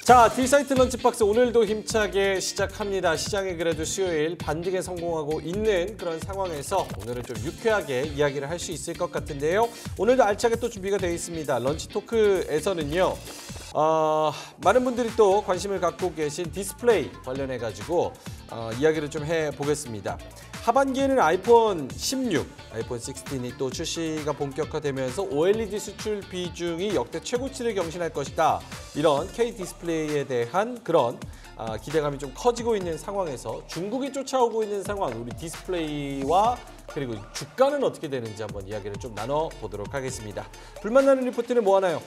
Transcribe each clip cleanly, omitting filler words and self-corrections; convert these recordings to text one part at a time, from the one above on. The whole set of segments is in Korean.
자, D사이트 런치박스 오늘도 힘차게 시작합니다. 시장에 그래도 수요일 반등에 성공하고 있는 그런 상황에서 오늘은 좀 유쾌하게 이야기를 할 수 있을 것 같은데요. 오늘도 알차게 또 준비가 되어 있습니다. 런치 토크에서는요. 많은 분들이 또 관심을 갖고 계신 디스플레이 관련해가지고 이야기를 좀 해보겠습니다. 하반기에는 아이폰 16, 아이폰 16이 또 출시가 본격화되면서 OLED 수출 비중이 역대 최고치를 경신할 것이다. 이런 K-디스플레이에 대한 그런 기대감이 좀 커지고 있는 상황에서 중국이 쫓아오고 있는 상황, 우리 디스플레이와 그리고 주가는 어떻게 되는지 한번 이야기를 좀 나눠보도록 하겠습니다. 불만나는 리포트는 뭐 하나요?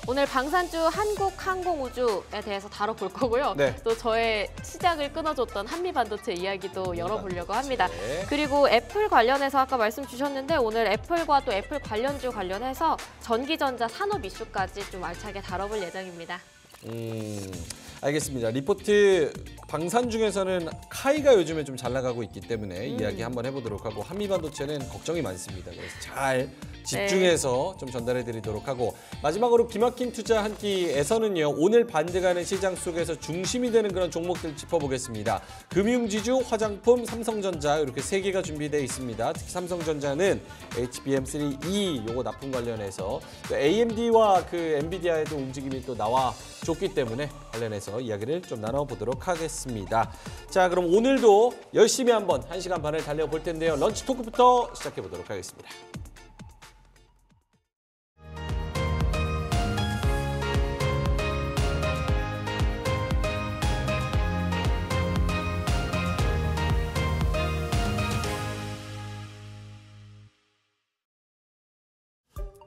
오늘 방산주 한국항공우주에 대해서 다뤄볼 거고요. 네. 또 저의 시작을 끊어줬던 한미반도체 이야기도 열어보려고 합니다. 네. 그리고 애플 관련해서 아까 말씀 주셨는데 오늘 애플과 또 애플 관련주 관련해서 전기전자 산업 이슈까지 좀 알차게 다뤄볼 예정입니다. 알겠습니다. 리포트 방산 중에서는 카이가 요즘에 좀 잘 나가고 있기 때문에 이야기 한번 해보도록 하고 한미반도체는 걱정이 많습니다. 그래서 잘 집중해서 좀 전달해 드리도록 하고 마지막으로 기막힌 투자 한 끼에서는요. 오늘 반등하는 시장 속에서 중심이 되는 그런 종목들 짚어보겠습니다. 금융지주, 화장품, 삼성전자 이렇게 세 개가 준비되어 있습니다. 특히 삼성전자는 HBM3E 요거 납품 관련해서 또 AMD와 그 엔비디아에도 움직임이 또 나와 줬기 때문에 관련해서 이야기를 좀 나눠보도록 하겠습니다. 자, 그럼 오늘도 열심히 한번 1시간 반을 달려볼 텐데요. 런치 토크부터 시작해보도록 하겠습니다.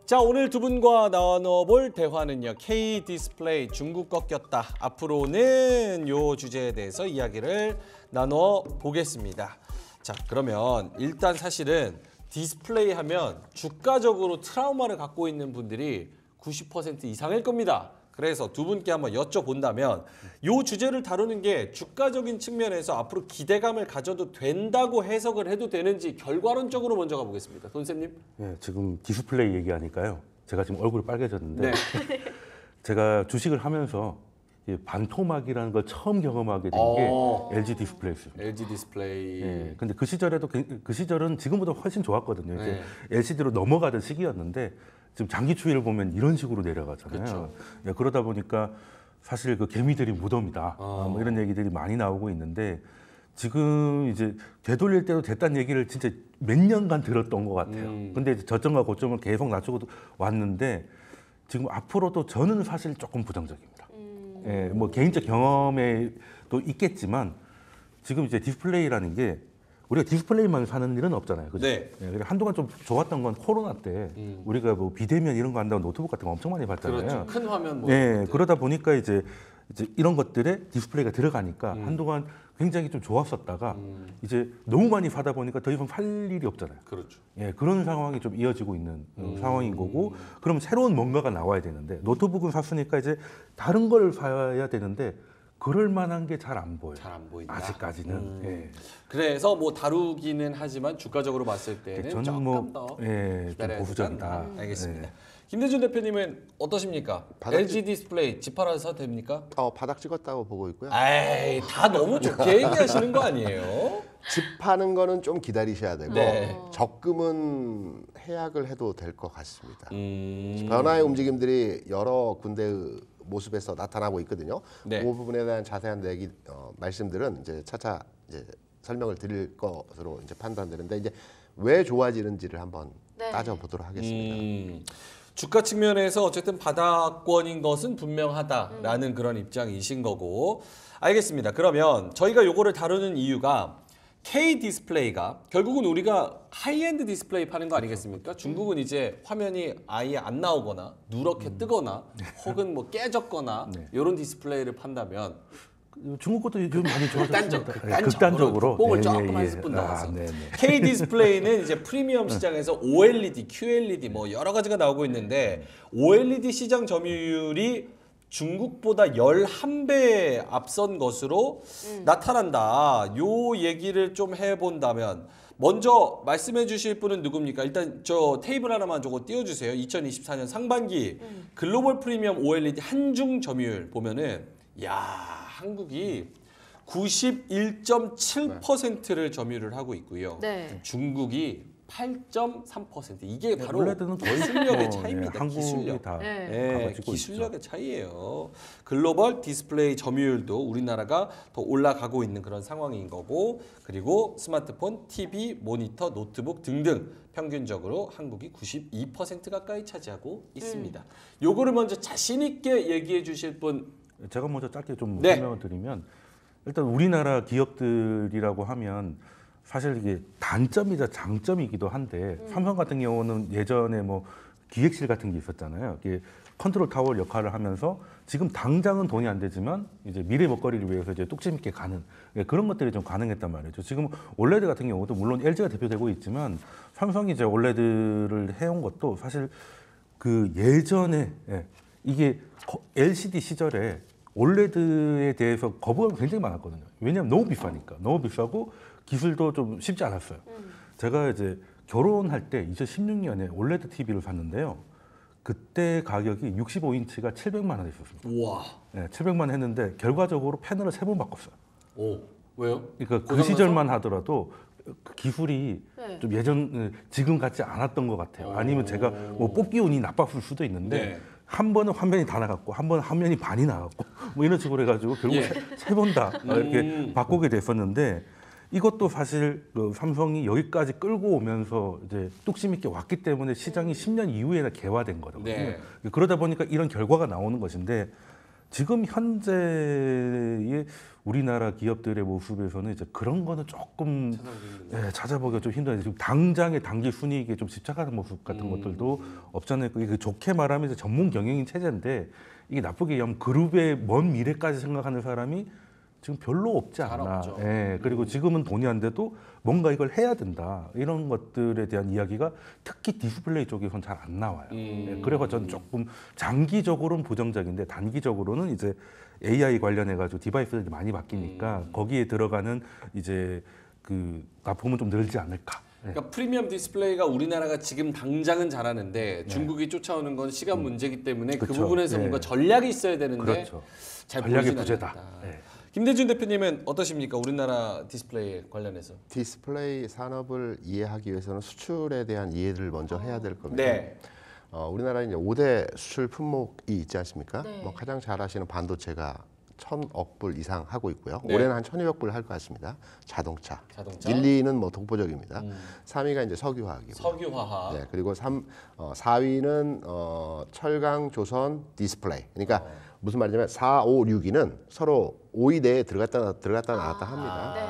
자, 오늘 두 분과 나눠볼 대화는요. K-디스플레이 중국 꺾였다. 앞으로는 요 주제에 대해서 이야기를 나눠보겠습니다. 자, 그러면 일단 사실은 디스플레이 하면 주가적으로 트라우마를 갖고 있는 분들이 90% 이상일 겁니다. 그래서 두 분께 한번 여쭤본다면 이 주제를 다루는 게 주가적인 측면에서 앞으로 기대감을 가져도 된다고 해석을 해도 되는지 결과론적으로 먼저 가보겠습니다. 돈쌤님. 네, 지금 디스플레이 얘기하니까요. 제가 지금 얼굴이 빨개졌는데 네. 제가 주식을 하면서 반토막이라는 걸 처음 경험하게 된 게 LG 디스플레이였습니다. LG 디스플레이. 네, 근데 그 시절은 지금보다 훨씬 좋았거든요. 이제 네. LCD로 넘어가던 시기였는데 지금 장기 추이를 보면 이런 식으로 내려가잖아요. 그렇죠. 네, 그러다 보니까 사실 그 개미들이 무덤이다. 뭐 이런 얘기들이 많이 나오고 있는데 지금 이제 되돌릴 때도 됐다는 얘기를 진짜 몇 년간 들었던 것 같아요. 근데 이제 저점과 고점을 계속 낮추고 왔는데 지금 앞으로도 저는 사실 조금 부정적입니다. 예, 뭐 개인적 경험에도 있겠지만 지금 이제 디스플레이라는 게 우리가 디스플레이만 사는 일은 없잖아요. 그죠? 네. 예, 한동안 좀 좋았던 건 코로나 때 우리가 뭐 비대면 이런 거 한다고 노트북 같은 거 엄청 많이 봤잖아요. 그렇죠. 큰 화면 뭐. 네, 그러다 보니까 이제 이런 것들에 디스플레이가 들어가니까 한동안 굉장히 좀 좋았었다가 이제 너무 많이 사다 보니까 더 이상 살 일이 없잖아요. 그렇죠. 예, 그런 상황이 좀 이어지고 있는 상황인 거고, 그럼 새로운 뭔가가 나와야 되는데 노트북은 샀으니까 이제 다른 걸 사야 되는데 그럴 만한 게 잘 안 보여요. 잘 안 보인다. 아직까지는. 예. 그래서 뭐 다루기는 하지만 주가적으로 봤을 때는 저는 조금 뭐 더 좀 기다려야 보수적이다. 된다. 알겠습니다. 네. 김대중 대표님은 어떠십니까? LG 디스플레이 집 팔아서 됩니까? 바닥 찍었다고 보고 있고요. 에이, 다 너무 좋게 얘기하시는 거 아니에요? 집 파는 거는 좀 기다리셔야 되고 네. 적금은 해약을 해도 될 것 같습니다. 변화의 움직임들이 여러 군데의 모습에서 나타나고 있거든요. 네. 그 부분에 대한 자세한 말씀들은 이제 차차 이제 설명을 드릴 것으로 이제 판단되는데 이제 왜 좋아지는지를 한번 따져보도록 하겠습니다. 주가 측면에서 어쨌든 바닥권인 것은 분명하다라는 그런 입장이신 거고 알겠습니다. 그러면 저희가 요거를 다루는 이유가 K-디스플레이가 결국은 우리가 하이엔드 디스플레이 파는 거 아니겠습니까? 중국은 이제 화면이 아예 안 나오거나 누렇게 뜨거나 혹은 뭐 깨졌거나 이런 디스플레이를 판다면 중국 것도 요즘 많이 좋아졌습니다. 극단적으로 뽕을 조금 한 스푼 넣어서 K-디스플레이는 이제 프리미엄 시장에서 OLED, QLED 뭐 여러 가지가 나오고 있는데 OLED 시장 점유율이 중국보다 11배 앞선 것으로 나타난다. 요 얘기를 좀 해본다면 먼저 말씀해 주실 분은 누굽니까? 일단 저 테이블 하나만 저거 띄워주세요. 2024년 상반기 글로벌 프리미엄 OLED 한중 점유율 보면은 야, 한국이 91.7%를 점유를 하고 있고요. 네. 중국이 8.3%. 이게 바로 원래는 거의 기술력의 뭐, 차이입니다. 네, 한국이 기술력. 다 네. 가지고 기술력의 차이예요. 글로벌 디스플레이 점유율도 우리나라가 더 올라가고 있는 그런 상황인 거고, 그리고 스마트폰, TV, 모니터, 노트북 등등 평균적으로 한국이 92% 가까이 차지하고 있습니다. 요거를 먼저 자신 있게 얘기해 주실 분. 제가 먼저 짧게 좀 네. 설명을 드리면 일단 우리나라 기업들이라고 하면 사실 이게 단점이자 장점이기도 한데 삼성 같은 경우는 예전에 뭐 기획실 같은 게 있었잖아요. 이게 컨트롤 타워 역할을 하면서 지금 당장은 돈이 안 되지만 이제 미래 먹거리를 위해서 이제 뚝심 있게 가는 그런 것들이 좀 가능했단 말이죠. 지금 올레드 같은 경우도 물론 LG가 대표되고 있지만 삼성이 이제 올레드를 해온 것도 사실 그 예전에 이게 LCD 시절에 올레드에 대해서 거부감이 굉장히 많았거든요. 왜냐하면 너무 비싸니까. 너무 비싸고 기술도 좀 쉽지 않았어요. 제가 이제 결혼할 때 2016년에 올레드 TV를 샀는데요. 그때 가격이 65인치가 700만 원 있었습니다. 우와. 네, 700만 원 했는데 결과적으로 패널을 3번 바꿨어요. 오, 왜요? 그러니까 그 고장나서? 시절만 하더라도 그 기술이 네. 좀 지금 같지 않았던 것 같아요. 아니면 제가 뭐 뽑기 운이 나빴을 수도 있는데 네. 한 번은 화면이 다 나갔고 한 번은 화면이 반이 나갔고 뭐 이런 식으로 해가지고 결국 예. 세 번 다 이렇게 바꾸게 됐었는데 이것도 사실 그 삼성이 여기까지 끌고 오면서 이제 뚝심 있게 왔기 때문에 시장이 10년 이후에 개화된 거거든요. 네. 그러다 보니까 이런 결과가 나오는 것인데 지금 현재의 우리나라 기업들의 모습에서는 이제 그런 거는 조금 찾아보기가 좀 힘들어요. 지금 당장의 단기 순이익에 좀 집착하는 모습 같은 것들도 없잖아요. 이게 좋게 말하면 이제 전문 경영인 체제인데 이게 나쁘게 얘기하면 그룹의 먼 미래까지 생각하는 사람이 지금 별로 없지 잘 않나. 없죠. 예, 그리고 지금은 돈이 안 돼도 뭔가 이걸 해야 된다. 이런 것들에 대한 이야기가 특히 디스플레이 쪽에서는 잘 안 나와요. 예, 그래서 저는 조금 장기적으로는 부정적인데 단기적으로는 이제 AI 관련해 가지고 디바이스들이 많이 바뀌니까 거기에 들어가는 이제 그 납품은 좀 늘지 않을까. 그러니까 프리미엄 디스플레이가 우리나라가 지금 당장은 잘하는데 중국이 쫓아오는 건 시간 문제이기 때문에 그 그렇죠. 부분에서 네. 뭔가 전략이 있어야 되는데 그렇죠. 잘 전략의 보이진 부재다. 않는다. 네. 김대중 대표님은 어떠십니까? 우리나라 디스플레이 관련해서. 디스플레이 산업을 이해하기 위해서는 수출에 대한 이해를 먼저 해야 될 겁니다. 네. 우리나라에 이제 5대 수출 품목이 있지 않습니까? 네. 뭐 가장 잘 아시는 반도체가 1,000억 불 이상 하고 있고요. 네. 올해는 한 1,200억 불 할 것 같습니다. 자동차. 1, 2는 뭐 독보적입니다. 3위가 이제 석유화학이고. 석유화학. 네, 그리고 4위는 철강, 조선, 디스플레이. 그러니까 무슨 말이냐면 4, 5, 6위는 서로 5위 내에 들어갔다 나왔다 합니다. 네.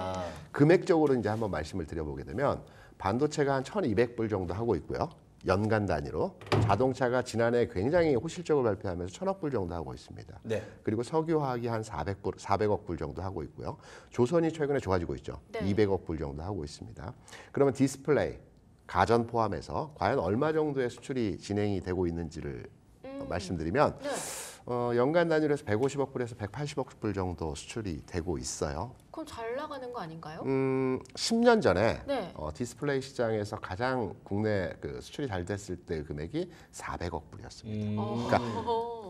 금액적으로 이제 한번 말씀을 드려보게 되면 반도체가 한 1,200불 정도 하고 있고요. 연간 단위로 자동차가 지난해 굉장히 호실적으로 발표하면서 1,000억 불 정도 하고 있습니다. 네. 그리고 석유화학이 한 400억 불 정도 하고 있고요. 조선이 최근에 좋아지고 있죠. 네. 200억 불 정도 하고 있습니다. 그러면 디스플레이, 가전 포함해서 과연 얼마 정도의 수출이 진행이 되고 있는지를 말씀드리면 네. 연간 단위로 해서 150억 불에서 180억 불 정도 수출이 되고 있어요. 그럼 잘 나가는 거 아닌가요? 10년 전에 네. 디스플레이 시장에서 가장 국내 그 수출이 잘 됐을 때 금액이 400억 불이었습니다. 그러니까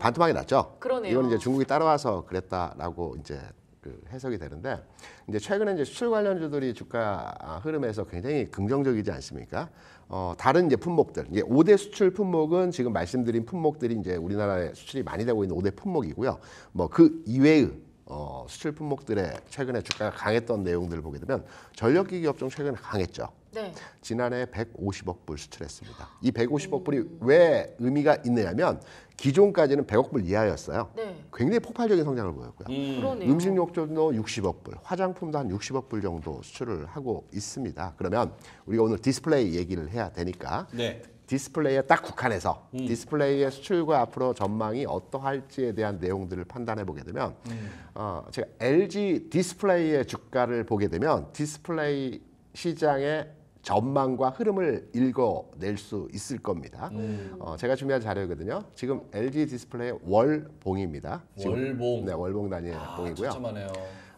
반토막이 났죠. 그러네요. 이건 이제 중국이 따라와서 그랬다라고 이제 그 해석이 되는데 이제 최근에 이제 수출 관련주들이 주가 흐름에서 굉장히 긍정적이지 않습니까? 다른 이제 품목들, 이제 5대 수출 품목은 지금 말씀드린 품목들이 이제 우리나라에 수출이 많이 되고 있는 5대 품목이고요. 뭐 그 이외의 수출 품목들의 최근에 주가가 강했던 내용들을 보게 되면 전력기기 업종 최근에 강했죠. 네. 지난해 150억 불 수출했습니다. 이 150억 불이 왜 의미가 있느냐면 기존까지는 100억 불 이하였어요. 네. 굉장히 폭발적인 성장을 보였고요. 그러네요. 음식료점도 60억 불, 화장품도 한 60억 불 정도 수출을 하고 있습니다. 그러면 우리가 오늘 디스플레이 얘기를 해야 되니까 네. 디스플레이에 딱 국한해서 디스플레이의 수출과 앞으로 전망이 어떠할지에 대한 내용들을 판단해 보게 되면 제가 LG 디스플레이의 주가를 보게 되면 디스플레이 시장의 전망과 흐름을 읽어낼 수 있을 겁니다. 제가 준비한 자료거든요. 지금 LG 디스플레이의 월봉입니다. 지금, 월봉. 네, 월봉 단위의 봉이고요. 처참하네요.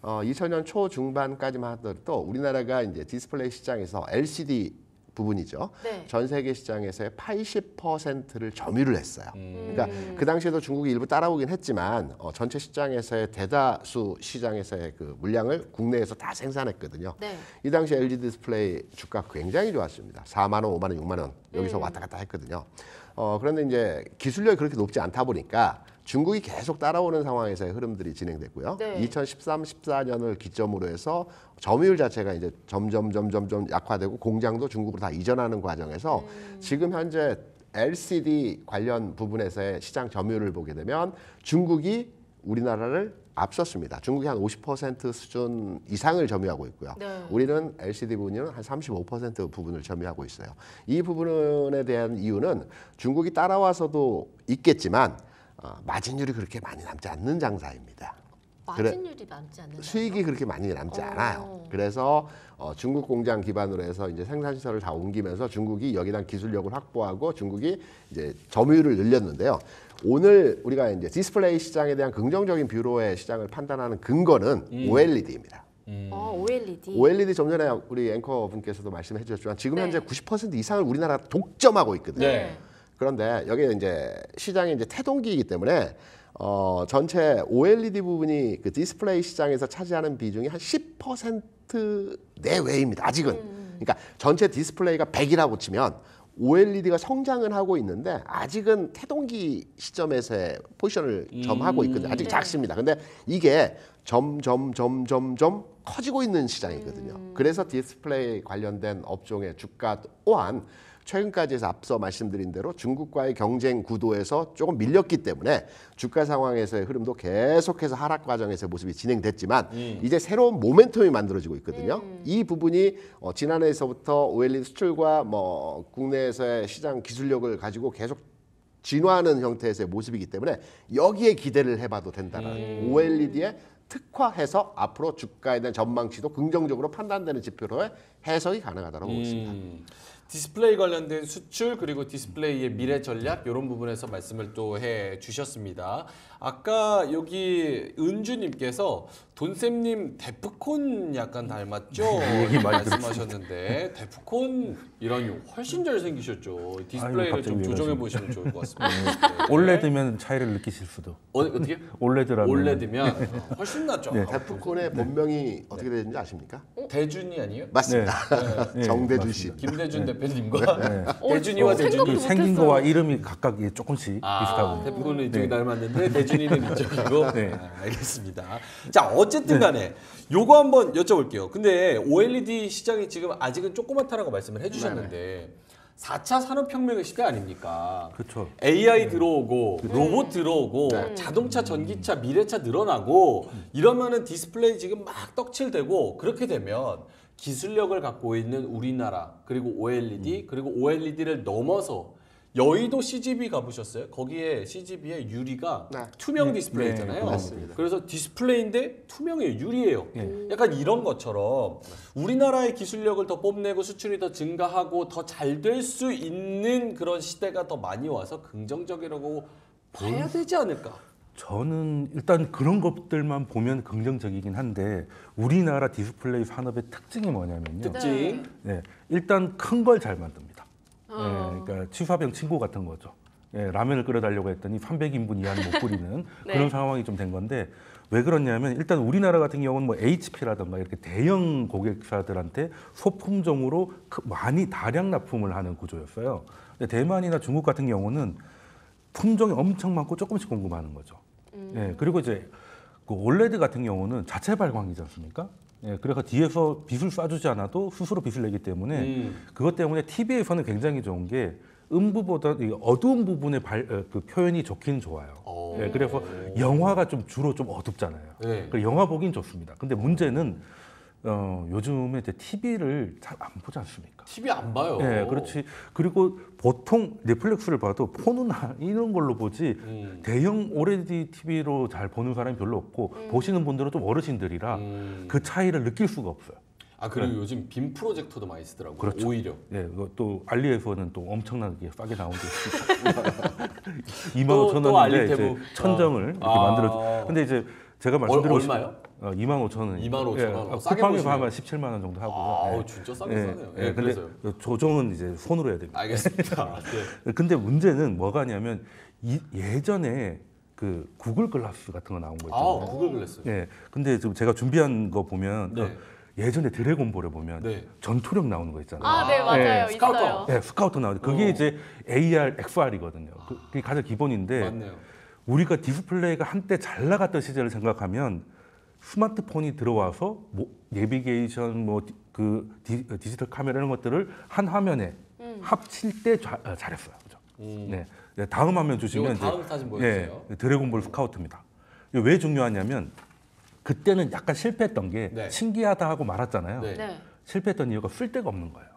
2000년 초 중반까지만 하더라도 우리나라가 이제 디스플레이 시장에서 LCD 부분이죠. 네. 전 세계 시장에서의 80%를 점유를 했어요. 그러니까 그 당시에도 중국이 일부 따라오긴 했지만 전체 시장에서의 대다수 시장에서의 그 물량을 국내에서 다 생산했거든요. 네. 이 당시 LG 디스플레이 주가 굉장히 좋았습니다. 4만 원, 5만 원, 6만 원 여기서 왔다 갔다 했거든요. 그런데 이제 기술력이 그렇게 높지 않다 보니까 중국이 계속 따라오는 상황에서의 흐름들이 진행됐고요. 네. 2013, 14년을 기점으로 해서 점유율 자체가 이제 점점 약화되고 공장도 중국으로 다 이전하는 과정에서 지금 현재 LCD 관련 부분에서의 시장 점유율을 보게 되면 중국이 우리나라를 앞섰습니다. 중국이 한 50% 수준 이상을 점유하고 있고요. 네. 우리는 LCD 부분은 한 35% 부분을 점유하고 있어요. 이 부분에 대한 이유는 중국이 따라와서도 있겠지만 마진율이 그렇게 많이 남지 않는 장사입니다. 마진율이 남지 않는 수익이 그렇게 많이 남지 않아요. 그래서 중국 공장 기반으로 해서 이제 생산 시설을 다 옮기면서 중국이 여기다 기술력을 확보하고 중국이 이제 점유율을 늘렸는데요. 오늘 우리가 이제 디스플레이 시장에 대한 긍정적인 뷰로의 시장을 판단하는 근거는 OLED입니다. OLED. OLED 좀 전에 우리 앵커 분께서도 말씀해 주셨지만 지금 네. 현재 90% 이상을 우리나라 독점하고 있거든요. 네. 그런데 여기에 이제 시장이 이제 태동기이기 때문에 전체 OLED 부분이 그 디스플레이 시장에서 차지하는 비중이 한 10% 내외입니다. 아직은. 그러니까 전체 디스플레이가 100이라고 치면 OLED가 성장은 하고 있는데 아직은 태동기 시점에서의 포지션을 점하고 있거든요. 아직 작습니다. 근데 이게 점점 커지고 있는 시장이거든요. 그래서 디스플레이 관련된 업종의 주가 또한 최근까지 해서 앞서 말씀드린 대로 중국과의 경쟁 구도에서 조금 밀렸기 때문에 주가 상황에서의 흐름도 계속해서 하락 과정에서의 모습이 진행됐지만 이제 새로운 모멘텀이 만들어지고 있거든요. 이 부분이 지난해에서부터 OLED 수출과 뭐 국내에서의 시장 기술력을 가지고 계속 진화하는 형태에서의 모습이기 때문에 여기에 기대를 해봐도 된다는 OLED에 특화해서 앞으로 주가에 대한 전망치도 긍정적으로 판단되는 지표로의 해석이 가능하다고 보고 있습니다. 디스플레이 관련된 수출 그리고 디스플레이의 미래 전략 이런 부분에서 말씀을 또 해 주셨습니다. 아까 여기 은주님께서 돈쌤님 데프콘 약간 닮았죠? 얘기 많이 말씀하셨는데 데프콘 이런 훨씬 잘생기셨죠. 디스플레이를 아이고, 좀 갑자기 조정해 보시면 좋을 것 같습니다. 올레드면 차이를 느끼실 수도. 어떻게? 올레드라면 올레드면 훨씬 낫죠. 데프콘의 본명이 어떻게 되는지 아십니까? 대준이 아니에요? 맞습니다. 네, 정대준 맞습니다. 씨. 김대준 대표님과 대준이와 대준이 생각도 생긴 못했어요. 거와 이름이 각각 조금씩 비슷하고. 대표는 이쪽이 닮았는데 대준이는 이쪽이고. 네. 알겠습니다. 자, 어쨌든 간에 요거 한번 여쭤볼게요. 근데 OLED 시장이 지금 아직은 조그맣다라고 말씀을 해주셨는데 4차 산업혁명의 시대 아닙니까? 그렇죠. AI 들어오고 로봇 들어오고 자동차, 전기차, 미래차 늘어나고 이러면은 디스플레이 지금 막 떡칠되고 그렇게 되면 기술력을 갖고 있는 우리나라 그리고 OLED 그리고 OLED를 넘어서 여의도 CGV 가보셨어요? 거기에 CGV의 유리가 네. 투명 디스플레이잖아요. 네, 맞습니다. 그래서 디스플레이인데 투명해요. 유리예요. 네. 약간 이런 것처럼 우리나라의 기술력을 더 뽐내고 수출이 더 증가하고 더 잘 될 수 있는 그런 시대가 더 많이 와서 긍정적이라고 봐야 되지 않을까? 저는 일단 그런 것들만 보면 긍정적이긴 한데 우리나라 디스플레이 산업의 특징이 뭐냐면요. 특징. 네, 일단 큰 걸 잘 만듭니다. 그러니까 취사병 친구 같은 거죠. 라면을 끓여달라고 했더니 300인분 이하는 못 끓이는 네. 그런 상황이 좀 된 건데 왜 그러냐면 일단 우리나라 같은 경우는 뭐 HP라든가 이렇게 대형 고객사들한테 소품종으로 많이 다량 납품을 하는 구조였어요. 근데 대만이나 중국 같은 경우는 품종이 엄청 많고 조금씩 공급하는 거죠. 그리고 이제 그 올레드 같은 경우는 자체 발광이지 않습니까? 그래서 뒤에서 빛을 쏴주지 않아도 스스로 빛을 내기 때문에 그것 때문에 TV에서는 굉장히 좋은 게 음부보다 이 어두운 부분의 그 표현이 좋긴 좋아요. 그래서 영화가 주로 좀 어둡잖아요. 네. 그 영화 보긴 좋습니다. 근데 문제는 요즘에 이제 TV를 잘 안 보지 않습니까? TV 안 봐요. 네, 그렇지. 그리고 보통 넷플릭스를 봐도 폰이나 이런 걸로 보지 대형 OLED TV로 잘 보는 사람이 별로 없고 보시는 분들은 좀 어르신들이라 그 차이를 느낄 수가 없어요. 아 그리고 요즘 빔 프로젝터도 많이 쓰더라고요. 그렇죠. 오히려. 네, 또 알리에서는 또 엄청나게 싸게 나온 게 있습니다. 2만 또 5천 원인데 알리테브. 이제 천정을 이렇게 만들어줘. 근데 이제 제가 말씀드리고 얼마요? 25,000원. 25,000원. 싸게 쿠팡에서 보시네요. 하면 17만 원 정도 하고요. 진짜 싸게 사네요. 근데 그래서요. 조정은 이제 손으로 해야 됩니다. 알겠습니다. 네. 근데 문제는 뭐가냐면 예전에 그 구글 글라스 같은 거 나온 거 있잖아요. 구글 글래스. 네. 근데 지금 제가 준비한 거 보면 네. 예전에 드래곤볼에 보면 네. 전투력 나오는 거 있잖아요. 아, 네, 맞아요. 스카우터. 있어요. 네, 스카우터 나오는데 그게 이제 AR, XR이거든요. 그게 가장 기본인데 맞네요. 우리가 디스플레이가 한때 잘 나갔던 시절을 생각하면 스마트폰이 들어와서 뭐 내비게이션, 디지털 카메라 이런 것들을 한 화면에 합칠 때 잘했어요. 그죠? 네. 다음 화면 주시면 다음 사진 보여주세요. 드래곤볼 스카우트입니다. 이게 왜 중요하냐면 그때는 약간 실패했던 게 네. 신기하다 하고 말았잖아요. 네. 네. 실패했던 이유가 쓸데가 없는 거예요.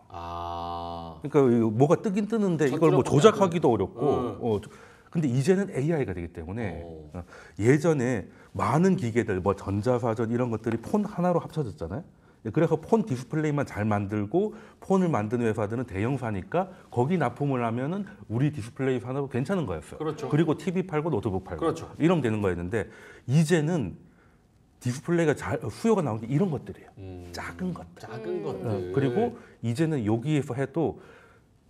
그러니까 그러니까 뭐가 뜨긴 뜨는데 이걸 뭐 전투력밖에 조작하기도 어렵고. 근데 이제는 AI가 되기 때문에 예전에 많은 기계들, 뭐 전자사전 이런 것들이 폰 하나로 합쳐졌잖아요. 그래서 폰 디스플레이만 잘 만들고 폰을 만드는 회사들은 대형사니까 거기 납품을 하면은 우리 디스플레이 산업은 괜찮은 거였어요. 그렇죠. 그리고 TV 팔고 노트북 팔고 그렇죠. 이러면 되는 거였는데 이제는 디스플레이가 수요가 나온 게 이런 것들이에요. 작은 것들. 작은 것들. 그리고 이제는 여기에서 해도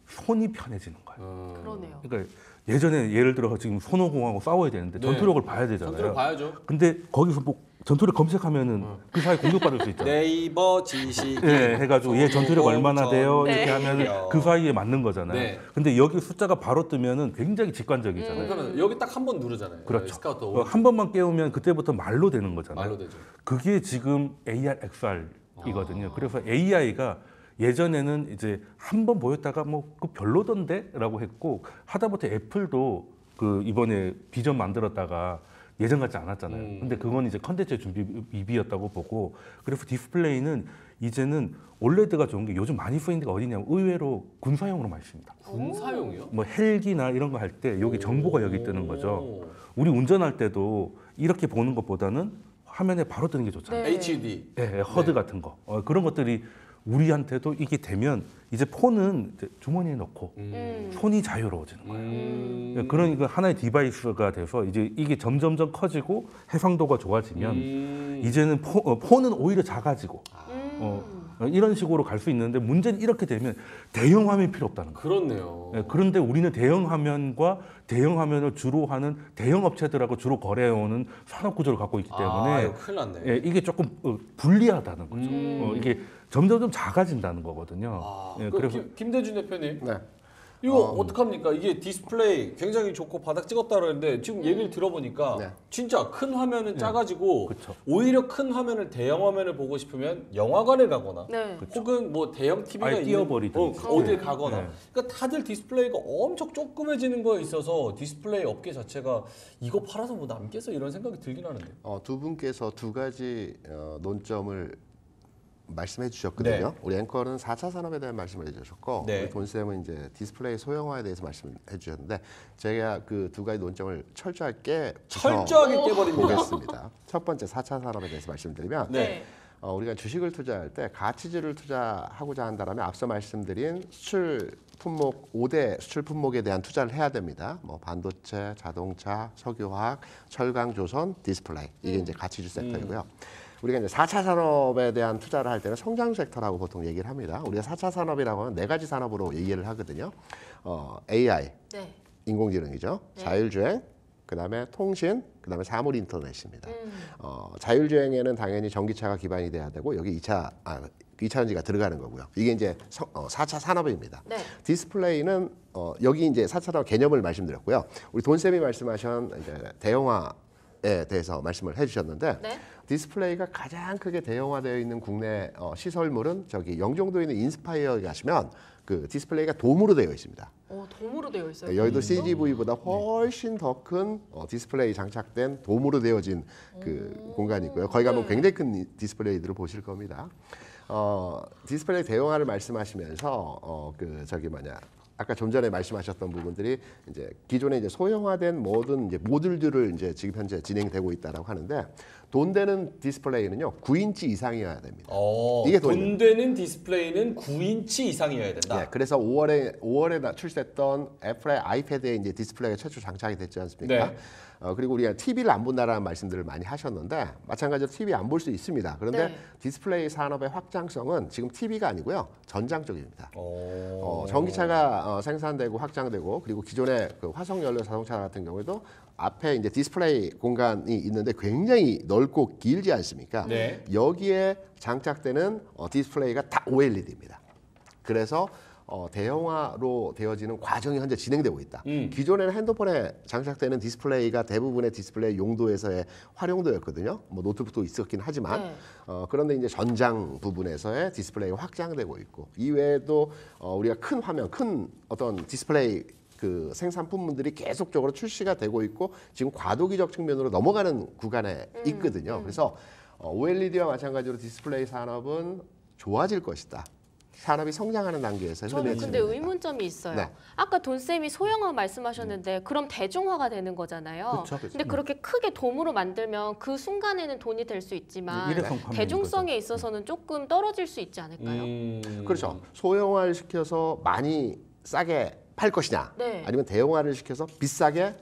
손이 편해지는 거예요. 그러네요. 그러니까 예전에 예를 들어 지금 손오공하고 싸워야 되는데 네. 전투력을 봐야 되잖아요. 전투력 봐야죠. 근데 거기서 뭐 전투력 검색하면은 그 사이 공격받을 수 있잖아요. 네이버 지식. 네, 해가지고 얘 전투력 얼마나 돼요 네. 이렇게 하면 그 사이에 맞는 거잖아요. 네. 근데 여기 숫자가 바로 뜨면은 굉장히 직관적이잖아요. 그러면 여기 딱 한 번 누르잖아요. 그렇죠. 스카우터 한 번만 깨우면 그때부터 말로 되는 거잖아요. 말로 되죠. 그게 지금 AR, XR이거든요. 그래서 AI가 예전에는 이제 한 번 보였다가 뭐 그 별로던데라고 했고 하다못해 애플도 그 이번에 비전 만들었다가 예전 같지 않았잖아요. 근데 그건 이제 컨텐츠 준비 미비였다고 보고 그래서 디스플레이는 이제는 올레드가 좋은 게 요즘 많이 쓰이는 데가 어디냐면 의외로 군사용으로 많이 씁니다. 군사용이요? 뭐 헬기나 이런 거 할 때 여기 정보가 여기 뜨는 거죠. 우리 운전할 때도 이렇게 보는 것보다는 화면에 바로 뜨는 게 좋잖아요. 네. HUD. 네, 허드 같은 거 그런 것들이 우리한테도 이게 되면 이제 폰은 이제 주머니에 넣고 손이 자유로워지는 거예요. 그러니까 하나의 디바이스가 돼서 이제 이게 점점점 커지고 해상도가 좋아지면 이제는 폰은 오히려 작아지고 이런 식으로 갈 수 있는데 문제는 이렇게 되면 대형 화면이 필요 없다는 거예요. 그렇네요. 그런데 우리는 대형 화면과 대형 화면을 주로 하는 대형 업체들하고 주로 거래해오는 산업 구조를 갖고 있기 때문에 이거 큰일 났네. 이게 조금 불리하다는 거죠. 이게 점점 작아진다는 거거든요. 그래서 김대준 대표님, 네. 이거 어떡합니까? 이게 디스플레이 굉장히 좋고 바닥 찍었다 그러는데 지금 얘기를 들어보니까 네. 진짜 큰 화면은 작아지고 그쵸. 오히려 큰 화면을 대형 화면을 보고 싶으면 영화관에 가거나 네. 혹은 뭐 대형 TV가 아예 띄워버리든지. 어딜 네. 가거나 네. 그러니까 다들 디스플레이가 엄청 조그매지는 거에 있어서 디스플레이 업계 자체가 이거 팔아서 뭐 남겠어 이런 생각이 들긴 하는데. 두 분께서 두 가지 논점을 말씀해 주셨거든요. 네. 우리 앵커는 4차 산업에 대한 말씀을 해주셨고 네. 우리 돈쌤은 이제 디스플레이 소형화에 대해서 말씀을 해주셨는데 제가 그 두 가지 논점을 철저하게 깨버립니다. 보겠습니다. 첫 번째 4차 산업에 대해서 말씀드리면 네. 우리가 주식을 투자할 때 가치주를 투자하고자 한다면 앞서 말씀드린 수출 품목 5대 수출 품목에 대한 투자를 해야 됩니다. 뭐 반도체, 자동차, 석유화학, 철강, 조선, 디스플레이 이게 이제 가치주 섹터이고요. 우리가 이제 4차 산업에 대한 투자를 할 때는 성장 섹터라고 보통 얘기를 합니다. 우리가 4차 산업이라고 하면 네 가지 산업으로 얘기를 하거든요. AI, 네. 인공지능이죠. 자율주행, 그다음에 통신, 그다음에 사물 인터넷입니다. 자율주행에는 당연히 전기차가 기반이 돼야 되고 여기 2차 전지가 들어가는 거고요. 이게 이제 4차 산업입니다. 네. 디스플레이는 여기 이제 4차 산업 개념을 말씀드렸고요. 우리 돈쌤이 말씀하신 이제 대형화에 대해서 말씀을 해주셨는데 네. 디스플레이가 가장 크게 대형화되어 있는 국내 시설물은 저기 영종도에 있는 인스파이어에 가시면 그 디스플레이가 돔으로 되어 있습니다. 돔으로 되어 있어요. 여의도 CGV보다 훨씬 더 큰 디스플레이 장착된 돔으로 되어진 그 공간이 있고요. 거기 가면 굉장히 큰 디스플레이들을 보실 겁니다. 디스플레이 대형화를 말씀하시면서 아까 좀 전에 말씀하셨던 부분들이 이제 기존에 이제 소형화된 모든 이제 모듈들을 이제 지금 현재 진행되고 있다라고 하는데 돈 되는 디스플레이는요 9인치 이상이어야 됩니다. 이게 돈 되는 디스플레이는 9인치 이상이어야 된다. 네, 그래서 5월에 출시했던 애플의 아이패드에 이제 디스플레이가 최초 장착이 됐지 않습니까? 네. 그리고 우리가 TV를 안 본다라는 말씀들을 많이 하셨는데 마찬가지로 TV 안 볼 수 있습니다. 그런데 네. 디스플레이 산업의 확장성은 지금 TV가 아니고요. 전장 쪽입니다. 전기차가 생산되고 확장되고 그리고 기존의 그 화석 연료 자동차 같은 경우에도 앞에 이제 디스플레이 공간이 있는데 굉장히 넓고 길지 않습니까? 네. 여기에 장착되는 디스플레이가 다 OLED입니다. 그래서 대형화로 되어지는 과정이 현재 진행되고 있다. 기존에는 핸드폰에 장착되는 디스플레이가 대부분의 디스플레이 용도에서의 활용도였거든요. 뭐 노트북도 있었긴 하지만 네. 그런데 이제 전장 부분에서의 디스플레이가 확장되고 있고 이외에도 우리가 큰 화면, 큰 어떤 디스플레이 그 생산품들이 계속적으로 출시가 되고 있고 지금 과도기적 측면으로 넘어가는 구간에 있거든요. 그래서 OLED와 마찬가지로 디스플레이 산업은 좋아질 것이다. 산업이 성장하는 단계에서 저는 흐름이 근데 진행된다. 의문점이 있어요. 네. 아까 돈쌤이 소형화 말씀하셨는데 그럼 대중화가 되는 거잖아요. 그쵸. 근데 그렇게 크게 돔으로 만들면 그 순간에는 돈이 될 수 있지만 일회성 판매인 대중성에 거죠. 있어서는 조금 떨어질 수 있지 않을까요? 그렇죠. 소형화를 시켜서 많이 싸게 팔 것이냐 네. 아니면 대형화를 시켜서 비싸게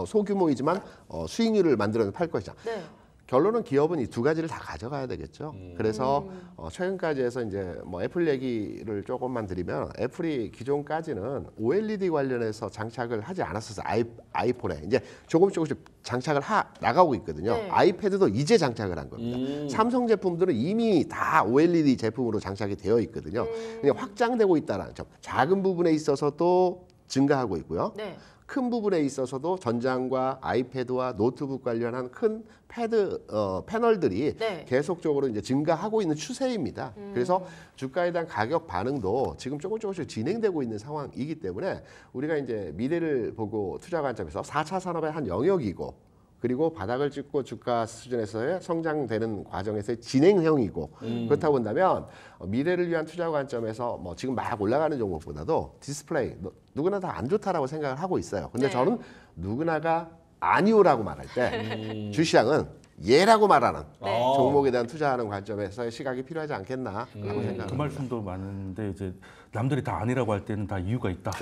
소규모이지만 수익률을 만들어 팔 것이냐. 네. 결론은 기업은 이 두 가지를 다 가져가야 되겠죠. 그래서 최근까지 해서 이제 뭐 애플 얘기를 조금만 드리면 애플이 기존까지는 OLED 관련해서 장착을 하지 않았었어요. 아이폰에 이제 조금씩 장착을 나가고 있거든요. 네. 아이패드도 이제 장착을 한 겁니다. 삼성 제품들은 이미 다 OLED 제품으로 장착이 되어 있거든요. 그냥 확장되고 있다는 점. 작은 부분에 있어서도 증가하고 있고요. 네. 큰 부분에 있어서도 전장과 아이패드와 노트북 관련한 큰 패드 패널들이 네. 계속적으로 이제 증가하고 있는 추세입니다. 그래서 주가에 대한 가격 반응도 지금 조금씩 진행되고 있는 상황이기 때문에 우리가 이제 미래를 보고 투자 관점에서 4차 산업의 한 영역이고 그리고 바닥을 찍고 주가 수준에서의 성장되는 과정에서의 진행형이고 그렇다 본다면 미래를 위한 투자 관점에서 뭐 지금 막 올라가는 종목보다도 디스플레이 누구나 다 안 좋다라고 생각을 하고 있어요. 근데 네. 저는 누구나가 아니오라고 말할 때 주시장은 예라고 말하는 네. 종목에 대한 투자하는 관점에서의 시각이 필요하지 않겠나라고 그 생각합니다. 말씀도 많은데 이제 남들이 다 아니라고 할 때는 다 이유가 있다.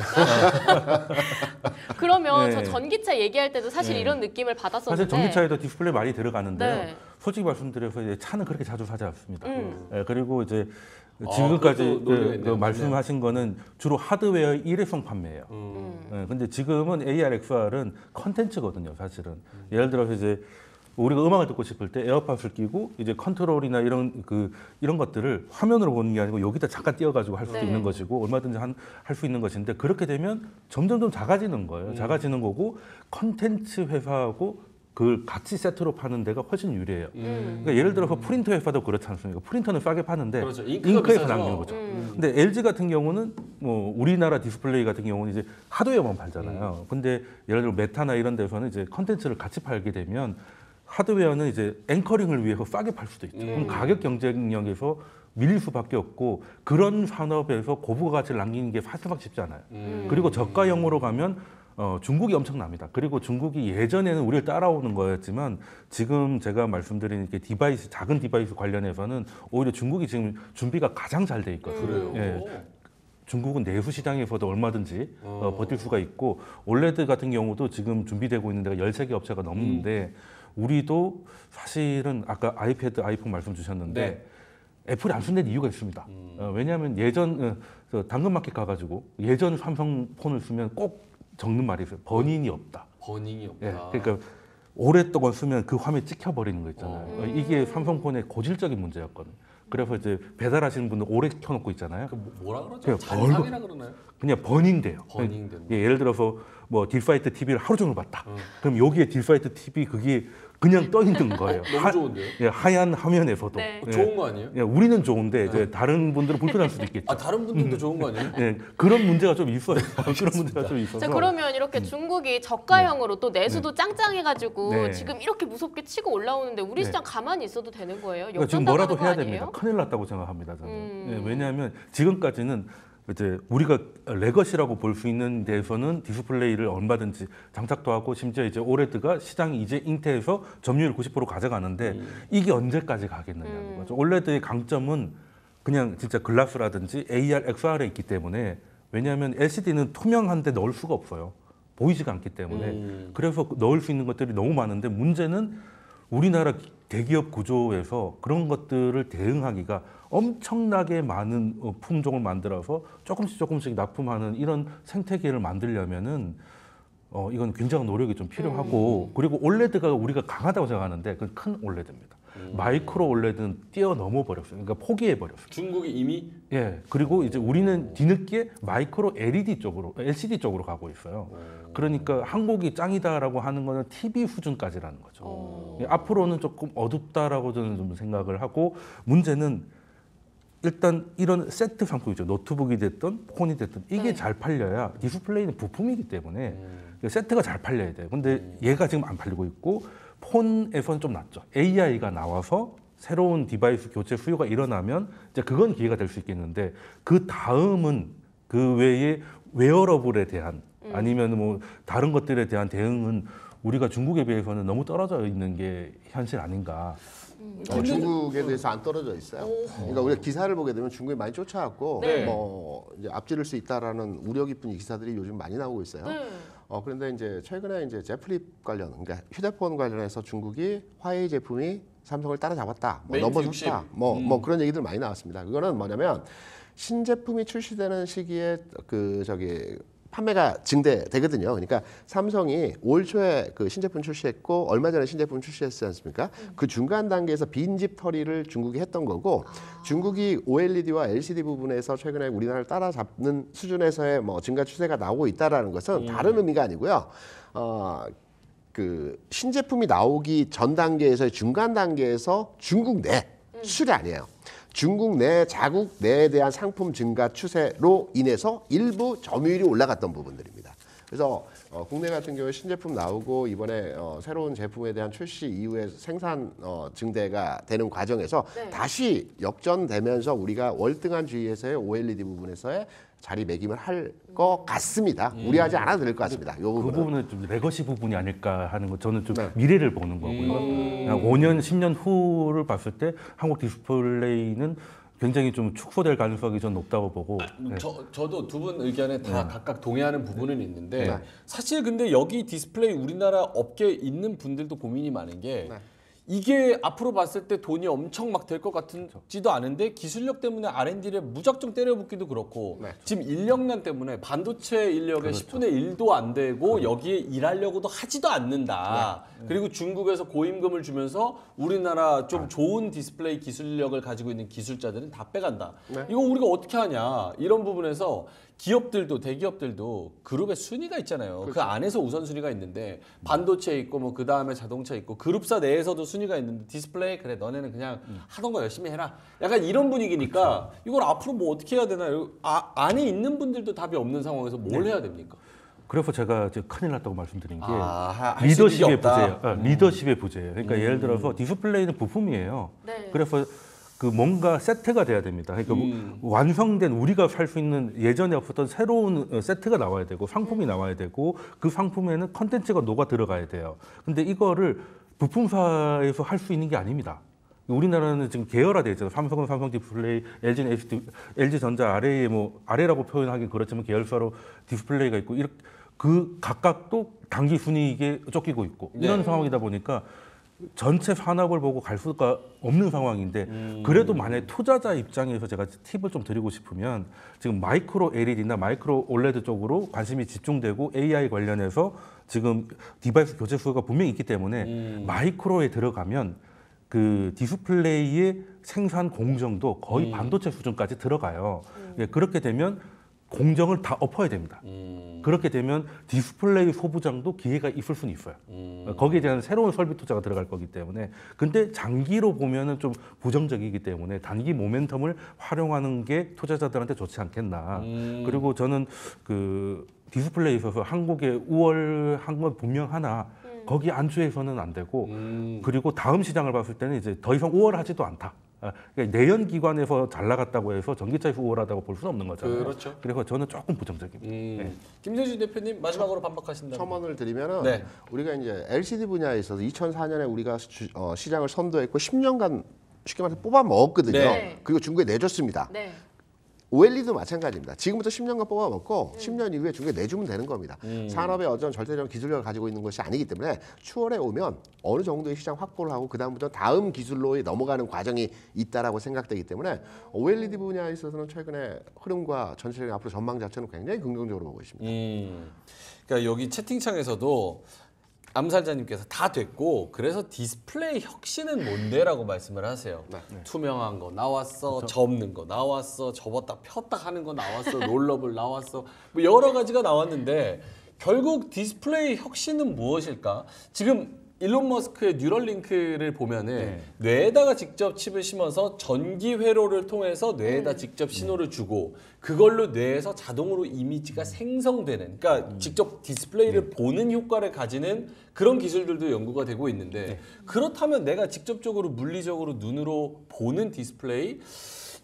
그러면 네. 저 전기차 얘기할 때도 사실 네. 이런 느낌을 받았었는데 사실 전기차에도 디스플레이 많이 들어가는데요. 네. 솔직히 말씀드려서 이제 차는 그렇게 자주 사지 않습니다. 음. 예, 그리고 이제 지금까지 그것도 논리가 있네요. 그 말씀하신 거는 주로 하드웨어 일회성 판매예요. 예, 근데 지금은 AR, XR은 컨텐츠거든요, 사실은. 예를 들어서 이제 우리가 음악을 듣고 싶을 때 에어팟을 끼고 이제 컨트롤이나 이런 것들을 화면으로 보는 게 아니고 여기다 잠깐 띄워가지고 할 수도 네. 있는 것이고 얼마든지 할 수 있는 것인데 그렇게 되면 점점 작아지는 거예요. 작아지는 거고 컨텐츠 회사하고 그걸 같이 세트로 파는 데가 훨씬 유리해요. 그러니까 예를 들어서 프린터 회사도 그렇지 않습니까? 프린터는 싸게 파는데 그렇죠. 잉크가 잉크에서 비싸죠. 남기는 거죠. 근데 LG 같은 경우는 뭐 우리나라 디스플레이 같은 경우는 이제 하드웨어만 팔잖아요. 근데 예를 들어 메타나 이런 데서는 이제 컨텐츠를 같이 팔게 되면 하드웨어는 이제 앵커링을 위해서 싸게 팔 수도 있죠. 그럼 가격 경쟁력에서 밀릴 수밖에 없고 그런 산업에서 고부가 가치를 남기는 게 사실상 쉽지 않아요. 그리고 저가형으로 가면 중국이 엄청납니다. 그리고 중국이 예전에는 우리를 따라오는 거였지만 지금 제가 말씀드린 이렇게 디바이스, 작은 디바이스 관련해서는 오히려 중국이 지금 준비가 가장 잘 돼 있거든요. 그래요. 예. 중국은 내수 시장에서도 얼마든지 버틸 수가 있고 올레드 같은 경우도 지금 준비되고 있는 데가 13개 업체가 넘는데 우리도 사실은 아까 아이패드, 아이폰 말씀 주셨는데 네. 애플이 안 쓴 데는 이유가 있습니다. 왜냐하면 예전 당근마켓 가가지고 예전 삼성 폰을 쓰면 꼭 적는 말이 있어요. 버닝이 없다. 버닝이 없다. 예, 그러니까 오랫동안 쓰면 그 화면이 찍혀버리는 거 있잖아요. 이게 삼성폰의 고질적인 문제였거든요. 그래서 이제 배달하시는 분들 오래 켜놓고 있잖아요. 뭐라 그러죠? 그냥 잔상이라 그러나요? 그냥 버닝돼요. 버닝된다. 예, 예를 들어서 뭐 딜파이트 TV를 하루 종일 봤다. 그럼 여기에 딜파이트 TV 그게 그냥 떠 있는 거예요. 너무 좋은데요? 예, 하얀 화면에서도. 네. 예, 좋은 거 아니에요? 예, 우리는 좋은데 이제 다른 분들은 불편할 수도 있겠죠. 아 다른 분들도 좋은 거 아니에요? 예, 그런 문제가 좀 있어요. 그런 문제가 좀 있어서. 자, 그러면 이렇게 중국이 저가형으로 또 내수도 짱짱해가지고 네. 지금 이렇게 무섭게 치고 올라오는데 우리 네. 시장 가만히 있어도 되는 거예요? 그러니까 지금 역전당하는 뭐라도 거 해야 아니에요? 됩니다. 큰일 났다고 생각합니다. 저는. 예, 왜냐하면 지금까지는 이제 우리가 레거시라고 볼 수 있는 데에서는 디스플레이를 얼마든지 장착도 하고 심지어 이제 올레드가 시장이 이제 잉태해서 점유율 90% 가져가는데 이게 언제까지 가겠느냐는 거죠. 올레드의 강점은 그냥 진짜 글라스라든지 AR, XR에 있기 때문에 왜냐하면 LCD는 투명한데 넣을 수가 없어요. 보이지가 않기 때문에 그래서 넣을 수 있는 것들이 너무 많은데 문제는 우리나라 대기업 구조에서 그런 것들을 대응하기가 엄청나게 많은 품종을 만들어서 조금씩 납품하는 이런 생태계를 만들려면은 이건 굉장한 노력이 좀 필요하고 그리고 올레드가 우리가 강하다고 생각하는데 그건 큰 올레드입니다. 마이크로 올레드는 뛰어넘어 버렸어요. 그러니까 포기해 버렸어요. 중국이 이미 예. 그리고 이제 우리는 뒤늦게 마이크로 LED 쪽으로, LCD 쪽으로 가고 있어요. 그러니까 한국이 짱이다라고 하는 거는 TV 수준까지라는 거죠. 예, 앞으로는 조금 어둡다라고 저는 좀 생각을 하고 문제는 일단 이런 세트 상품이죠. 노트북이 됐든 폰이 됐든 이게 잘 팔려야 디스플레이는 부품이기 때문에 세트가 잘 팔려야 돼요. 근데 얘가 지금 안 팔리고 있고 폰에서는 좀 낫죠. AI가 나와서 새로운 디바이스 교체 수요가 일어나면 이제 그건 기회가 될 수 있겠는데 그 다음은 그 외에 웨어러블에 대한 아니면 뭐 다른 것들에 대한 대응은 우리가 중국에 비해서는 너무 떨어져 있는 게 현실 아닌가. 중국에 대해서 안 떨어져 있어요. 그러니까 우리가 기사를 보게 되면 중국이 많이 쫓아왔고 네. 뭐 이제 앞지를 수 있다라는 우려 깊은 기사들이 요즘 많이 나오고 있어요. 그런데 이제 최근에 이제 제 플립 관련, 그러니까 휴대폰 관련해서 중국이 화웨이 제품이 삼성을 따라잡았다, 뭐 메이트 넘어섰다, 60. 뭐 그런 얘기들 많이 나왔습니다. 그거는 뭐냐면 신제품이 출시되는 시기에 판매가 증대되거든요. 그러니까 삼성이 올 초에 그 신제품 출시했고 얼마 전에 신제품 출시했지 않습니까? 그 중간 단계에서 빈집 처리를 중국이 했던 거고 중국이 OLED와 LCD 부분에서 최근에 우리나라를 따라잡는 수준에서의 뭐 증가 추세가 나오고 있다라는 것은 다른 의미가 아니고요. 그 신제품이 나오기 전 단계에서의 중간 단계에서 중국 내 수출이 아니에요. 중국 내 자국 내에 대한 상품 증가 추세로 인해서 일부 점유율이 올라갔던 부분들입니다. 그래서 국내 같은 경우에 신제품 나오고 이번에 새로운 제품에 대한 출시 이후에 생산 증대가 되는 과정에서 네. 다시 역전되면서 우리가 월등한 주의에서의 OLED 부분에서의 자리매김을 할 것 같습니다. 우려하지 않아도 될 것 같습니다. 요 그 부분은. 부분은 좀 레거시 부분이 아닐까 하는 거 저는 좀 네. 미래를 보는 거고요. 그냥 5년, 10년 후를 봤을 때 한국 디스플레이는 굉장히 좀 축소될 가능성이 전 높다고 보고 네. 저도 두 분 의견에 다 각각 동의하는 부분은 있는데 네. 사실 근데 여기 디스플레이 우리나라 업계에 있는 분들도 고민이 많은 게 네. 이게 앞으로 봤을 때 돈이 엄청 막 될 것 같지도 않은데 기술력 때문에 R&D를 무작정 때려붓기도 그렇고 네. 지금 인력난 때문에 반도체 인력의 10분의 1도 안 되고 여기에 일하려고도 하지도 않는다. 그리고 중국에서 고임금을 주면서 우리나라 좀 좋은 디스플레이 기술력을 가지고 있는 기술자들은 다 빼간다. 네. 이거 우리가 어떻게 하냐. 이런 부분에서 기업들도 대기업들도 그룹의 순위가 있잖아요. 그 안에서 우선순위가 있는데 반도체 있고 뭐 그다음에 자동차 있고 그룹사 내에서도 순위가 있는데 디스플레이 그래 너네는 그냥 하던 거 열심히 해라. 약간 이런 분위기니까 이걸 앞으로 뭐 어떻게 해야 되나요? 안에 있는 분들도 답이 없는 상황에서 뭘 해야 됩니까? 그래서 제가 이제 큰일 났다고 말씀드린 게 할 수 있는 게 리더십의 없다. 부재예요. 리더십의 부재예요. 그러니까 예를 들어서 디스플레이는 부품이에요. 네. 그래서 그 뭔가 세트가 돼야 됩니다. 그러니까 완성된 우리가 살 수 있는 예전에 없었던 새로운 세트가 나와야 되고 상품이 나와야 되고 그 상품에는 컨텐츠가 녹아 들어가야 돼요. 근데 이거를 부품사에서 할 수 있는 게 아닙니다. 우리나라는 지금 계열화돼 있잖아요. 삼성은 삼성 디스플레이, LG는 LG전자 아래에 뭐 아래라고 표현하긴 그렇지만 계열사로 디스플레이가 있고 이렇게 그 각각도 단기 순이익에 쫓기고 있고 이런 상황이다 보니까 전체 산업을 보고 갈 수가 없는 상황인데 그래도 만약에 투자자 입장에서 제가 팁을 좀 드리고 싶으면 지금 마이크로 LED나 마이크로 OLED 쪽으로 관심이 집중되고 AI 관련해서 지금 디바이스 교체 수요가 분명히 있기 때문에 마이크로에 들어가면 그 디스플레이의 생산 공정도 거의 반도체 수준까지 들어가요. 예, 그렇게 되면 공정을 다 엎어야 됩니다. 그렇게 되면 디스플레이 소부장도 기회가 있을 수는 있어요. 거기에 대한 새로운 설비 투자가 들어갈 거기 때문에. 근데 장기로 보면은 좀 부정적이기 때문에 단기 모멘텀을 활용하는 게 투자자들한테 좋지 않겠나. 그리고 저는 그 디스플레이에 있어서 한국에 우월한 건 분명하나 거기 안주해서는 안 되고 그리고 다음 시장을 봤을 때는 이제 더 이상 우월하지도 않다. 그러니까 내연 기관에서 잘 나갔다고 해서 전기차에서 우월하다고 볼 수는 없는 거잖아요. 그렇죠. 그래서 저는 조금 부정적입니다. 네. 김재준 대표님 마지막으로 반박하신다면. 첨언을 드리면은 네. 우리가 이제 LCD 분야에 있어서 2004년에 우리가 시장을 선도했고 10년간 쉽게 말해서 뽑아 먹었거든요. 네. 그리고 중국에 내줬습니다. 네. OLED도 마찬가지입니다. 지금부터 10년간 뽑아먹고 10년 이후에 중국에 내주면 되는 겁니다. 산업의 어떤 절대적인 기술력을 가지고 있는 것이 아니기 때문에 추월에 오면 어느 정도의 시장 확보를 하고 그다음부터 다음 기술로 넘어가는 과정이 있다라고 생각되기 때문에 OLED 분야에 있어서는 최근에 흐름과 전체적인 앞으로 전망 자체는 굉장히 긍정적으로 보고 있습니다. 그러니까 여기 채팅창에서도 암살자님께서 다 됐고 그래서 디스플레이 혁신은 뭔데라고 말씀을 하세요. 네. 투명한 거 나왔어, 접는 거 나왔어, 접었다 폈다 하는 거 나왔어, 롤러블 나왔어, 뭐 여러 가지가 나왔는데 결국 디스플레이 혁신은 무엇일까? 지금 일론 머스크의 뉴럴링크를 보면은 뇌에다가 직접 칩을 심어서 전기 회로를 통해서 뇌에다 직접 신호를 주고 그걸로 뇌에서 자동으로 이미지가 생성되는, 그러니까 직접 디스플레이를 보는 효과를 가지는 그런 기술들도 연구가 되고 있는데 그렇다면 내가 직접적으로 물리적으로 눈으로 보는 디스플레이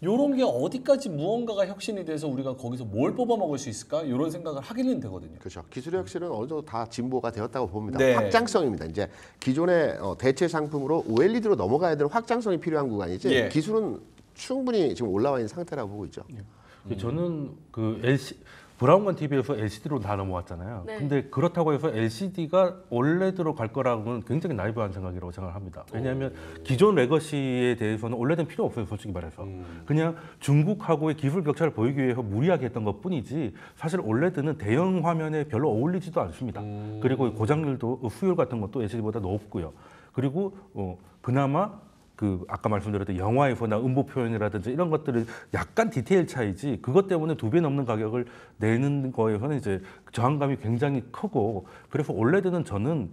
요런 게 어디까지 무언가가 혁신이 돼서 우리가 거기서 뭘 뽑아 먹을 수 있을까? 이런 생각을 하기는 되거든요. 그렇죠. 기술의 혁신은 어느 정도 다 진보가 되었다고 봅니다. 네. 확장성입니다. 이제 기존의 대체 상품으로 OLED로 넘어가야 되는 확장성이 필요한 구간이지 예. 기술은 충분히 지금 올라와 있는 상태라고 보고 있죠. 저는 그 브라운관 TV에서 LCD로 다 넘어왔잖아요. 네. 근데 그렇다고 해서 LCD가 OLED로 갈 거라고는 굉장히 나이브한 생각이라고 생각을 합니다. 왜냐하면 기존 레거시에 대해서는 OLED는 필요 없어요, 솔직히 말해서. 그냥 중국하고의 기술 격차를 보이기 위해서 무리하게 했던 것뿐이지 사실 OLED는 대형 화면에 별로 어울리지도 않습니다. 그리고 고장률도 수율 같은 것도 LCD보다 높고요. 그리고 그나마 그 아까 말씀드렸던 영화에서나 음보 표현이라든지 이런 것들을 약간 디테일 차이지 그것 때문에 2배 넘는 가격을 내는 거에서는 이제 저항감이 굉장히 크고 그래서 OLED는 저는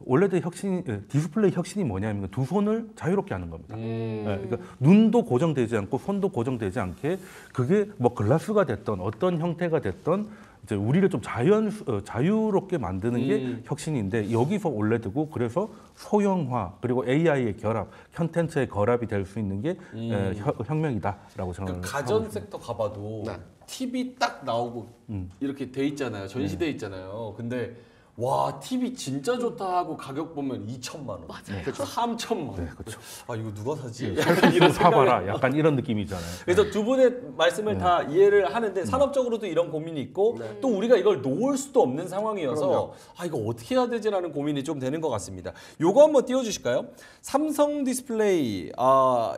OLED 혁신이 디스플레이 혁신이 뭐냐면 두 손을 자유롭게 하는 겁니다. 그러니까 눈도 고정되지 않고 손도 고정되지 않게 그게 뭐 글라스가 됐던 어떤 형태가 됐던 이제 우리를 좀 자유롭게 만드는 게 혁신인데 여기서 OLED고 그래서 소형화 그리고 AI의 결합, 컨텐츠의 결합이 될 수 있는 게 혁명이다라고 생각을 그 가전 섹터 가봐도 네. TV 딱 나오고 이렇게 돼 있잖아요. 전시돼 있잖아요. 근데 와 TV 진짜 좋다 하고 가격 보면 2천만 원, 맞아요. 3천만 원. 네, 그렇죠. 아 이거 누가 사지? 약간 이런 사봐라. 생각이. 약간 이런 느낌이잖아요. 그래서 두 분의 말씀을 다 이해를 하는데 산업적으로도 이런 고민이 있고 또 우리가 이걸 놓을 수도 없는 상황이어서 그럼요. 아 이거 어떻게 해야 되지라는 고민이 좀 되는 것 같습니다. 요거 한번 띄워주실까요? 삼성 디스플레이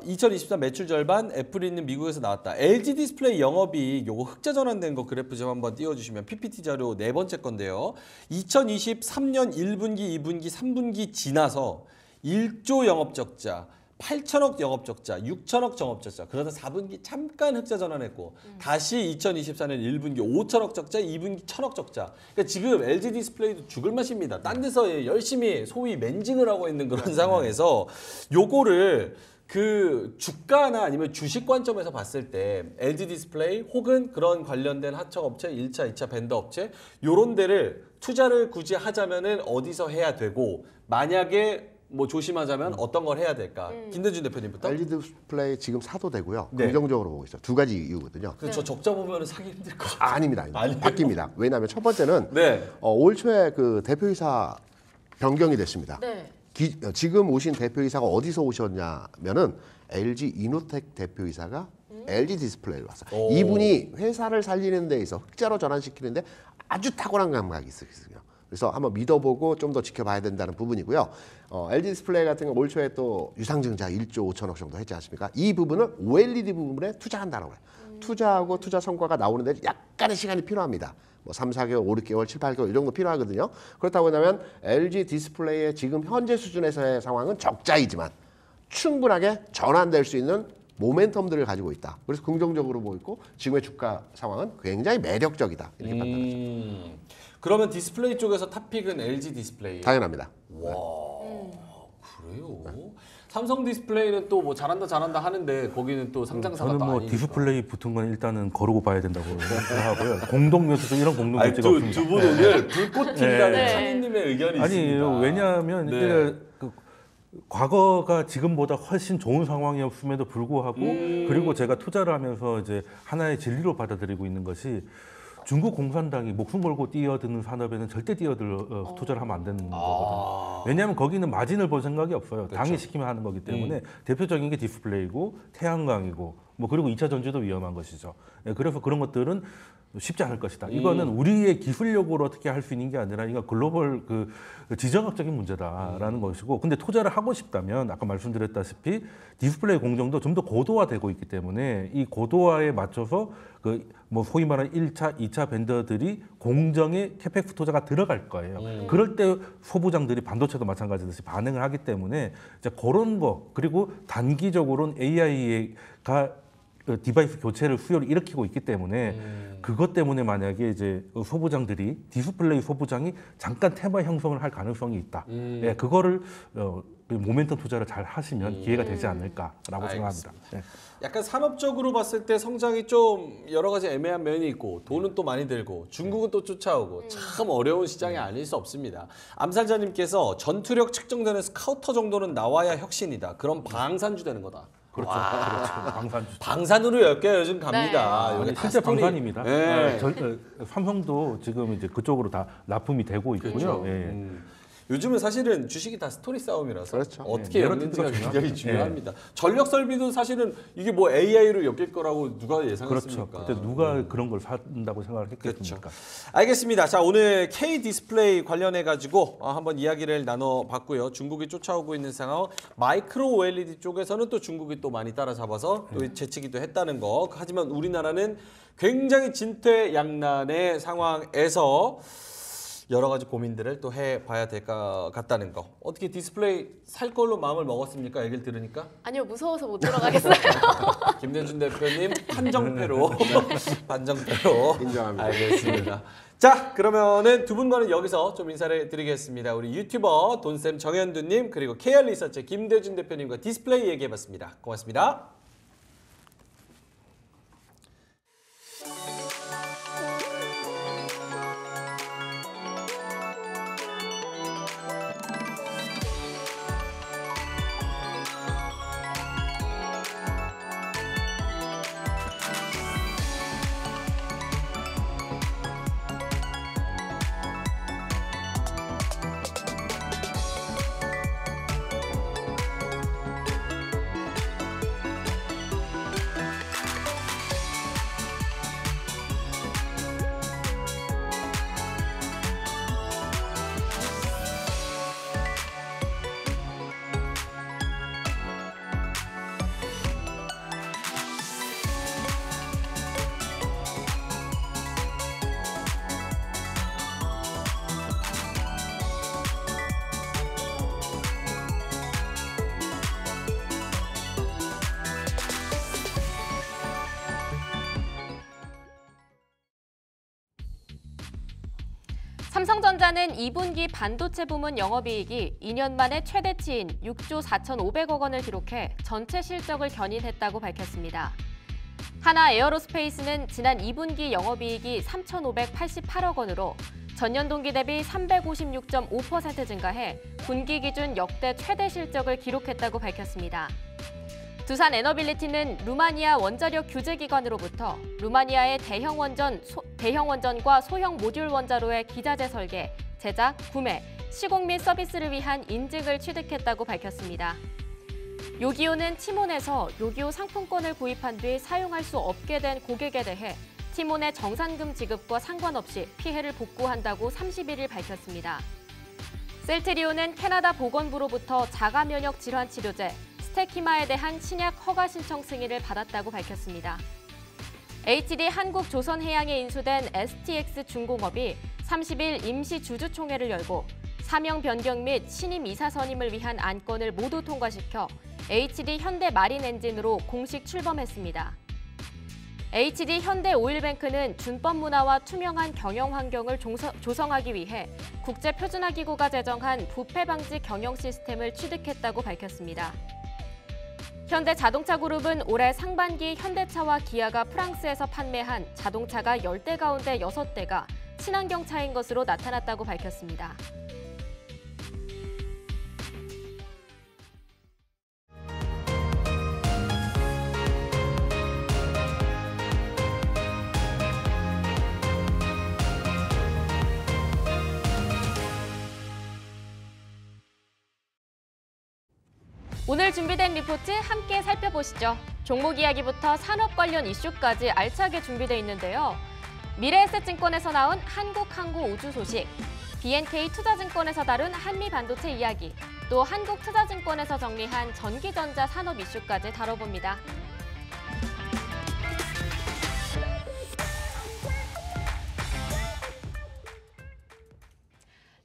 2023 매출 절반 애플이 있는 미국에서 나왔다. LG 디스플레이 영업이익 요거 흑자 전환된 거 그래프 좀 한번 띄워주시면 PPT 자료 네 번째 건데요. 2023년 1분기, 2분기, 3분기 지나서 1조 영업적자, 8천억 영업적자, 6천억 영업적자. 그러다 4분기 잠깐 흑자 전환했고 다시 2024년 1분기 5천억 적자, 2분기 1천억 적자. 그러니까 지금 LG 디스플레이도 죽을 맛입니다. 딴 데서 열심히 소위 맨징을 하고 있는 그런 상황에서 요거를 그 주가나 아니면 주식 관점에서 봤을 때 LG 디스플레이 혹은 그런 관련된 하청 업체, 1차, 2차 벤더 업체 요런 데를 투자를 굳이 하자면은 어디서 해야 되고 만약에 뭐 조심하자면 어떤 걸 해야 될까? 김대준 대표님부터. LG 디스플레이 지금 사도 되고요. 네. 긍정적으로 보고 있어요. 두 가지 이유거든요. 저 적자 보면 사기 힘들 것 같아요. 아닙니다. 아니에요? 바뀝니다. 왜냐하면 첫 번째는 네. 올 초에 그 대표이사 변경이 됐습니다. 네. 지금 오신 대표이사가 어디서 오셨냐면은 LG 이노텍 대표이사가 LG 디스플레이로 왔어요. 오. 이분이 회사를 살리는 데 있어 흑자로 전환시키는데 아주 탁월한 감각이 있어요. 그래서 한번 믿어보고 좀 더 지켜봐야 된다는 부분이고요. LG 디스플레이 같은 거 올 초에 또 유상증자 1조 5천억 정도 했지 않습니까? 이 부분을 OLED 부분에 투자한다는 거예요. 투자하고 투자 성과가 나오는데 약간의 시간이 필요합니다. 뭐 3, 4개월, 5, 6개월, 7, 8개월 이 정도 필요하거든요. 그렇다고 하면 LG 디스플레이의 지금 현재 수준에서의 상황은 적자이지만 충분하게 전환될 수 있는 모멘텀들을 가지고 있다. 그래서 긍정적으로 보이고 지금의 주가 상황은 굉장히 매력적이다. 이렇게 판단하죠. 그러면 디스플레이 쪽에서 탑픽은 LG 디스플레이. 당연합니다. 와 그래요? 삼성 디스플레이는 또 뭐 잘한다 하는데 거기는 또 상장사가 저는 또 뭐 아니니까. 디스플레이 붙은 건 일단은 거르고 봐야 된다고 생각하고요. 공동묘지도 이런 공동묘지가 없습니다. 두분 오늘 불꽃 튄다는 네. 찬이님의 의견이 아니에요. 있습니다. 왜냐하면 네. 이게 그 과거가 지금보다 훨씬 좋은 상황이었음에도 불구하고 그리고 제가 투자를 하면서 이제 하나의 진리로 받아들이고 있는 것이 중국 공산당이 목숨 걸고 뛰어드는 산업에는 절대 투자를 하면 안 되는 거거든요. 왜냐하면 거기는 마진을 볼 생각이 없어요. 당이 시키면 하는 거기 때문에 대표적인 게 디스플레이고 태양광이고 뭐 그리고 2차 전지도 위험한 것이죠. 예, 그래서 그런 것들은 쉽지 않을 것이다. 이거는 우리의 기술력으로 어떻게 할 수 있는 게 아니라 이거 글로벌 그 지정학적인 문제다라는 것이고, 근데 투자를 하고 싶다면 아까 말씀드렸다시피 디스플레이 공정도 좀 더 고도화되고 있기 때문에 이 고도화에 맞춰서 그 뭐 소위 말하는 1차, 2차 벤더들이 공정에 캐펙스 투자가 들어갈 거예요. 그럴 때 소부장들이 반도체도 마찬가지듯이 반응을 하기 때문에 이제 그런 거, 그리고 단기적으로는 AI가 디바이스 교체를 수요를 일으키고 있기 때문에 그것 때문에 만약에 이제 소부장들이 디스플레이 소부장이 잠깐 테마 형성을 할 가능성이 있다. 예, 그거를 모멘텀 투자를 잘 하시면 기회가 되지 않을까라고 생각합니다. 예. 약간 산업적으로 봤을 때 성장이 좀 여러 가지 애매한 면이 있고 돈은 또 많이 들고 중국은 또 쫓아오고 참 어려운 시장이 아닐 수 없습니다. 암살자님께서 전투력 측정되는 스카우터 정도는 나와야 혁신이다. 그럼 방산주 되는 거다. 그렇죠. 그렇죠. 방산주. 방산으로 10개 요즘 갑니다. 네. 여기 아니, 다 실제 스토리. 방산입니다. 네. 삼성도 지금 이제 그쪽으로 다 납품이 되고 있고요. 그렇죠. 예. 요즘은 사실은 주식이 다 스토리 싸움이라서 그렇죠. 어떻게 네, 엮는지가 내러티브가 굉장히 중요하죠. 중요합니다. 전력 설비도 사실은 이게 뭐 AI로 엮일 거라고 누가 그렇죠. 예상했습니까? 그때 누가 그런 걸 산다고 생각을 그렇죠. 했겠습니까? 알겠습니다. 자, 오늘 K 디스플레이 관련해 가지고 한번 이야기를 나눠봤고요. 중국이 쫓아오고 있는 상황, 마이크로 OLED 쪽에서는 또 중국이 또 많이 따라잡아서 또 제치기도 했다는 거. 하지만 우리나라는 굉장히 진퇴양난의 상황에서 여러 가지 고민들을 또 해봐야 될 것 같다는 거. 어떻게 디스플레이 살 걸로 마음을 먹었습니까? 얘기를 들으니까? 아니요, 무서워서 못 들어가겠어요. 김대준 대표님 판정패로 판정패로 인정합니다. 알겠습니다. 자, 그러면은 두 분과는 여기서 좀 인사를 드리겠습니다. 우리 유튜버 돈쌤 정현두님 그리고 KR 리서치 김대준 대표님과 디스플레이 얘기해봤습니다. 고맙습니다. 삼성전자는 2분기 반도체 부문 영업이익이 2년 만에 최대치인 6조 4,500억 원을 기록해 전체 실적을 견인했다고 밝혔습니다. 하나 에어로스페이스는 지난 2분기 영업이익이 3,588억 원으로 전년 동기 대비 356.5% 증가해 분기 기준 역대 최대 실적을 기록했다고 밝혔습니다. 두산 에너빌리티는 루마니아 원자력 규제 기관으로부터 루마니아의 대형 원전과 소형 모듈 원자로의 기자재 설계, 제작, 구매, 시공 및 서비스를 위한 인증을 취득했다고 밝혔습니다. 요기요는 티몬에서 요기요 상품권을 구입한 뒤 사용할 수 없게 된 고객에 대해 티몬의 정산금 지급과 상관없이 피해를 복구한다고 31일 밝혔습니다. 셀트리온은 캐나다 보건부로부터 자가 면역 질환 치료제 스테키마에 대한 신약 허가 신청 승인을 받았다고 밝혔습니다. HD 한국조선해양에 인수된 STX 중공업이 30일 임시 주주총회를 열고 사명 변경 및 신임 이사 선임을 위한 안건을 모두 통과시켜 HD 현대마린엔진으로 공식 출범했습니다. HD 현대오일뱅크는 준법 문화와 투명한 경영 환경을 조성하기 위해 국제표준화기구가 제정한 부패 방지 경영 시스템을 취득했다고 밝혔습니다. 현대자동차그룹은 올해 상반기 현대차와 기아가 프랑스에서 판매한 자동차가 10대 가운데 6대가 친환경 차인 것으로 나타났다고 밝혔습니다. 오늘 준비된 리포트 함께 살펴보시죠. 종목 이야기부터 산업 관련 이슈까지 알차게 준비되어 있는데요. 미래에셋증권에서 나온 한국항공우주 소식, BNK 투자증권에서 다룬 한미반도체 이야기, 또 한국투자증권에서 정리한 전기전자 산업 이슈까지 다뤄봅니다.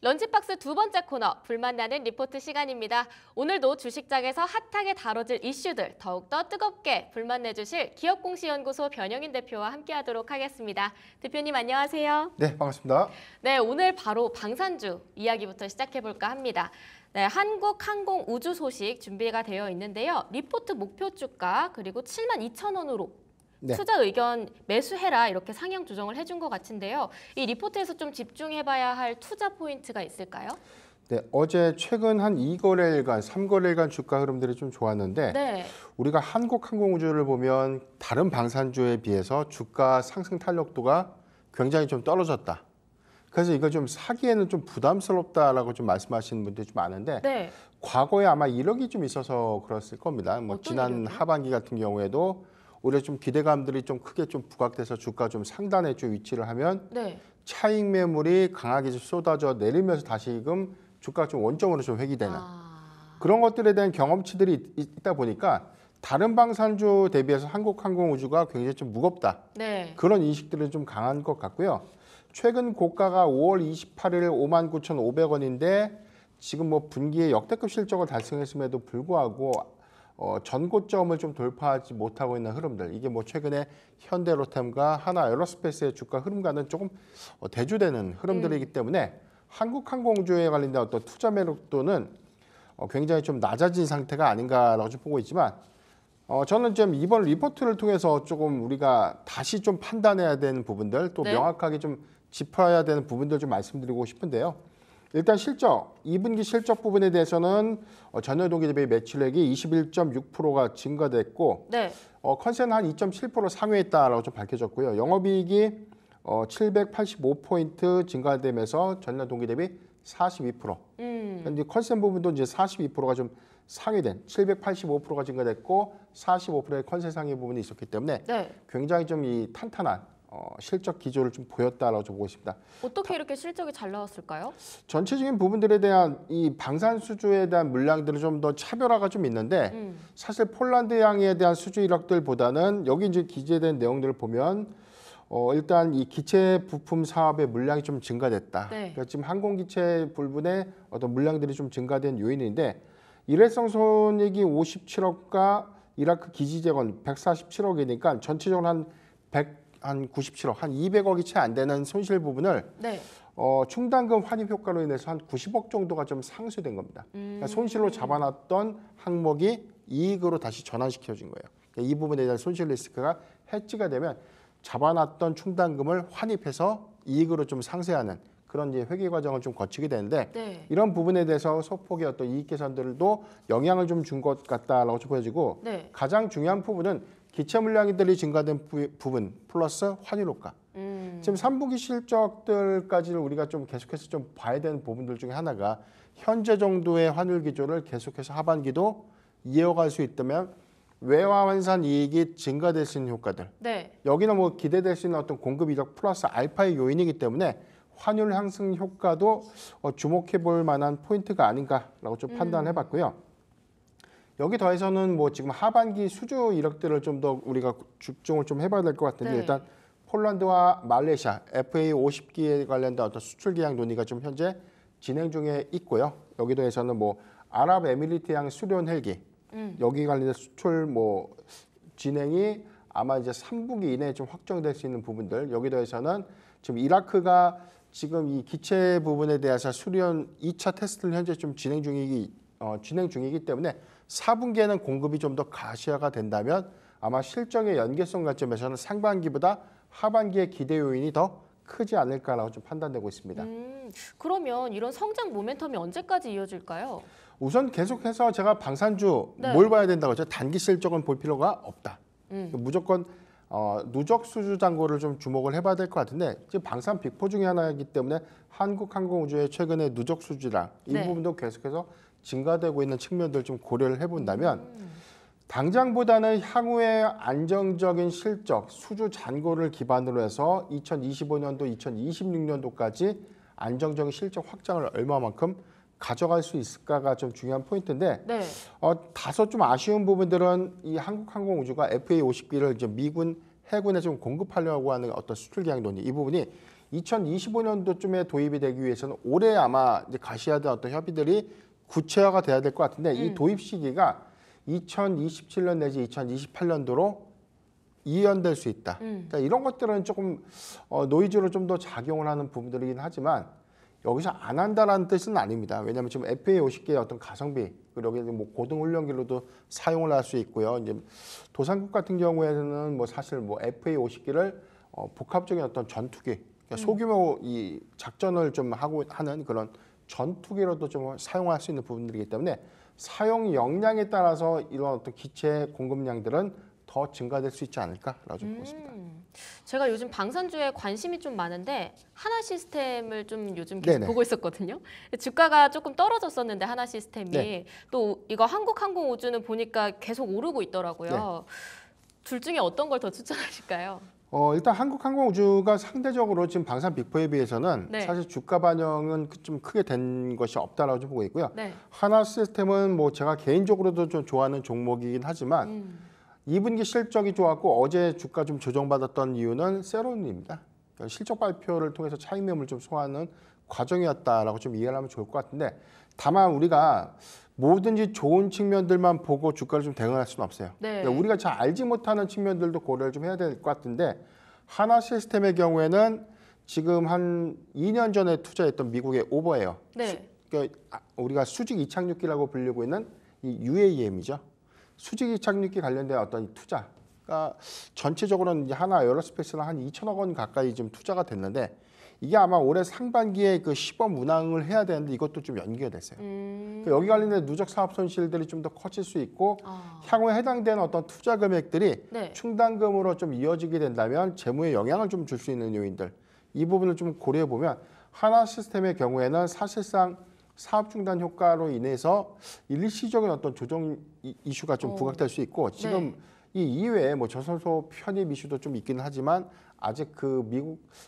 런치박스 두 번째 코너, 불만나는 리포트 시간입니다. 오늘도 주식장에서 핫하게 다뤄질 이슈들 더욱더 뜨겁게 불만내주실 기업공시연구소 변영인 대표와 함께하도록 하겠습니다. 대표님 안녕하세요. 네, 반갑습니다. 네, 오늘 바로 방산주 이야기부터 시작해볼까 합니다. 네, 한국항공우주 소식 준비가 되어 있는데요. 리포트 목표 주가 그리고 72,000원으로 네. 투자 의견 매수해라 이렇게 상향 조정을 해준 것 같은데요. 이 리포트에서 좀 집중해봐야 할 투자 포인트가 있을까요? 네, 어제 최근 한 2거래일간, 3거래일간 주가 흐름들이 좀 좋았는데 네. 우리가 한국항공우주를 보면 다른 방산주에 비해서 주가 상승 탄력도가 굉장히 좀 떨어졌다. 그래서 이걸 좀 사기에는 좀 부담스럽다라고 좀 말씀하시는 분들이 좀 많은데 네. 과거에 아마 이력이 좀 있어서 그랬을 겁니다. 뭐 어떤 지난 이력이요? 하반기 같은 경우에도 오히려 좀 기대감들이 좀 크게 좀 부각돼서 주가 좀 상단에 좀 위치를 하면 네. 차익 매물이 강하게 좀 쏟아져 내리면서 다시금 주가가 좀 원점으로 좀 회귀되는 그런 것들에 대한 경험치들이 있다 보니까 다른 방산주 대비해서 한국항공우주가 굉장히 좀 무겁다. 네. 그런 인식들은 좀 강한 것 같고요. 최근 고가가 5월 28일 59,500원인데 지금 뭐 분기에 역대급 실적을 달성했음에도 불구하고 전고점을 좀 돌파하지 못하고 있는 흐름들, 이게 뭐 최근에 현대로템과 하나에어로스페이스의 주가 흐름과는 조금 대조되는 흐름들이기 때문에 한국항공우주에 관련된 어떤 투자 매력도는 굉장히 좀 낮아진 상태가 아닌가라고 좀 보고 있지만 저는 좀 이번 리포트를 통해서 조금 우리가 다시 좀 판단해야 되는 부분들, 또 네. 명확하게 좀 짚어야 되는 부분들 좀 말씀드리고 싶은데요. 일단 실적, 2분기 실적 부분에 대해서는 전년 동기 대비 매출액이 21.6%가 증가됐고 네. 컨센은 한 2.7% 상회했다라고 좀 밝혀졌고요. 영업이익이 785포인트 증가되면서 전년 동기 대비 42%. 근데 컨센 부분도 이제 42%가 좀 상회된 785%가 증가됐고 45%의 컨센 상회 부분이 있었기 때문에 네. 굉장히 좀 이 탄탄한 실적 기조를 좀 보였다라고 좀 보고 있습니다. 어떻게 이렇게 실적이 잘 나왔을까요? 전체적인 부분들에 대한 이 방산 수주에 대한 물량들은 좀 더 차별화가 좀 있는데 사실 폴란드양에 대한 수주 이력들보다는 여기 이제 기재된 내용들을 보면 일단 이 기체 부품 사업의 물량이 좀 증가됐다. 네. 그러니까 지금 항공기체 부분의 어떤 물량들이 좀 증가된 요인인데 일회성 손익이 57억과 이라크 기지 재건 147억이니까 전체적으로 한 97억, 한 200억이 채 안 되는 손실 부분을 네. 충당금 환입 효과로 인해서 한 90억 정도가 좀 상쇄된 겁니다. 그러니까 손실로 잡아놨던 항목이 이익으로 다시 전환시켜진 거예요. 그러니까 이 부분에 대한 손실 리스크가 해지가 되면 잡아놨던 충당금을 환입해서 이익으로 좀 상쇄하는 그런 이제 회계 과정을 좀 거치게 되는데 네. 이런 부분에 대해서 소폭의 어떤 이익 개선들도 영향을 좀 준 것 같다라고 좀 보여지고 네. 가장 중요한 부분은 기체 물량들이 증가된 부분 플러스 환율 효과. 지금 3분기 실적들까지를 우리가 좀 계속해서 좀 봐야 되는 부분들 중에 하나가 현재 정도의 환율 기조를 계속해서 하반기도 이어갈 수 있다면 외화 환산 이익이 증가될 수 있는 효과들. 네. 여기는 뭐 기대될 수 있는 어떤 공급 이력 플러스 알파의 요인이기 때문에 환율 상승 효과도 주목해 볼 만한 포인트가 아닌가라고 좀 판단해 봤고요. 여기 더해서는 뭐 지금 하반기 수주 이력들을 좀 더 우리가 집중을 좀 해봐야 될 것 같은데 네. 일단 폴란드와 말레이시아 FA 50기에 관련된 어떤 수출 계약 논의가 좀 현재 진행 중에 있고요. 여기 더해서는 뭐 아랍에미리트양 수련 헬기 여기 관련된 수출 뭐 진행이 아마 이제 3분기 이내에 좀 확정될 수 있는 부분들 여기 더해서는 지금 이라크가 지금 이 기체 부분에 대해서 수련 2차 테스트를 현재 좀 진행 중이기 때문에 4분기에는 공급이 좀 더 가시화가 된다면 아마 실적의 연계성 관점에서는 상반기보다 하반기의 기대 요인이 더 크지 않을까라고 좀 판단되고 있습니다. 그러면 이런 성장 모멘텀이 언제까지 이어질까요? 우선 계속해서 제가 방산주 네. 뭘 봐야 된다고 했죠? 단기 실적은 볼 필요가 없다. 무조건 누적 수주 잔고를 좀 주목을 해봐야 될 것 같은데 지금 방산 빅4 중에 하나이기 때문에 한국항공우주의 최근의 누적 수주량 이 네. 부분도 계속해서 증가되고 있는 측면들 좀 고려를 해본다면 당장보다는 향후의 안정적인 실적, 수주 잔고를 기반으로 해서 2025년도, 2026년도까지 안정적인 실적 확장을 얼마만큼 가져갈 수 있을까가 좀 중요한 포인트인데 네. 다소 좀 아쉬운 부분들은 이 한국항공우주가 FA50기를 이제 미군 해군에 좀 공급하려고 하는 어떤 수출 계약 논의 이 부분이 2025년도쯤에 도입이 되기 위해서는 올해 아마 이제 가셔야 될 어떤 협의들이 구체화가 돼야 될 것 같은데 이 도입 시기가 2027년 내지 2028년도로 이연될 수 있다. 그러니까 이런 것들은 조금 노이즈로 좀 더 작용을 하는 부분들이긴 하지만 여기서 안 한다라는 뜻은 아닙니다. 왜냐하면 지금 FA50기의 어떤 가성비 그리고 여기 뭐 고등훈련기로도 사용을 할 수 있고요. 이제 도상국 같은 경우에는 뭐 사실 뭐 FA50기를 복합적인 어떤 전투기, 그러니까 소규모 이 작전을 좀 하고 하는 그런 전투기로도 좀 사용할 수 있는 부분들이기 때문에 사용 역량에 따라서 이런 어떤 기체 공급량들은 더 증가될 수 있지 않을까라고 좀 보고 있습니다. 제가 요즘 방산주에 관심이 좀 많은데 하나 시스템을 좀 요즘 계속 네네. 보고 있었거든요. 주가가 조금 떨어졌었는데 하나 시스템이 네. 또 이거 한국항공우주는 보니까 계속 오르고 있더라고요. 네. 둘 중에 어떤 걸 더 추천하실까요? 일단 한국항공우주가 상대적으로 지금 방산 빅4에 비해서는 네. 사실 주가 반영은 좀 크게 된 것이 없다라고 좀 보고 있고요. 네. 하나 시스템은 뭐 제가 개인적으로도 좀 좋아하는 종목이긴 하지만 2분기 실적이 좋았고 어제 주가 좀 조정받았던 이유는 세론입니다. 그러니까 실적 발표를 통해서 차익 매물을 좀 소화하는 과정이었다라고 좀 이해를 하면 좋을 것 같은데 다만 우리가 뭐든지 좋은 측면들만 보고 주가를 좀 대응할 수는 없어요. 네. 그러니까 우리가 잘 알지 못하는 측면들도 고려를 좀 해야 될 것 같은데 하나 시스템의 경우에는 지금 한 2년 전에 투자했던 미국의 오버에어, 네. 그러니까 우리가 수직 이착륙기라고 불리고 있는 이 UAM이죠. 수직 이착륙기 관련된 어떤 투자가 전체적으로는 이제 하나 에어로스페이스는 한 2천억 원 가까이 좀 투자가 됐는데 이게 아마 올해 상반기에 그 시범 운항을 해야 되는데 이것도 좀 연기가 됐어요. 그러니까 여기 관련된 누적 사업 손실들이 좀 더 커질 수 있고 향후에 해당되는 어떤 투자 금액들이 네. 충당금으로 좀 이어지게 된다면 재무에 영향을 좀 줄 수 있는 요인들 이 부분을 좀 고려해 보면 하나 시스템의 경우에는 사실상 사업 중단 효과로 인해서 일시적인 어떤 조정 이슈가 좀 부각될 수 있고 지금 이 이외에 뭐 조선소 편입 이슈도 좀 있기는 하지만 아직 그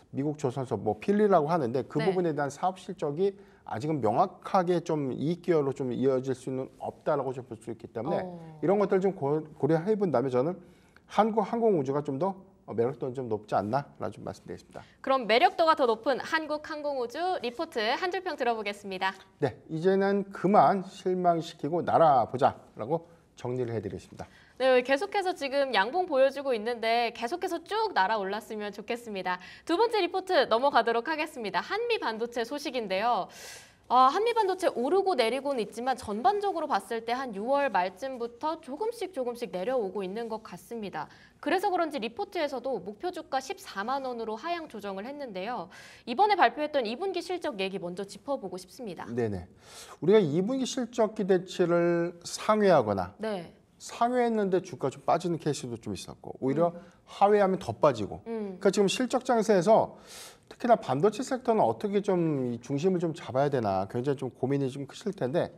미국 조선소 뭐 필리라고 하는데 그 네. 부분에 대한 사업 실적이 아직은 명확하게 좀 이익 기여로 좀 이어질 수는 없다라고 좀 볼 수 있기 때문에 이런 것들 좀 고려해 본다면 저는 한국항공우주가 좀 더 매력도는 좀 높지 않나라고 좀 말씀드리겠습니다. 그럼 매력도가 더 높은 한국항공우주 리포트 한 줄 평 들어보겠습니다. 네, 이제는 그만 실망시키고 날아보자라고 정리를 해드리겠습니다. 네, 계속해서 지금 양봉 보여주고 있는데 계속해서 쭉 날아올랐으면 좋겠습니다. 두 번째 리포트 넘어가도록 하겠습니다. 한미반도체 소식인데요. 한미반도체 오르고 내리고는 있지만 전반적으로 봤을 때 한 6월 말쯤부터 조금씩 내려오고 있는 것 같습니다. 그래서 그런지 리포트에서도 목표 주가 14만 원으로 하향 조정을 했는데요. 이번에 발표했던 2분기 실적 얘기 먼저 짚어보고 싶습니다. 네네. 우리가 2분기 실적 기대치를 상회하거나 네. 상회했는데 주가 좀 빠지는 케이스도 좀 있었고 오히려 하회하면 더 빠지고. 그러니까 지금 실적 장세에서 특히나 반도체 섹터는 어떻게 좀 이 중심을 좀 잡아야 되나 굉장히 좀 고민이 좀 크실 텐데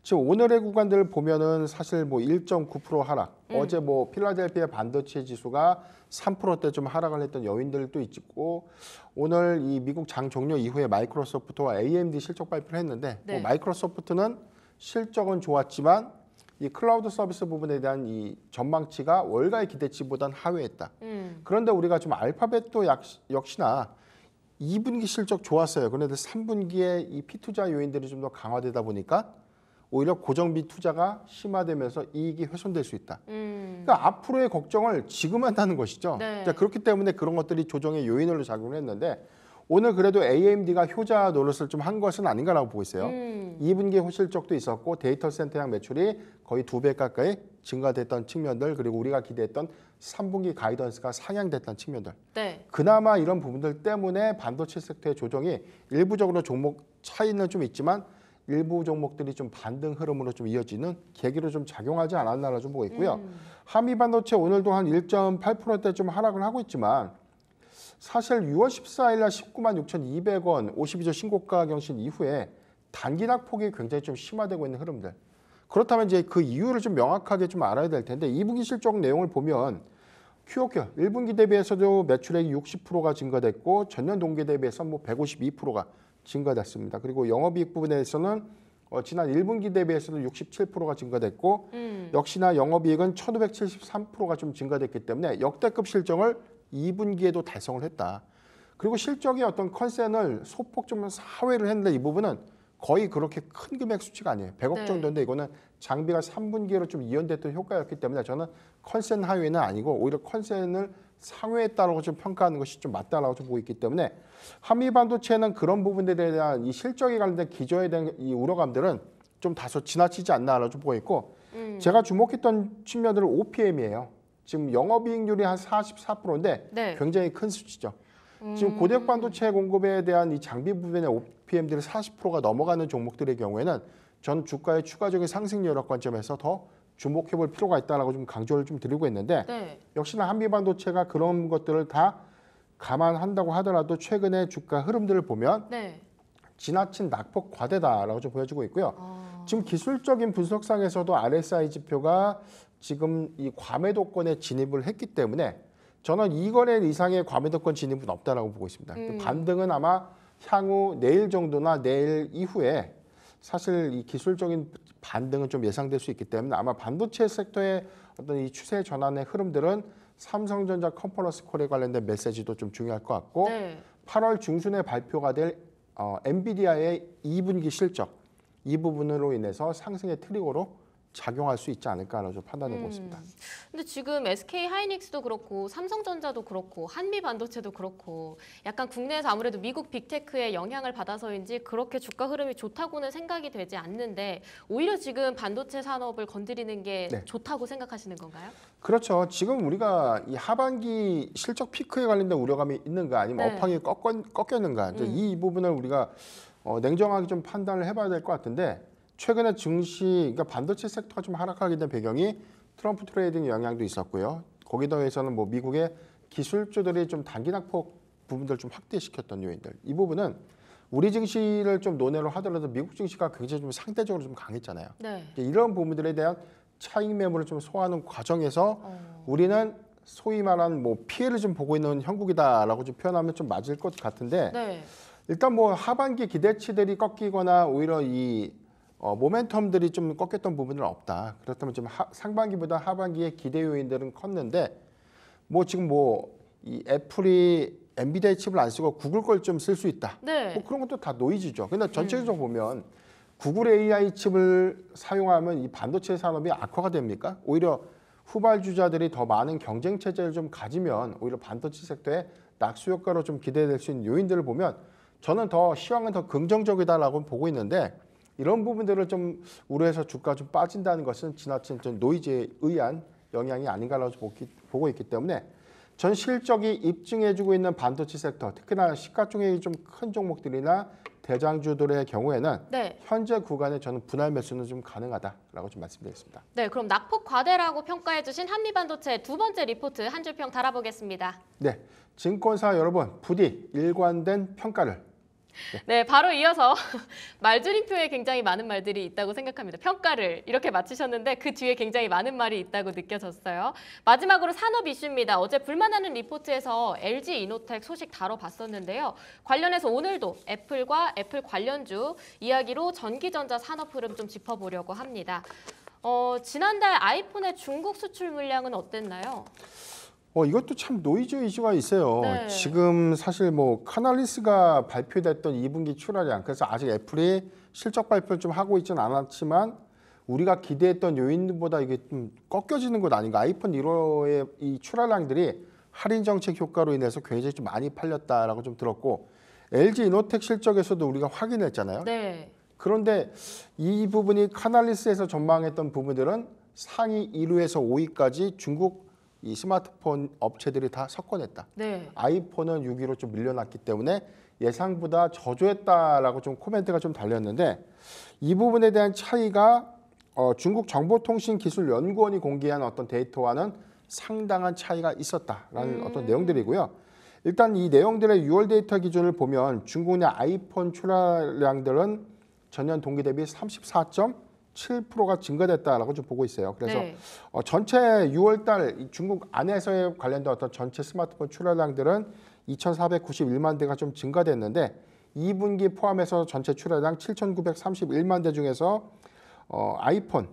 지금 오늘의 구간들 보면은 사실 뭐 1.9% 하락. 어제 뭐 필라델피아 반도체 지수가 3%대 좀 하락을 했던 여인들도 있고 오늘 이 미국 장 종료 이후에 마이크로소프트와 AMD 실적 발표를 했는데 네. 뭐 마이크로소프트는 실적은 좋았지만 이 클라우드 서비스 부분에 대한 이 전망치가 월가의 기대치보단 하회했다. 그런데 우리가 좀 알파벳도 역시나 2분기 실적 좋았어요. 그런데 3분기에 이 피투자 요인들이 좀 더 강화되다 보니까 오히려 고정비 투자가 심화되면서 이익이 훼손될 수 있다. 그러니까 앞으로의 걱정을 지금 한다는 것이죠. 네. 자, 그렇기 때문에 그런 것들이 조정의 요인으로 작용을 했는데 오늘 그래도 AMD가 효자 노릇을 좀 한 것은 아닌가라고 보고 있어요. 2분기 호실적도 있었고 데이터 센터향 매출이 거의 2배 가까이 증가됐던 측면들 그리고 우리가 기대했던 3분기 가이던스가 상향됐던 측면들. 네. 그나마 이런 부분들 때문에 반도체 섹터의 조정이 일부적으로 종목 차이는 좀 있지만 일부 종목들이 좀 반등 흐름으로 좀 이어지는 계기로 좀 작용하지 않았나라 좀 보고 있고요. 한미 반도체 오늘도 한 1.8%대 좀 하락을 하고 있지만 사실 6월 14일 날 19만 6,200원 52주 신고가 경신 이후에 단기락 폭이 굉장히 좀 심화되고 있는 흐름들. 그렇다면 이제 그 이유를 좀 명확하게 좀 알아야 될 텐데 2분기 실적 내용을 보면 QOQ 1분기 대비해서도 매출액이 60%가 증가됐고 전년 동기 대비해서 뭐 152%가 증가됐습니다. 그리고 영업이익 부분에서는 지난 1분기 대비해서도 67%가 증가됐고 역시나 영업이익은 1,573%가 좀 증가됐기 때문에 역대급 실적을 2분기에도 달성을 했다. 그리고 실적의 어떤 컨센을 소폭 좀 하회를 했는데 이 부분은 거의 그렇게 큰 금액 수치가 아니에요. 100억 네. 정도인데 이거는 장비가 3분기로 좀 이연됐던 효과였기 때문에 저는 컨센 하회는 아니고 오히려 컨센을 상회했다라고 좀 평가하는 것이 좀 맞다라고 좀 보고 있기 때문에 한미 반도체는 그런 부분들에 대한 이 실적에 관련된 기저에 대한 이 우려감들은 좀 다소 지나치지 않나라고 좀 보고 있고 제가 주목했던 측면들은 OPM이에요. 지금 영업이익률이 한 44%인데 네. 굉장히 큰 수치죠. 지금 고대역 반도체 공급에 대한 이 장비 부분의 OPM들이 40%가 넘어가는 종목들의 경우에는 전 주가의 추가적인 상승 여력 관점에서 더 주목해 볼 필요가 있다라고 좀 강조를 좀 드리고 있는데 네. 역시나 한미 반도체가 그런 것들을 다 감안한다고 하더라도 최근의 주가 흐름들을 보면 네. 지나친 낙폭 과대다라고 좀 보여지고 있고요. 지금 기술적인 분석상에서도 RSI 지표가 지금 이 과매도권에 진입을 했기 때문에 저는 2거래 이상의 과매도권 진입은 없다라고 보고 있습니다. 반등은 아마 향후 내일 정도나 내일 이후에 사실 이 기술적인 반등은 좀 예상될 수 있기 때문에 아마 반도체 섹터의 어떤 이 추세 전환의 흐름들은 삼성전자 컨퍼런스 콜에 관련된 메시지도 좀 중요할 것 같고 네. 8월 중순에 발표가 될 엔비디아의 2분기 실적 이 부분으로 인해서 상승의 트리거로 작용할 수 있지 않을까라고 좀 판단해 보겠습니다. 근데 지금 SK 하이닉스도 그렇고 삼성전자도 그렇고 한미 반도체도 그렇고 약간 국내에서 아무래도 미국 빅테크의 영향을 받아서인지 그렇게 주가 흐름이 좋다고는 생각이 되지 않는데 오히려 지금 반도체 산업을 건드리는 게 네. 좋다고 생각하시는 건가요? 그렇죠. 지금 우리가 이 하반기 실적 피크에 관련된 우려감이 있는가 아니면 네. 업황이 꺾였는가 이제 이 부분을 우리가 냉정하게 좀 판단을 해봐야 될 것 같은데 최근에 증시, 그러니까 반도체 섹터가 좀 하락하게 된 배경이 트럼프 트레이딩 영향도 있었고요. 거기에 더해서는 뭐 미국의 기술주들이 좀 단기 낙폭 부분들 좀 확대시켰던 요인들. 이 부분은 우리 증시를 좀 논외로 하더라도 미국 증시가 굉장히 좀 상대적으로 좀 강했잖아요. 네. 이런 부분들에 대한 차익 매물을 좀 소화하는 과정에서 우리는 소위 말하는 뭐 피해를 좀 보고 있는 형국이다라고 좀 표현하면 좀 맞을 것 같은데 네. 일단 뭐 하반기 기대치들이 꺾이거나 오히려 이 모멘텀들이 좀 꺾였던 부분은 없다. 그렇다면 좀 상반기보다 하반기의 기대 요인들은 컸는데 뭐 지금 뭐 이 애플이 엔비디아 칩을 안 쓰고 구글 걸 좀 쓸 수 있다. 네. 뭐 그런 것도 다 노이즈죠. 근데 전체적으로 보면 구글 AI 칩을 사용하면 이 반도체 산업이 악화가 됩니까? 오히려 후발주자들이 더 많은 경쟁 체제를 좀 가지면 오히려 반도체 섹터의 낙수 효과로 좀 기대될 수 있는 요인들을 보면 저는 더 시황은 더 긍정적이다라고 보고 있는데 이런 부분들을 좀 우려해서 주가 좀 빠진다는 것은 지나친 좀 노이즈에 의한 영향이 아닌가라고 보고 있기 때문에 전 실적이 입증해주고 있는 반도체 섹터, 특히나 시가총액이 좀 큰 종목들이나 대장주들의 경우에는 네. 현재 구간에 저는 분할 매수는 좀 가능하다라고 좀 말씀드리겠습니다. 네, 그럼 낙폭 과대라고 평가해 주신 한미 반도체 두 번째 리포트 한 줄 평 달아보겠습니다. 네, 증권사 여러분 부디 일관된 평가를. 네, 바로 이어서 말줄임표에 굉장히 많은 말들이 있다고 생각합니다. 평가를 이렇게 맞추셨는데 그 뒤에 굉장히 많은 말이 있다고 느껴졌어요. 마지막으로 산업 이슈입니다. 어제 불만하는 리포트에서 LG 이노텍 소식 다뤄봤었는데요. 관련해서 오늘도 애플과 애플 관련주 이야기로 전기전자 산업 흐름 좀 짚어보려고 합니다. 지난달 아이폰의 중국 수출 물량은 어땠나요? 이것도 참 노이즈 이슈가 있어요. 네. 지금 사실 뭐 카날리스가 발표됐던 2분기 출하량, 그래서 아직 애플이 실적 발표를 좀 하고 있지는 않았지만 우리가 기대했던 요인보다 이게 좀 꺾여지는 것 아닌가. 아이폰 1호의 이 출하량들이 할인 정책 효과로 인해서 굉장히 좀 많이 팔렸다라고 좀 들었고 LG 이노텍 실적에서도 우리가 확인했잖아요. 네. 그런데 이 부분이 카날리스에서 전망했던 부분들은 상위 1위에서 5위까지 중국 이 스마트폰 업체들이 다 석권했다. 네. 아이폰은 6위로 좀 밀려났기 때문에 예상보다 저조했다라고 좀 코멘트가 좀 달렸는데 이 부분에 대한 차이가 중국 정보통신기술연구원이 공개한 어떤 데이터와는 상당한 차이가 있었다라는 어떤 내용들이고요. 일단 이 내용들의 6월 데이터 기준을 보면 중국 내 아이폰 출하량들은 전년 동기 대비 34.7% 7%가 증가됐다라고 좀 보고 있어요. 그래서 네. 전체 6월달 중국 안에서의 관련된 어떤 전체 스마트폰 출하량들은 2,491만 대가 좀 증가됐는데 2분기 포함해서 전체 출하량 7,931만 대 중에서 아이폰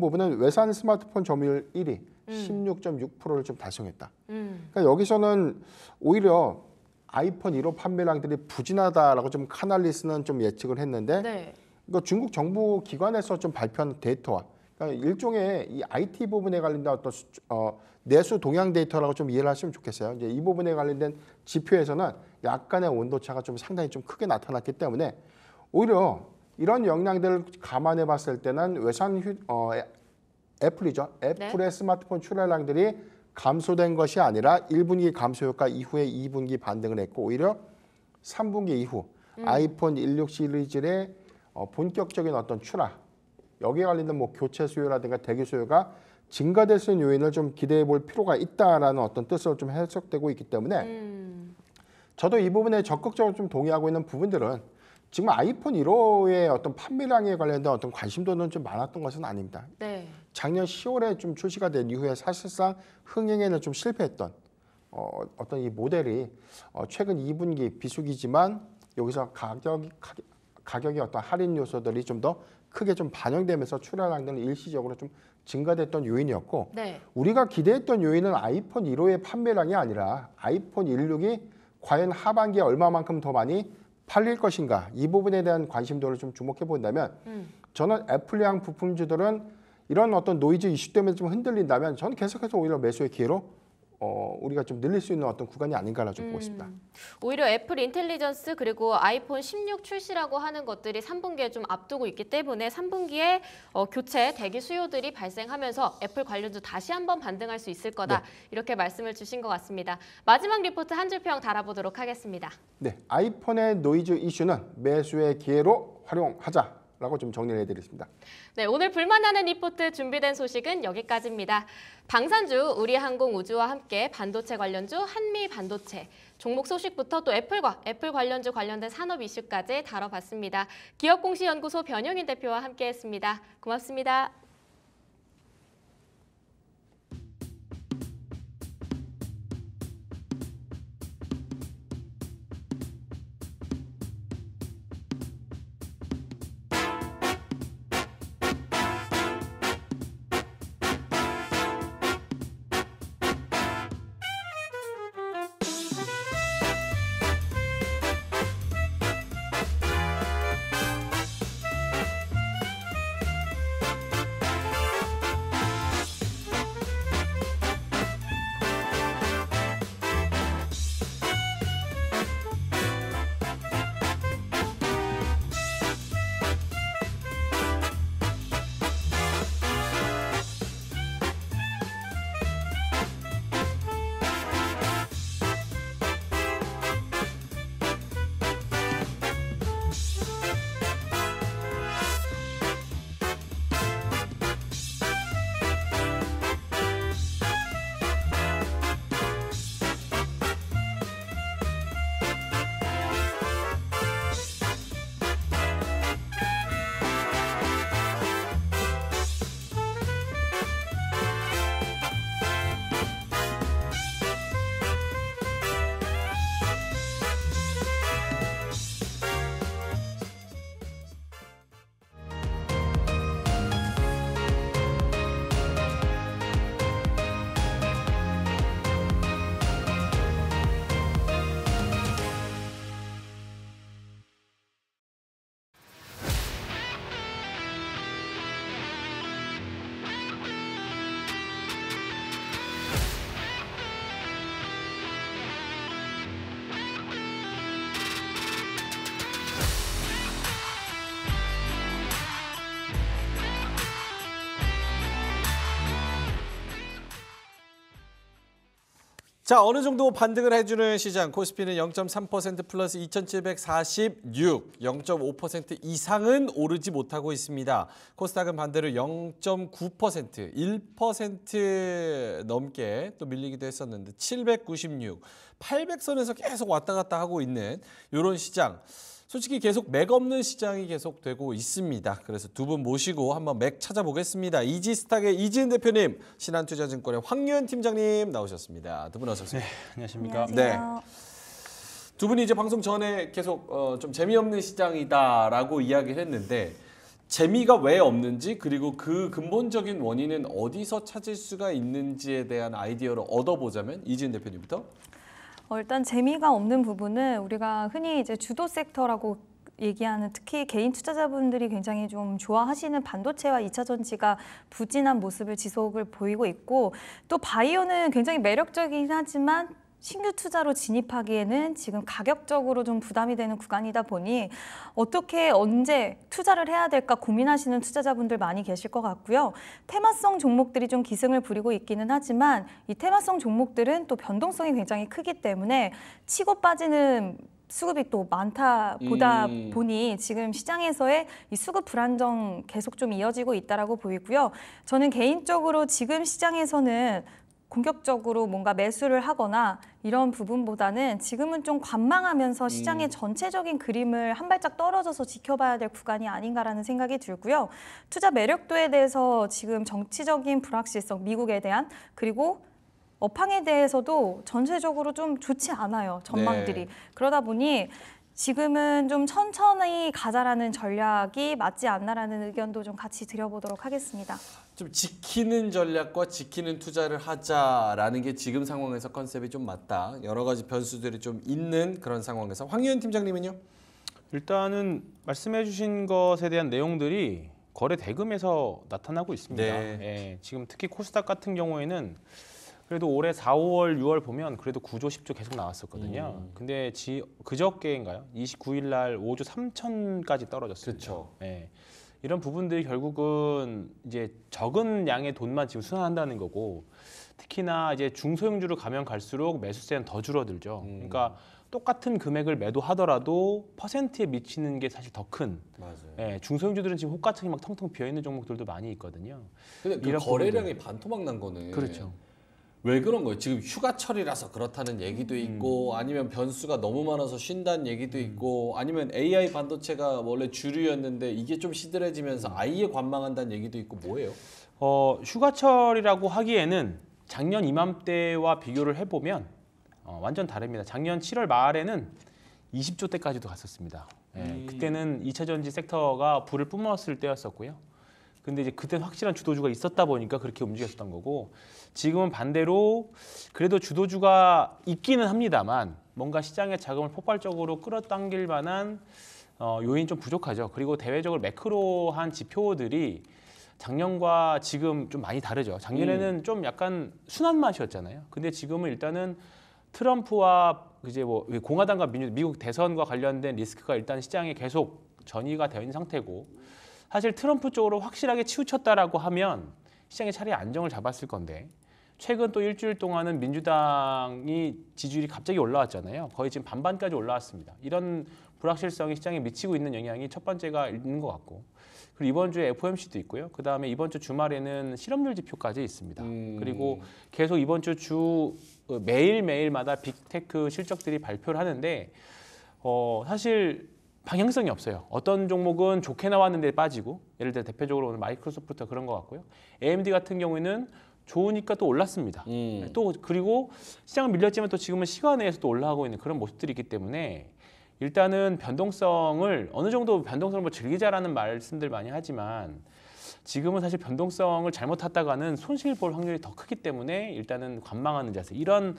부분은 외산 스마트폰 점유율 1위 16.6%를 좀 달성했다. 그러니까 여기서는 오히려 아이폰 1호 판매량들이 부진하다라고 좀 카날리스는 좀 예측을 했는데 네. 이거 중국 정부 기관에서 좀 발표한 데이터와 그러니까 일종의 이 IT 부분에 관련된 어떤 내수 동향 데이터라고 좀 이해를 하시면 좋겠어요. 이제 이 부분에 관련된 지표에서는 약간의 온도차가 좀 상당히 좀 크게 나타났기 때문에 오히려 이런 영향들을 감안해 봤을 때는 외산 애플이죠. 애플의 네. 스마트폰 출하량들이 감소된 것이 아니라 1분기 감소 효과 이후에 2분기 반등을 했고 오히려 3분기 이후 아이폰 16 시리즈의 본격적인 어떤 출하 여기에 관련된 뭐 교체 수요라든가 대기 수요가 증가될 수 있는 요인을 좀 기대해 볼 필요가 있다라는 어떤 뜻으로 좀 해석되고 있기 때문에 저도 이 부분에 적극적으로 좀 동의하고 있는 부분들은 지금 아이폰 1호의 어떤 판매량에 관련된 어떤 관심도는 좀 많았던 것은 아닙니다. 네. 작년 10월에 좀 출시가 된 이후에 사실상 흥행에는 좀 실패했던 어떤 이 모델이 최근 2분기 비수기지만 여기서 가격의 어떤 할인 요소들이 좀 더 크게 좀 반영되면서 출하량들은 일시적으로 좀 증가됐던 요인이었고 네. 우리가 기대했던 요인은 아이폰 1호의 판매량이 아니라 아이폰 16이 과연 하반기에 얼마만큼 더 많이 팔릴 것인가 이 부분에 대한 관심도를 좀 주목해 본다면 저는 애플향 부품주들은 이런 어떤 노이즈 이슈 때문에 좀 흔들린다면 저는 계속해서 오히려 매수의 기회로 우리가 좀 늘릴 수 있는 어떤 구간이 아닌가라 좀 보고 있습니다. 오히려 애플 인텔리전스 그리고 아이폰 16 출시라고 하는 것들이 3분기에 좀 앞두고 있기 때문에 3분기에 교체 대기 수요들이 발생하면서 애플 관련주 다시 한번 반등할 수 있을 거다. 네. 이렇게 말씀을 주신 것 같습니다. 마지막 리포트 한 줄 평 달아보도록 하겠습니다. 네, 아이폰의 노이즈 이슈는 매수의 기회로 활용하자라고 좀 정리를 해드리겠습니다. 네, 오늘 불만나는 리포트 준비된 소식은 여기까지입니다. 방산주 우리항공우주와 함께 반도체 관련주 한미반도체, 종목 소식부터 또 애플과 애플 관련주 관련된 산업 이슈까지 다뤄봤습니다. 기업공시연구소 변영인 대표와 함께했습니다. 고맙습니다. 자, 어느 정도 반등을 해주는 시장. 코스피는 0.3% 플러스 2,746, 0.5% 이상은 오르지 못하고 있습니다. 코스닥은 반대로 0.9%, 1% 넘게 또 밀리기도 했었는데 796, 800선에서 계속 왔다 갔다 하고 있는 이런 시장. 솔직히 계속 맥 없는 시장이 계속되고 있습니다. 그래서 두 분 모시고 한번 맥 찾아보겠습니다. 이지스탁의 이지은 대표님, 신한투자증권의 황유현 팀장님 나오셨습니다. 두 분 어서 오세요. 네, 안녕하십니까. 네. 두 분이 이제 방송 전에 계속 좀 재미없는 시장이다라고 이야기를 했는데 재미가 왜 없는지 그리고 그 근본적인 원인은 어디서 찾을 수가 있는지에 대한 아이디어를 얻어보자면 이지은 대표님부터. 일단 재미가 없는 부분은 우리가 흔히 이제 주도 섹터라고 얘기하는 특히 개인 투자자분들이 굉장히 좀 좋아하시는 반도체와 2차 전지가 부진한 모습을 지속을 보이고 있고 또 바이오는 굉장히 매력적이긴 하지만 신규 투자로 진입하기에는 지금 가격적으로 좀 부담이 되는 구간이다 보니 어떻게 언제 투자를 해야 될까 고민하시는 투자자분들 많이 계실 것 같고요. 테마성 종목들이 좀 기승을 부리고 있기는 하지만 이 테마성 종목들은 또 변동성이 굉장히 크기 때문에 치고 빠지는 수급이 또 많다 보다 보니 지금 시장에서의 이 수급 불안정 계속 좀 이어지고 있다라고 보이고요. 저는 개인적으로 지금 시장에서는 공격적으로 뭔가 매수를 하거나 이런 부분보다는 지금은 좀 관망하면서 시장의 전체적인 그림을 한 발짝 떨어져서 지켜봐야 될 구간이 아닌가라는 생각이 들고요. 투자 매력도에 대해서 지금 정치적인 불확실성, 미국에 대한 그리고 업황에 대해서도 전체적으로 좀 좋지 않아요, 전망들이. 네. 그러다 보니 지금은 좀 천천히 가자라는 전략이 맞지 않나라는 의견도 좀 같이 드려보도록 하겠습니다. 좀 지키는 전략과 지키는 투자를 하자라는 게 지금 상황에서 컨셉이 좀 맞다. 여러 가지 변수들이 좀 있는 그런 상황에서 황유현 팀장님은요? 일단은 말씀해 주신 것에 대한 내용들이 거래 대금에서 나타나고 있습니다. 네. 예, 지금 특히 코스닥 같은 경우에는 그래도 올해 4, 5월, 6월 보면 그래도 9조, 10조 계속 나왔었거든요. 근데 그저께인가요? 29일 날 5조 3천까지 떨어졌습니다. 그렇죠. 예. 이런 부분들이 결국은 이제 적은 양의 돈만 지금 순환한다는 거고 특히나 이제 중소형주로 가면 갈수록 매수세는 더 줄어들죠. 그러니까 똑같은 금액을 매도하더라도 퍼센트에 미치는 게 사실 더 큰. 맞아요. 예, 중소형주들은 지금 호가창이 막 텅텅 비어 있는 종목들도 많이 있거든요. 근데 그 이런 거래량이 반토막 난 거는 그렇죠. 왜 그런 거예요? 지금 휴가철이라서 그렇다는 얘기도 있고 아니면 변수가 너무 많아서 쉰다는 얘기도 있고 아니면 AI 반도체가 원래 주류였는데 이게 좀 시들해지면서 아예 관망한다는 얘기도 있고 뭐예요? 휴가철이라고 하기에는 작년 이맘때와 비교를 해보면 완전 다릅니다. 작년 7월 말에는 20조 대까지도 갔었습니다. 예, 그때는 2차 전지 섹터가 불을 뿜었을 때였었고요. 근데 이제 그때 확실한 주도주가 있었다 보니까 그렇게 움직였었던 거고 지금은 반대로 그래도 주도주가 있기는 합니다만 뭔가 시장의 자금을 폭발적으로 끌어당길 만한 요인이 좀 부족하죠. 그리고 대외적으로 매크로한 지표들이 작년과 지금 좀 많이 다르죠. 작년에는 좀 약간 순한 맛이었잖아요. 근데 지금은 일단은 트럼프와 이제 뭐 공화당과 미국 대선과 관련된 리스크가 일단 시장에 계속 전이가 되어 있는 상태고 사실 트럼프 쪽으로 확실하게 치우쳤다라고 하면 시장의 차라리 안정을 잡았을 건데 최근 또 일주일 동안은 민주당이 지지율이 갑자기 올라왔잖아요. 거의 지금 반반까지 올라왔습니다. 이런 불확실성이 시장에 미치고 있는 영향이 첫 번째가 있는 것 같고 그리고 이번 주에 FOMC도 있고요. 그다음에 이번 주 주말에는 실업률 지표까지 있습니다. 그리고 계속 이번 주 매일매일마다 빅테크 실적들이 발표를 하는데 사실 방향성이 없어요. 어떤 종목은 좋게 나왔는데 빠지고 예를 들어 대표적으로 오늘 마이크로소프트 그런 것 같고요. AMD 같은 경우에는 좋으니까 또 올랐습니다. 또 그리고 시장은 밀렸지만 또 지금은 시간에서 또 올라가고 있는 그런 모습들이 있기 때문에 일단은 변동성을 어느 정도 변동성을 뭐 즐기자라는 말씀들 많이 하지만 지금은 사실 변동성을 잘못 탔다가는 손실 볼 확률이 더 크기 때문에 일단은 관망하는 자세 이런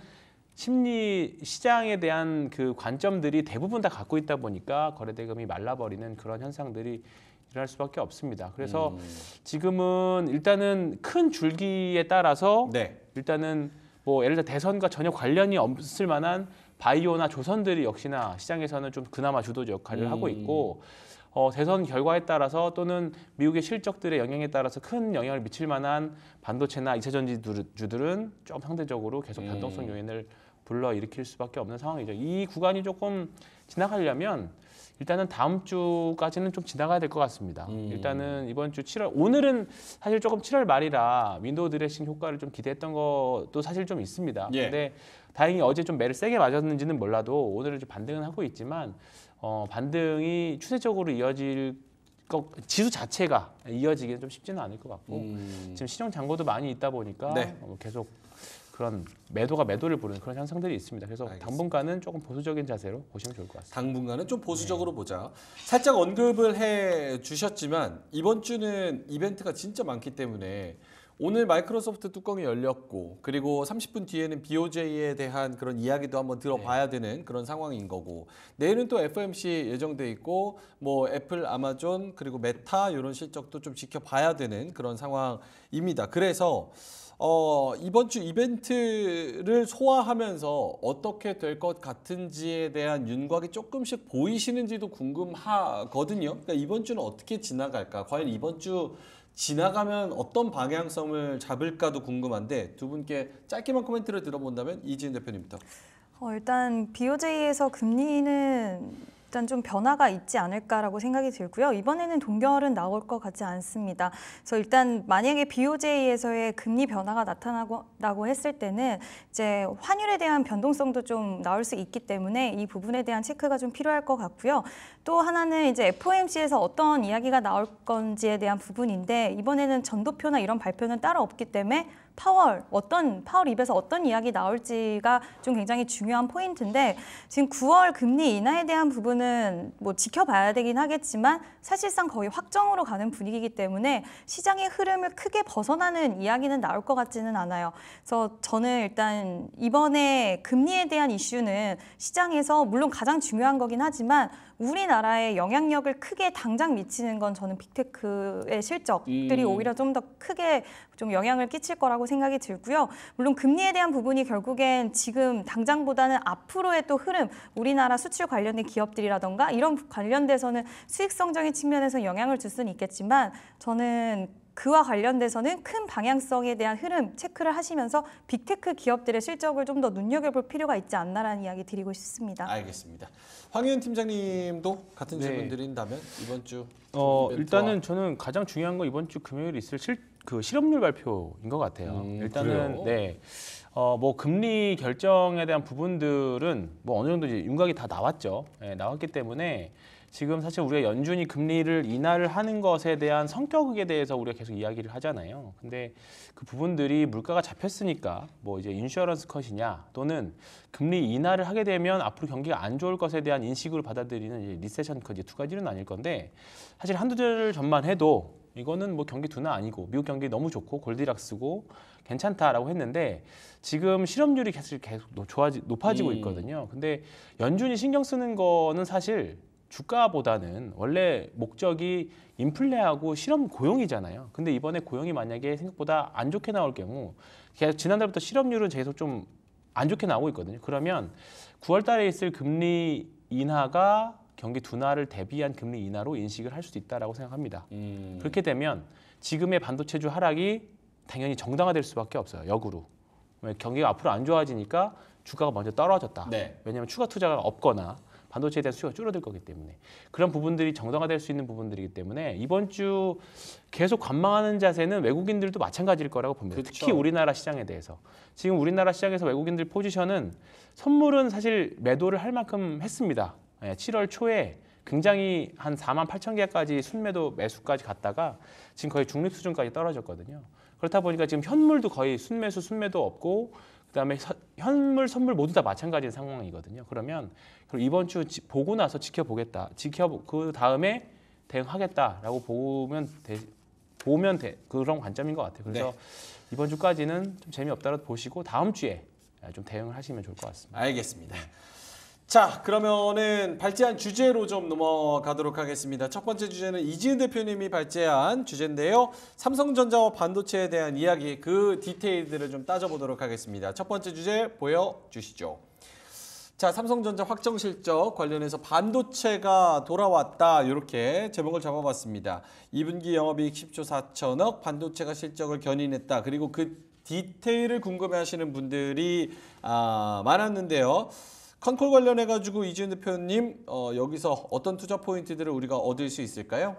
심리 시장에 대한 그 관점들이 대부분 다 갖고 있다 보니까 거래대금이 말라버리는 그런 현상들이 일어날 수밖에 없습니다. 그래서 지금은 일단은 큰 줄기에 따라서 네. 일단은 뭐 예를 들어 대선과 전혀 관련이 없을 만한 바이오나 조선들이 역시나 시장에서는 좀 그나마 주도적 역할을 하고 있고 대선 결과에 따라서 또는 미국의 실적들의 영향에 따라서 큰 영향을 미칠 만한 반도체나 2차 전지주들은 좀 상대적으로 계속 변동성 요인을 불러일으킬 수밖에 없는 상황이죠. 이 구간이 조금 지나가려면 일단은 다음 주까지는 좀 지나가야 될 것 같습니다. 일단은 이번 주 7월, 오늘은 사실 조금 7월 말이라 윈도우 드레싱 효과를 좀 기대했던 것도 사실 좀 있습니다. 예. 근데 다행히 어제 좀 매를 세게 맞았는지는 몰라도 오늘은 좀 반등은 하고 있지만 반등이 추세적으로 이어질 지수 자체가 이어지기는 좀 쉽지는 않을 것 같고 지금 시정 잔고도 많이 있다 보니까 네. 계속 그런 매도가 매도를 부르는 그런 현상들이 있습니다. 그래서 알겠습니다. 당분간은 조금 보수적인 자세로 보시면 좋을 것 같습니다. 당분간은 좀 보수적으로 보자. 살짝 언급을 해 주셨지만 이번 주는 이벤트가 진짜 많기 때문에 오늘 마이크로소프트 뚜껑이 열렸고 그리고 30분 뒤에는 BOJ에 대한 그런 이야기도 한번 들어봐야 되는 그런 상황인 거고 내일은 또 FOMC 예정돼 있고 뭐 애플, 아마존 그리고 메타 이런 실적도 좀 지켜봐야 되는 그런 상황입니다. 그래서 이번 주 이벤트를 소화하면서 어떻게 될 것 같은지에 대한 윤곽이 조금씩 보이시는지도 궁금하거든요. 그러니까 이번 주는 어떻게 지나갈까? 과연 이번 주 지나가면 어떤 방향성을 잡을까도 궁금한데 두 분께 짧게만 코멘트를 들어본다면 이지은 대표님부터. 일단 BOJ에서 금리는 일단 좀 변화가 있지 않을까라고 생각이 들고요. 이번에는 동결은 나올 것 같지 않습니다. 그래서 일단 만약에 BOJ에서의 금리 변화가 나타나고 했을 때는 이제 환율에 대한 변동성도 좀 나올 수 있기 때문에 이 부분에 대한 체크가 좀 필요할 것 같고요. 또 하나는 이제 FOMC에서 어떤 이야기가 나올 건지에 대한 부분인데 이번에는 전도표나 이런 발표는 따로 없기 때문에 파월 입에서 어떤 이야기 나올지가 좀 굉장히 중요한 포인트인데 지금 9월 금리 인하에 대한 부분은 뭐 지켜봐야 되긴 하겠지만 사실상 거의 확정으로 가는 분위기이기 때문에 시장의 흐름을 크게 벗어나는 이야기는 나올 것 같지는 않아요. 그래서 저는 일단 이번에 금리에 대한 이슈는 시장에서 물론 가장 중요한 거긴 하지만 우리나라의 영향력을 크게 당장 미치는 건 저는 빅테크의 실적들이 오히려 좀 더 크게 좀 영향을 끼칠 거라고 생각이 들고요. 물론 금리에 대한 부분이 결국엔 지금 당장보다는 앞으로의 또 흐름, 우리나라 수출 관련된 기업들이라던가 이런 관련돼서는 수익성적인 측면에서 영향을 줄 수는 있겠지만 저는 그와 관련돼서는 큰 방향성에 대한 흐름 체크를 하시면서 빅테크 기업들의 실적을 좀 더 눈여겨볼 필요가 있지 않나라는 이야기 드리고 싶습니다. 알겠습니다. 황희연 팀장님도 같은 네. 질문 드린다면 이번 주 일단은 저는 가장 중요한 건 이번 주 금요일에 있을 실업률 발표인 것 같아요. 일단은 그래요? 네. 뭐 금리 결정에 대한 부분들은 뭐 어느 정도 이제 윤곽이 다 나왔죠. 네, 나왔기 때문에 지금 사실 우리가 연준이 금리를 인하를 하는 것에 대한 성격에 대해서 우리가 계속 이야기를 하잖아요. 근데 그 부분들이 물가가 잡혔으니까 뭐 이제 인슈어런스 컷이냐 또는 금리 인하를 하게 되면 앞으로 경기가 안 좋을 것에 대한 인식으로 받아들이는 이제 리세션 컷, 이제 두 가지는 아닐 건데 사실 한두 달 전만 해도 이거는 뭐 경기 둔화 아니고 미국 경기 너무 좋고 골디락스고 괜찮다라고 했는데 지금 실업률이 계속 높아지고 있거든요. 근데 연준이 신경 쓰는 거는 사실 주가보다는 원래 목적이 인플레하고 실업 고용이잖아요. 근데 이번에 고용이 만약에 생각보다 안 좋게 나올 경우 계속 지난달부터 실업률은 계속 좀 안 좋게 나오고 있거든요. 그러면 9월 달에 있을 금리 인하가 경기 둔화를 대비한 금리 인하로 인식을 할 수도 있다라고 생각합니다. 그렇게 되면 지금의 반도체주 하락이 당연히 정당화될 수밖에 없어요. 역으로. 경기가 앞으로 안 좋아지니까 주가가 먼저 떨어졌다. 네. 왜냐하면 추가 투자가 없거나 반도체에 대한 수요가 줄어들 거기 때문에 그런 부분들이 정당화될 수 있는 부분들이기 때문에 이번 주 계속 관망하는 자세는 외국인들도 마찬가지일 거라고 봅니다. 그렇죠. 특히 우리나라 시장에 대해서. 지금 우리나라 시장에서 외국인들 포지션은 선물은 사실 매도를 할 만큼 했습니다. 7월 초에 굉장히 한 4만 8천 개까지 순매도 매수까지 갔다가 지금 거의 중립 수준까지 떨어졌거든요. 그렇다 보니까 지금 현물도 거의 순매수 순매도 없고 그다음에 현물 선물 모두 다 마찬가지인 상황이거든요. 그러면 이번 주 보고 나서 지켜보겠다. 그 다음에 대응하겠다라고 보면 그런 관점인 것 같아요. 그래서 네. 이번 주까지는 좀 재미없더라도 보시고 다음 주에 좀 대응을 하시면 좋을 것 같습니다. 알겠습니다. 자, 그러면은 발제한 주제로 좀 넘어가도록 하겠습니다. 첫 번째 주제는 이지은 대표님이 발제한 주제인데요. 삼성전자와 반도체에 대한 이야기, 그 디테일들을 좀 따져보도록 하겠습니다. 첫 번째 주제 보여주시죠. 자, 삼성전자 확정 실적 관련해서 반도체가 돌아왔다, 이렇게 제목을 잡아봤습니다. 2분기 영업이익 10조 4천억, 반도체가 실적을 견인했다. 그리고 그 디테일을 궁금해하시는 분들이 많았는데요. 컨콜 관련해가지고 이지은 대표님 여기서 어떤 투자 포인트들을 우리가 얻을 수 있을까요?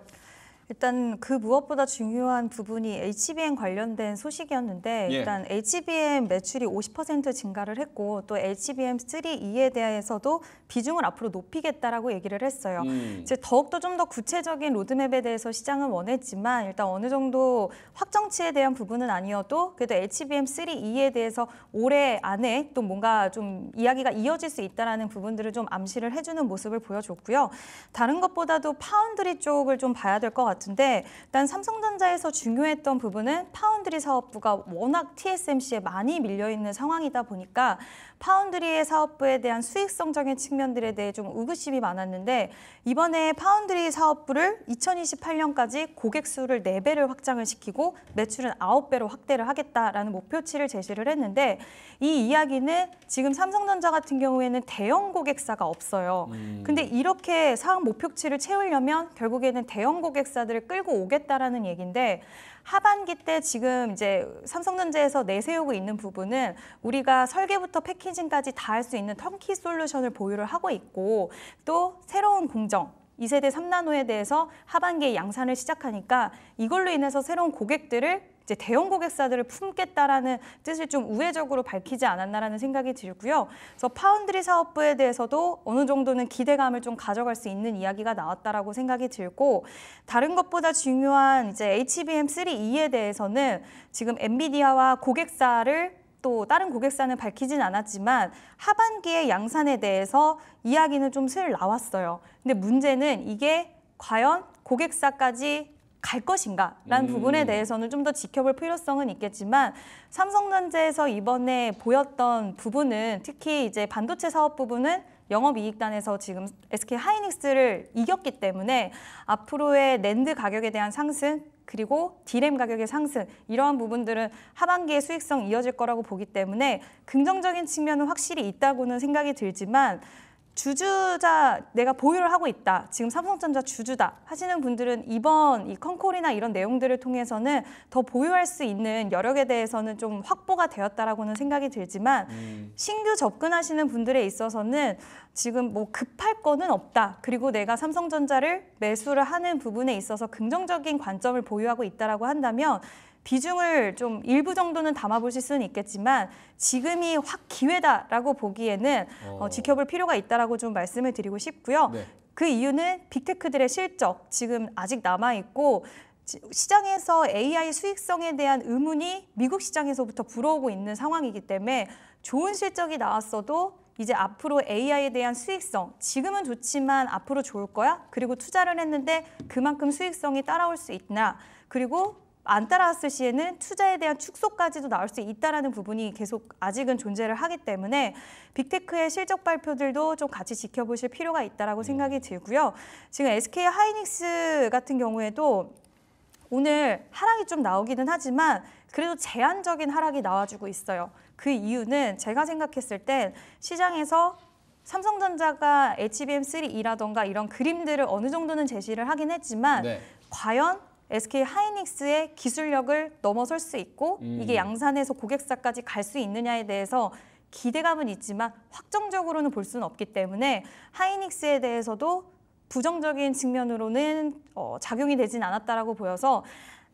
일단 그 무엇보다 중요한 부분이 HBM 관련된 소식이었는데 일단 HBM 매출이 50% 증가를 했고 또 HBM3E에 대해서도 비중을 앞으로 높이겠다라고 얘기를 했어요. 이제 더욱더 좀 더 구체적인 로드맵에 대해서 시장은 원했지만 일단 어느 정도 확정치에 대한 부분은 아니어도 그래도 HBM3E에 대해서 올해 안에 또 뭔가 좀 이야기가 이어질 수 있다라는 부분들을 좀 암시를 해주는 모습을 보여줬고요. 다른 것보다도 파운드리 쪽을 좀 봐야 될 것 같은데 일단 삼성전자에서 중요했던 부분은 파운드리 사업부가 워낙 TSMC에 많이 밀려있는 상황이다 보니까 파운드리의 사업부에 대한 수익성적인 측면들에 대해 좀 의구심이 많았는데 이번에 파운드리 사업부를 2028년까지 고객 수를 4배를 확장을 시키고 매출은 9배로 확대를 하겠다라는 목표치를 제시를 했는데 이 이야기는 지금 삼성전자 같은 경우에는 대형 고객사가 없어요. 근데 이렇게 사업 목표치를 채우려면 결국에는 대형 고객사들을 끌고 오겠다라는 얘기인데 하반기 때 지금 이제 삼성전자에서 내세우고 있는 부분은 우리가 설계부터 패키징까지 다 할 수 있는 턴키 솔루션을 보유를 하고 있고 또 새로운 공정 2세대 3나노에 대해서 하반기에 양산을 시작하니까 이걸로 인해서 새로운 고객들을 이제 대형 고객사들을 품겠다라는 뜻을 좀 우회적으로 밝히지 않았나라는 생각이 들고요. 그래서 파운드리 사업부에 대해서도 어느 정도는 기대감을 좀 가져갈 수 있는 이야기가 나왔다라고 생각이 들고 다른 것보다 중요한 이제 HBM3E에 대해서는 지금 엔비디아와 고객사를 또 다른 고객사는 밝히진 않았지만 하반기의 양산에 대해서 이야기는 좀 슬 나왔어요. 근데 문제는 이게 과연 고객사까지 갈 것인가라는 부분에 대해서는 좀 더 지켜볼 필요성은 있겠지만 삼성전자에서 이번에 보였던 부분은 특히 이제 반도체 사업 부분은 영업이익단에서 지금 SK 하이닉스를 이겼기 때문에 앞으로의 낸드 가격에 대한 상승 그리고 D램 가격의 상승 이러한 부분들은 하반기에 수익성 이어질 거라고 보기 때문에 긍정적인 측면은 확실히 있다고는 생각이 들지만 주주자 내가 보유를 하고 있다. 지금 삼성전자 주주다 하시는 분들은 이번 이 컨콜이나 이런 내용들을 통해서는 더 보유할 수 있는 여력에 대해서는 좀 확보가 되었다라고는 생각이 들지만 신규 접근하시는 분들에 있어서는 지금 뭐 급할 거는 없다. 그리고 내가 삼성전자를 매수를 하는 부분에 있어서 긍정적인 관점을 보유하고 있다라고 한다면 비중을 좀 일부 정도는 담아보실 수는 있겠지만 지금이 확 기회다라고 보기에는 지켜볼 필요가 있다라고 좀 말씀을 드리고 싶고요. 네. 그 이유는 빅테크들의 실적 지금 아직 남아있고 시장에서 AI 수익성에 대한 의문이 미국 시장에서부터 불어오고 있는 상황이기 때문에 좋은 실적이 나왔어도 이제 앞으로 AI에 대한 수익성, 지금은 좋지만 앞으로 좋을 거야? 그리고 투자를 했는데 그만큼 수익성이 따라올 수 있나? 그리고 안 따라왔을 시에는 투자에 대한 축소까지도 나올 수 있다는 부분이 계속 아직은 존재를 하기 때문에 빅테크의 실적 발표들도 좀 같이 지켜보실 필요가 있다고 생각이 들고요. 지금 SK 하이닉스 같은 경우에도 오늘 하락이 좀 나오기는 하지만 그래도 제한적인 하락이 나와주고 있어요. 그 이유는 제가 생각했을 땐 시장에서 삼성전자가 HBM3E라던가 이런 그림들을 어느 정도는 제시를 하긴 했지만 과연 SK 하이닉스의 기술력을 넘어설 수 있고 이게 양산에서 고객사까지 갈 수 있느냐에 대해서 기대감은 있지만 확정적으로는 볼 수는 없기 때문에 하이닉스에 대해서도 부정적인 측면으로는 작용이 되진 않았다라고 보여서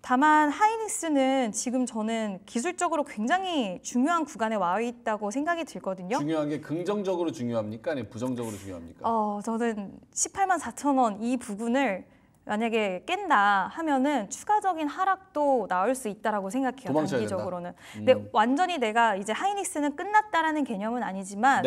다만 하이닉스는 지금 저는 기술적으로 굉장히 중요한 구간에 와 있다고 생각이 들거든요. 중요한 게 긍정적으로 중요합니까? 아니면 부정적으로 중요합니까? 저는 18만 4천 원 이 부분을 만약에 깬다 하면은 추가적인 하락도 나올 수 있다라고 생각해요. 단기적으로는. 근데 완전히 내가 이제 하이닉스는 끝났다라는 개념은 아니지만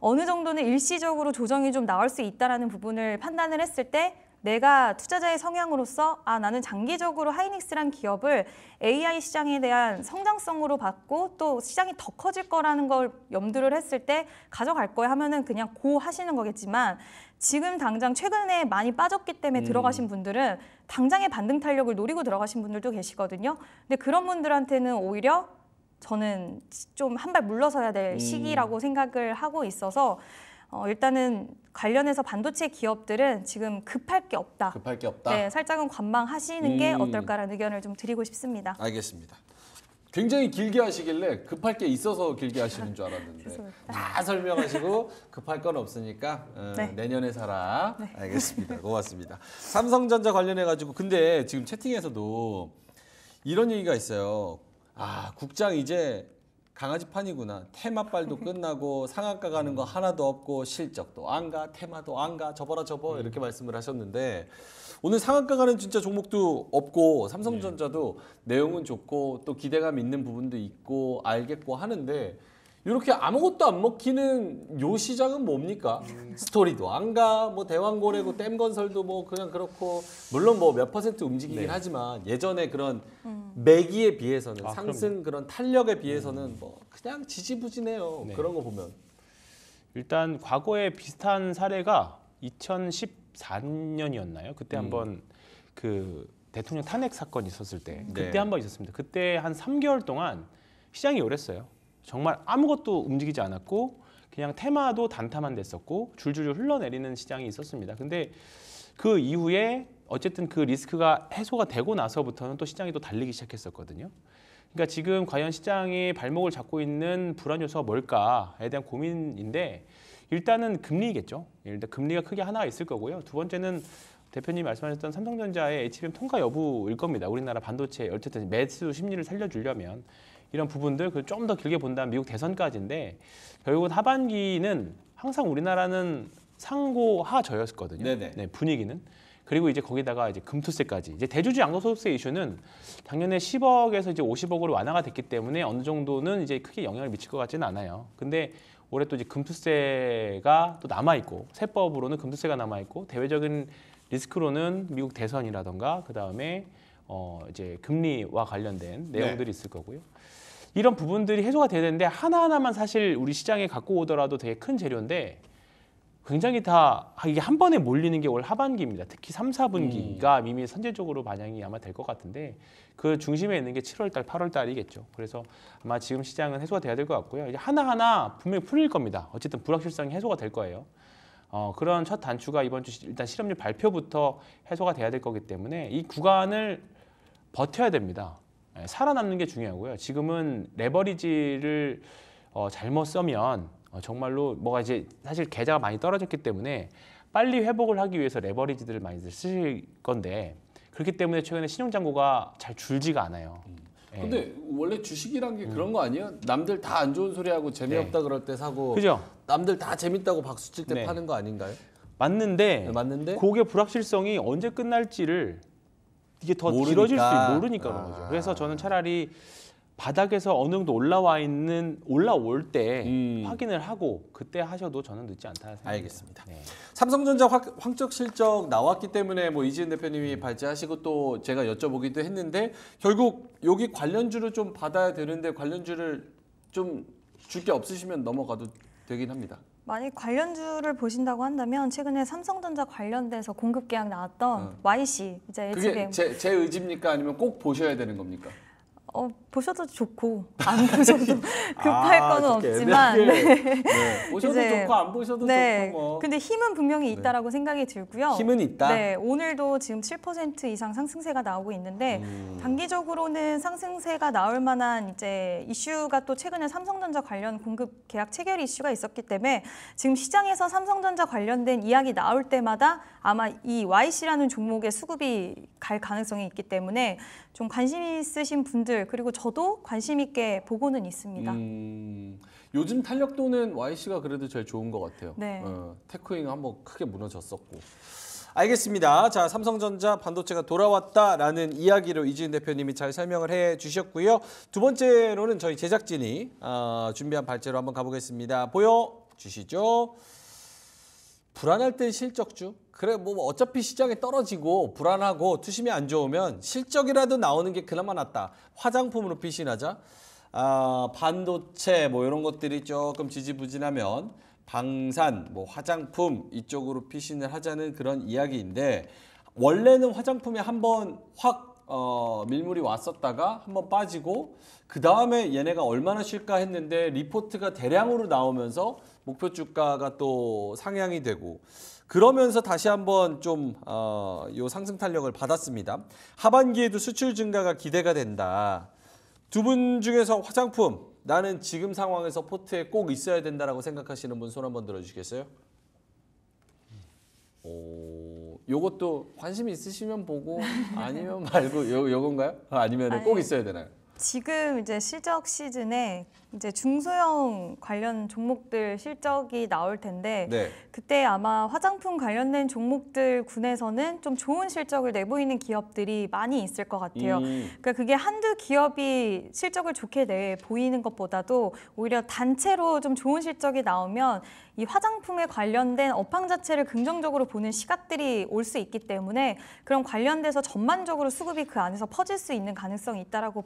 어느 정도는 일시적으로 조정이 좀 나올 수 있다라는 부분을 판단을 했을 때 내가 투자자의 성향으로서 나는 장기적으로 하이닉스란 기업을 AI 시장에 대한 성장성으로 봤고 또 시장이 더 커질 거라는 걸 염두를 했을 때 가져갈 거야 하면은 그냥 고 하시는 거겠지만 지금 당장 최근에 많이 빠졌기 때문에 들어가신 분들은 당장의 반등 탄력을 노리고 들어가신 분들도 계시거든요. 근데 그런 분들한테는 오히려 저는 좀 한 발 물러서야 될 시기라고 생각을 하고 있어서 일단은 관련해서 반도체 기업들은 지금 급할 게 없다. 급할 게 없다. 네, 살짝은 관망하시는 게 어떨까라는 의견을 좀 드리고 싶습니다. 알겠습니다. 굉장히 길게 하시길래 급할 게 있어서 길게 하시는 줄 알았는데 죄송합니다. 다 설명하시고 급할 건 없으니까 네. 내년에 사라. 알겠습니다. 고맙습니다. 삼성전자 관련해 가지고 근데 지금 채팅에서도 이런 얘기가 있어요. 아 국장 이제 강아지판이구나. 테마빨도 끝나고 상한가 가는 거 하나도 없고 실적도 안 가, 테마도 안 가, 접어라 접어 이렇게 말씀을 하셨는데 오늘 상한가 가는 진짜 종목도 없고 삼성전자도 내용은 좋고 또 기대감 있는 부분도 있고 알겠고 하는데 이렇게 아무것도 안 먹히는 요 시장은 뭡니까? 스토리도 안 가, 뭐 대왕고래고 댐건설도 뭐 그냥 그렇고 물론 뭐 몇 % 움직이긴 하지만 예전에 그런 매기에 비해서는 상승 그런 탄력에 비해서는 뭐 그냥 지지부진해요. 네. 그런 거 보면. 일단 과거에 비슷한 사례가 2014년이었나요? 그때 한번 그 대통령 탄핵 사건이 있었을 때 그때 네. 한번 있었습니다. 그때 한 3개월 동안 시장이 이랬어요. 정말 아무것도 움직이지 않았고 그냥 테마도 단타만 됐었고 줄줄줄 흘러내리는 시장이 있었습니다. 근데 그 이후에 어쨌든 그 리스크가 해소가 되고 나서부터는 또 시장이 또 달리기 시작했었거든요. 그러니까 지금 과연 시장이 발목을 잡고 있는 불안 요소가 뭘까에 대한 고민인데 일단은 금리겠죠. 일단 금리가 크게 하나가 있을 거고요. 두 번째는 대표님이 말씀하셨던 삼성전자의 HBM 통과 여부일 겁니다. 우리나라 반도체 어쨌든 매수 심리를 살려주려면 이런 부분들 그 좀 더 길게 본다면 미국 대선까지인데 결국은 하반기는 항상 우리나라는 상고 하저였거든요. 네네. 네, 분위기는. 그리고 이제 거기다가 이제 금투세까지. 이제 대주주 양도소득세 이슈는 작년에 10억에서 이제 50억으로 완화가 됐기 때문에 어느 정도는 이제 크게 영향을 미칠 것 같지는 않아요. 근데 올해 또 이제 금투세가 또 남아 있고 세법으로는 금투세가 남아 있고 대외적인 리스크로는 미국 대선이라던가 그 다음에 이제 금리와 관련된 내용들이 있을 거고요. 이런 부분들이 해소가 돼야 되는데 하나하나만 사실 우리 시장에 갖고 오더라도 되게 큰 재료인데 굉장히 다 이게 한 번에 몰리는 게 올 하반기입니다. 특히 3, 4분기가 이미 선제적으로 반영이 아마 될 것 같은데 그 중심에 있는 게 7월 달, 8월 달이겠죠. 그래서 아마 지금 시장은 해소가 돼야 될 것 같고요. 이제 하나하나 분명히 풀릴 겁니다. 어쨌든 불확실성이 해소가 될 거예요. 그런 첫 단추가 이번 주 일단 실업률 발표부터 해소가 돼야 될 거기 때문에 이 구간을 버텨야 됩니다. 살아남는 게 중요하고요. 지금은 레버리지를 잘못 쓰면 정말로 뭐가 이제 사실 계좌가 많이 떨어졌기 때문에 빨리 회복을 하기 위해서 레버리지들을 많이 쓰실 건데 그렇기 때문에 최근에 신용잔고가 잘 줄지가 않아요. 근데 원래 주식이란 게 그런 거 아니에요? 남들 다 안 좋은 소리 하고 재미없다 그럴 때 사고 그죠? 남들 다 재밌다고 박수 칠 때 네. 파는 거 아닌가요? 맞는데 네, 맞는데 그게 불확실성이 언제 끝날지를 이게 더 모르니까. 길어질 수 모르니까 그런 거죠. 그래서 저는 차라리 바닥에서 어느 정도 올라올 때 확인을 하고 그때 하셔도 저는 늦지 않다 생각합니다. 알겠습니다. 네. 삼성전자 황적 실적 나왔기 때문에 뭐 이지은 대표님이 발제하시고 또 제가 여쭤보기도 했는데 결국 여기 관련주를 좀 받아야 되는데 관련주를 좀 줄 게 없으시면 넘어가도 되긴 합니다. 만약 관련주를 보신다고 한다면 최근에 삼성전자 관련돼서 공급 계약 나왔던 YC 이제 그게 HBM 제 의지입니까? 아니면 꼭 보셔야 되는 겁니까? 보셔도 좋고 안 보셔도 급할 거는 좋게 없지만 애매하게. 네. 보셔도 이제, 좋고 안 보셔도 네. 좋고 뭐. 근데 힘은 분명히 있다라고 생각이 들고요. 힘은 있다. 네, 오늘도 지금 7% 이상 상승세가 나오고 있는데 단기적으로는 상승세가 나올 만한 이제 이슈가 또 최근에 삼성전자 관련 공급 계약 체결 이슈가 있었기 때문에 지금 시장에서 삼성전자 관련된 이야기 나올 때마다 아마 이 YC라는 종목의 수급이 갈 가능성이 있기 때문에 좀 관심 있으신 분들 그리고 저도 관심 있게 보고는 있습니다. 요즘 탄력도는 YC가 그래도 제일 좋은 것 같아요. 네. 테크잉 한번 크게 무너졌었고. 알겠습니다. 자, 삼성전자 반도체가 돌아왔다라는 이야기로 이지은 대표님이 잘 설명을 해주셨고요. 두 번째로는 저희 제작진이 준비한 발제로 한번 가보겠습니다. 보여주시죠. 불안할 땐 실적주. 그래 뭐 어차피 시장에 떨어지고 불안하고 투심이 안 좋으면 실적이라도 나오는 게 그나마 낫다. 화장품으로 피신하자. 반도체 뭐 이런 것들이 조금 지지부진하면 방산, 뭐 화장품 이쪽으로 피신을 하자는 그런 이야기인데 원래는 화장품에 한번 확 밀물이 왔었다가 한번 빠지고 그 다음에 얘네가 얼마나 쉴까 했는데 리포트가 대량으로 나오면서 목표 주가가 또 상향이 되고 그러면서 다시 한번 좀 요 상승 탄력을 받았습니다. 하반기에도 수출 증가가 기대가 된다. 두 분 중에서 화장품 나는 지금 상황에서 포트에 꼭 있어야 된다라고 생각하시는 분 손 한번 들어주시겠어요? 요것도 관심 있으시면 보고 아니면 말고 요건가요? 아니면 꼭 있어야 되나요? 지금 이제 실적 시즌에 이제 중소형 관련 종목들 실적이 나올 텐데 네. 그때 아마 화장품 관련된 종목들 군에서는 좀 좋은 실적을 내보이는 기업들이 많이 있을 것 같아요. 그러니까 그게 한두 기업이 실적을 좋게 내보이는 것보다도 오히려 단체로 좀 좋은 실적이 나오면 이 화장품에 관련된 업황 자체를 긍정적으로 보는 시각들이 올 수 있기 때문에 그런 관련돼서 전반적으로 수급이 그 안에서 퍼질 수 있는 가능성이 있다라고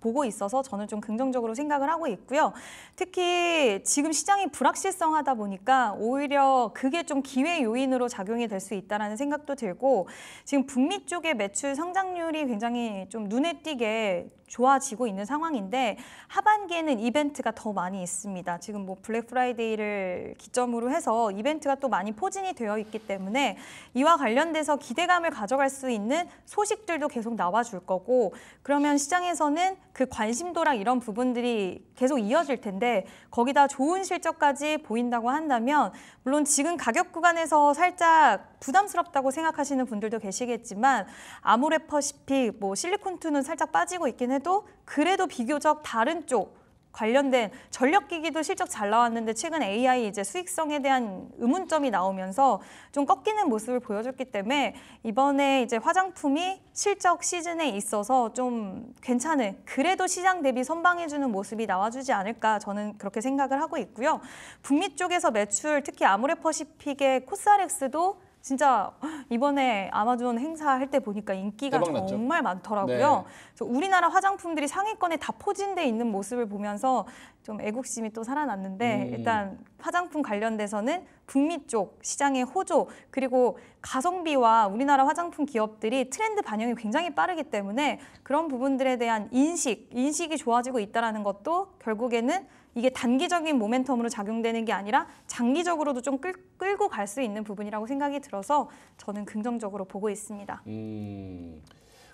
보고 있어서 저는 좀 긍정적으로 생각을 하고 있고요. 특히 지금 시장이 불확실성하다 보니까 오히려 그게 좀 기회 요인으로 작용이 될 수 있다는 생각도 들고 지금 북미 쪽의 매출 성장률이 굉장히 좀 눈에 띄게 좋아지고 있는 상황인데 하반기에는 이벤트가 더 많이 있습니다. 지금 뭐 블랙 프라이데이를 기점으로 해서 이벤트가 또 많이 포진이 되어 있기 때문에 이와 관련돼서 기대감을 가져갈 수 있는 소식들도 계속 나와줄 거고 그러면 시장에서는 그 관심도랑 이런 부분들이 계속 이어질 텐데 거기다 좋은 실적까지 보인다고 한다면 물론 지금 가격 구간에서 살짝 부담스럽다고 생각하시는 분들도 계시겠지만 아모레퍼시픽, 뭐 실리콘2는 살짝 빠지고 있긴 해도 그래도 비교적 다른 쪽 관련된 전력기기도 실적 잘 나왔는데 최근 AI 이제 수익성에 대한 의문점이 나오면서 좀 꺾이는 모습을 보여줬기 때문에 이번에 이제 화장품이 실적 시즌에 있어서 좀 괜찮은 그래도 시장 대비 선방해주는 모습이 나와주지 않을까 저는 그렇게 생각을 하고 있고요. 북미 쪽에서 매출 특히 아모레퍼시픽의 코스알엑스도 진짜 이번에 아마존 행사할 때 보니까 인기가 정말 많더라고요. 네. 그래서 우리나라 화장품들이 상위권에 다 포진돼 있는 모습을 보면서 좀 애국심이 또 살아났는데 일단 화장품 관련돼서는 북미 쪽 시장의 호조 그리고 가성비와 우리나라 화장품 기업들이 트렌드 반영이 굉장히 빠르기 때문에 그런 부분들에 대한 인식이 좋아지고 있다는 것도 결국에는 이게 단기적인 모멘텀으로 작용되는 게 아니라 장기적으로도 좀 끌고 갈 수 있는 부분이라고 생각이 들어서 저는 긍정적으로 보고 있습니다.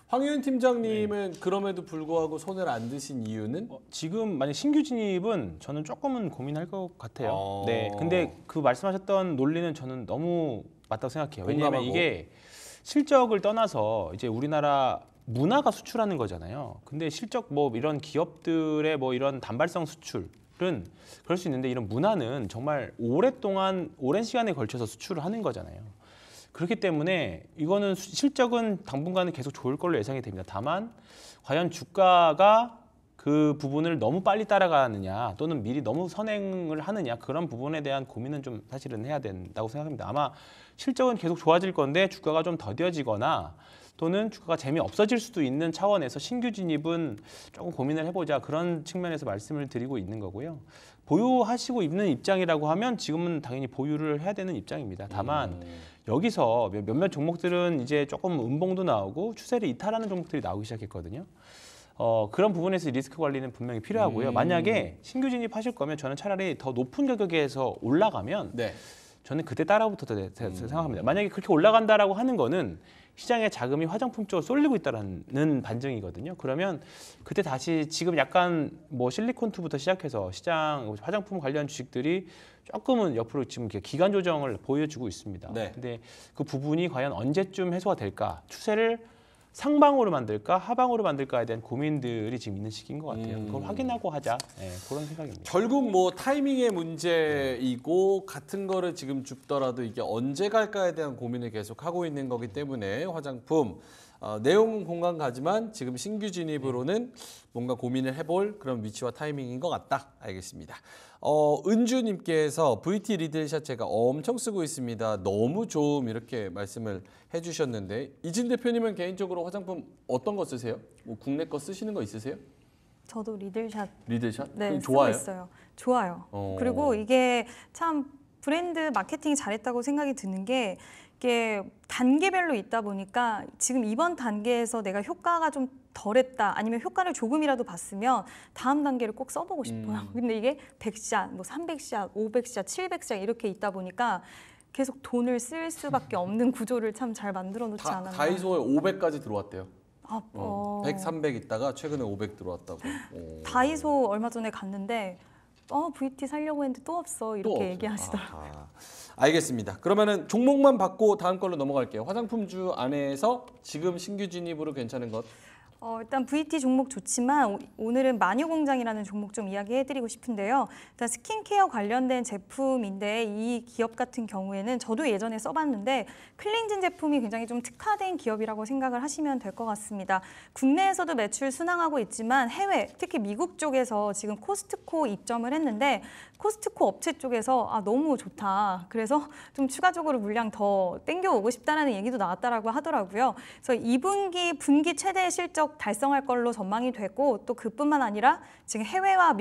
황희은 팀장님은 그럼에도 불구하고 손을 안 드신 이유는? 지금 만약 신규 진입은 저는 조금은 고민할 것 같아요. 네, 근데 그 말씀하셨던 논리는 저는 너무 맞다고 생각해요. 왜냐하면 이게 실적을 떠나서 이제 우리나라 문화가 수출하는 거잖아요. 근데 실적 뭐 이런 기업들의 뭐 이런 단발성 수출은 그럴 수 있는데 이런 문화는 정말 오랜 시간에 걸쳐서 수출을 하는 거잖아요. 그렇기 때문에 이거는 실적은 당분간은 계속 좋을 걸로 예상이 됩니다. 다만 과연 주가가 그 부분을 너무 빨리 따라가느냐 또는 미리 너무 선행을 하느냐 그런 부분에 대한 고민은 좀 사실은 해야 된다고 생각합니다. 아마 실적은 계속 좋아질 건데 주가가 좀 더뎌지거나 또는 주가가 재미없어질 수도 있는 차원에서 신규 진입은 조금 고민을 해보자 그런 측면에서 말씀을 드리고 있는 거고요. 보유하시고 있는 입장이라고 하면 지금은 당연히 보유를 해야 되는 입장입니다. 다만 여기서 몇몇 종목들은 이제 조금 음봉도 나오고 추세를 이탈하는 종목들이 나오기 시작했거든요. 그런 부분에서 리스크 관리는 분명히 필요하고요. 만약에 신규 진입하실 거면 저는 차라리 더 높은 가격에서 올라가면 저는 그때 따라붙어도 생각합니다. 만약에 그렇게 올라간다라고 하는 거는 시장의 자금이 화장품 쪽으로 쏠리고 있다는 반증이거든요. 그러면 그때 다시 지금 약간 뭐 실리콘2부터 시작해서 시장 화장품 관련 주식들이 조금은 옆으로 지금 기간 조정을 보여주고 있습니다. 근데 그 부분이 과연 언제쯤 해소가 될까? 추세를 상방으로 만들까 하방으로 만들까에 대한 고민들이 지금 있는 시기인 것 같아요. 그걸 확인하고 하자. 네, 그런 생각입니다. 결국 뭐 타이밍의 문제이고 같은 거를 지금 줍더라도 이게 언제 갈까에 대한 고민을 계속 하고 있는 거기 때문에 화장품 내용은 공감 가지만 지금 신규 진입으로는 뭔가 고민을 해볼 그런 위치와 타이밍인 것 같다. 알겠습니다. 은주님께서 VT 리들샷 제가 엄청 쓰고 있습니다. 너무 좀 이렇게 말씀을 해주셨는데 이진 대표님은 개인적으로 화장품 어떤 거 쓰세요? 뭐 국내 거 쓰시는 거 있으세요? 저도 리들샷 네, 쓰고 좋아요? 있어요. 좋아요. 그리고 이게 참 브랜드 마케팅이 잘했다고 생각이 드는 게 이게 단계별로 있다 보니까 지금 이번 단계에서 내가 효과가 좀 덜했다 아니면 효과를 조금이라도 봤으면 다음 단계를 꼭 써보고 싶어요. 근데 이게 100샷, 뭐 300샷, 500샷, 700샷 이렇게 있다 보니까 계속 돈을 쓸 수밖에 없는 구조를 참 잘 만들어 놓지 않았나. 다이소에 500까지 들어왔대요. 아, 100, 300 있다가 최근에 500 들어왔다고. 다이소 얼마 전에 갔는데 VT 살려고 했는데 또 없어 이렇게 없어요. 얘기하시더라고요. 아하. 알겠습니다. 그러면은 종목만 받고 다음 걸로 넘어갈게요. 화장품주 안에서 지금 신규 진입으로 괜찮은 것. 일단 VT 종목 좋지만 오늘은 마녀공장이라는 종목 좀 이야기해드리고 싶은데요. 일단 스킨케어 관련된 제품인데 이 기업 같은 경우에는 저도 예전에 써봤는데 클렌징 제품이 굉장히 좀 특화된 기업이라고 생각을 하시면 될 것 같습니다. 국내에서도 매출 순항하고 있지만 해외, 특히 미국 쪽에서 지금 코스트코 입점을 했는데 코스트코 업체 쪽에서 너무 좋다. 그래서 좀 추가적으로 물량 더 땡겨오고 싶다라는 얘기도 나왔다라고 하더라고요. 그래서 2분기 분기 최대 실적 달성할 걸로 전망이 되고 또 그뿐만 아니라 지금 해외와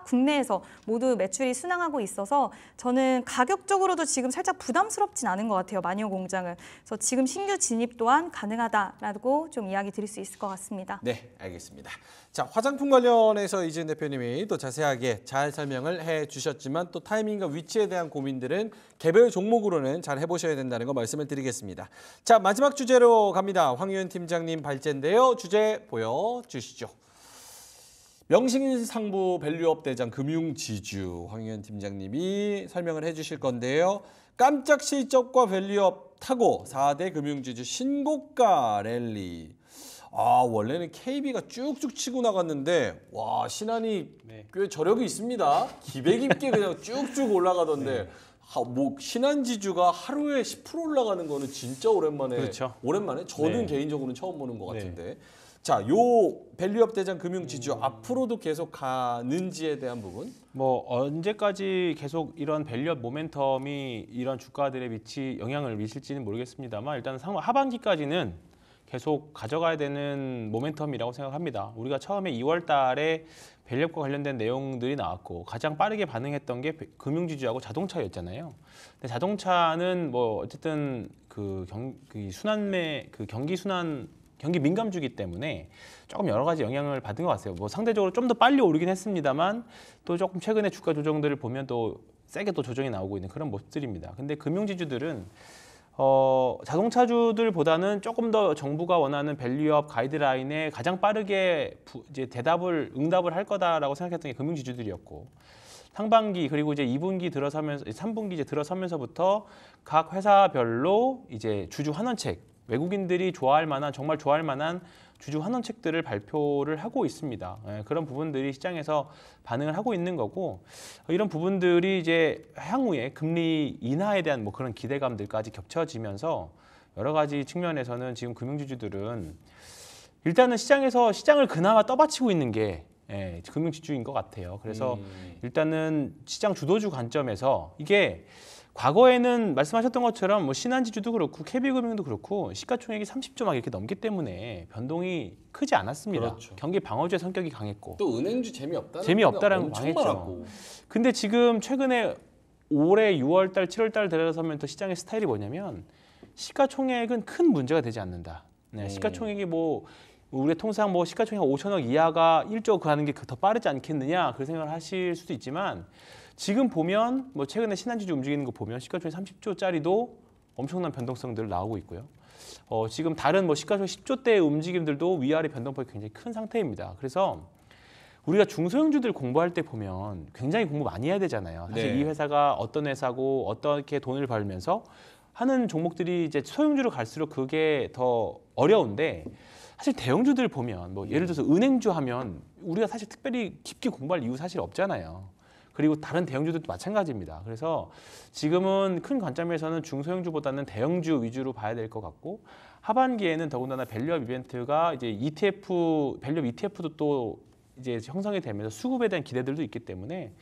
국내에서 모두 매출이 순항하고 있어서 저는 가격적으로도 지금 살짝 부담스럽진 않은 것 같아요. 마녀공장은. 그래서 지금 신규 진입 또한 가능하다라고 좀 이야기 드릴 수 있을 것 같습니다. 네, 알겠습니다. 자, 화장품 관련해서 이재은 대표님이 또 자세하게 잘 설명을 해주셨지만 또 타이밍과 위치에 대한 고민들은 개별 종목으로는 잘 해보셔야 된다는 거 말씀을 드리겠습니다. 자, 마지막 주제로 갑니다. 황유현 팀장님 발제인데요. 주제 보여주시죠. 명실상부 밸류업 대장 금융지주 황유현 팀장님이 설명을 해주실 건데요. 깜짝 실적과 밸류업 타고 4대 금융지주 신고가 랠리. 원래는 KB가 쭉쭉 치고 나갔는데 와 신한이 꽤 저력이 있습니다. 기백 있게 그냥 쭉쭉 올라가던데 신한지주가 하루에 10% 올라가는 거는 진짜 오랜만에 그렇죠. 저는 개인적으로는 처음 보는 것 같은데 자, 요 밸류업 대장 금융지주 앞으로도 계속 가는지에 대한 부분? 언제까지 계속 이런 밸류업 모멘텀이 이런 주가들에 영향을 미칠지는 모르겠습니다만 일단 하반기까지는 계속 가져가야 되는 모멘텀이라고 생각합니다. 우리가 처음에 2월 달에 밸류업과 관련된 내용들이 나왔고 가장 빠르게 반응했던 게 금융지주하고 자동차였잖아요. 근데 자동차는 어쨌든 경기 민감주기 때문에 조금 여러 가지 영향을 받은 것 같아요. 상대적으로 좀 더 빨리 오르긴 했습니다만 또 조금 최근에 주가 조정들을 보면 또 세게 또 조정이 나오고 있는 그런 모습들입니다. 근데 금융지주들은 자동차주들보다는 조금 더 정부가 원하는 밸류업 가이드라인에 가장 빠르게 응답을 할 거다라고 생각했던 게 금융지주들이었고 상반기 그리고 이제 2분기 들어서면서 3분기 이제 들어서면서부터 각 회사별로 이제 주주 환원책 외국인들이 정말 좋아할 만한 주주 환원책들을 발표를 하고 있습니다. 그런 부분들이 시장에서 반응을 하고 있는 거고 이런 부분들이 이제 향후에 금리 인하에 대한 그런 기대감들까지 겹쳐지면서 여러 가지 측면에서는 지금 금융지주들은 일단은 시장을 그나마 떠받치고 있는 게 금융지주인 것 같아요. 그래서 일단은 시장 주도주 관점에서 이게 과거에는 말씀하셨던 것처럼 신한지주도 그렇고 KB금융도 그렇고 시가총액이 30조 막 이렇게 넘기 때문에 변동이 크지 않았습니다. 그렇죠. 경기 방어주의 성격이 강했고 또 은행주 재미없다라는 거 강했죠. 근데 지금 최근에 올해 6월 달, 7월 달 들어서면서 시장의 스타일이 뭐냐면 시가총액은 큰 문제가 되지 않는다. 시가총액이 우리 통상 시가총액 5천억 이하가 1조 하는 게 더 빠르지 않겠느냐 그런 생각을 하실 수도 있지만 지금 보면 최근에 신한지주 움직이는 거 보면 시가총액 30조짜리도 엄청난 변동성들 나오고 있고요. 지금 다른 시가총액 10조대의 움직임들도 위아래 변동폭이 굉장히 큰 상태입니다. 그래서 우리가 중소형주들 공부할 때 보면 굉장히 공부 많이 해야 되잖아요. 사실 이 회사가 어떤 회사고 어떻게 돈을 벌면서 하는 종목들이 이제 소형주로 갈수록 그게 더 어려운데 사실 대형주들 보면 예를 들어서 은행주 하면 우리가 사실 특별히 깊게 공부할 이유 사실 없잖아요. 그리고 다른 대형주들도 마찬가지입니다. 그래서 지금은 큰 관점에서는 중소형주보다는 대형주 위주로 봐야 될 것 같고 하반기에는 더군다나 밸류업 이벤트가 이제 밸류업 ETF도 또 이제 형성이 되면서 수급에 대한 기대들도 있기 때문에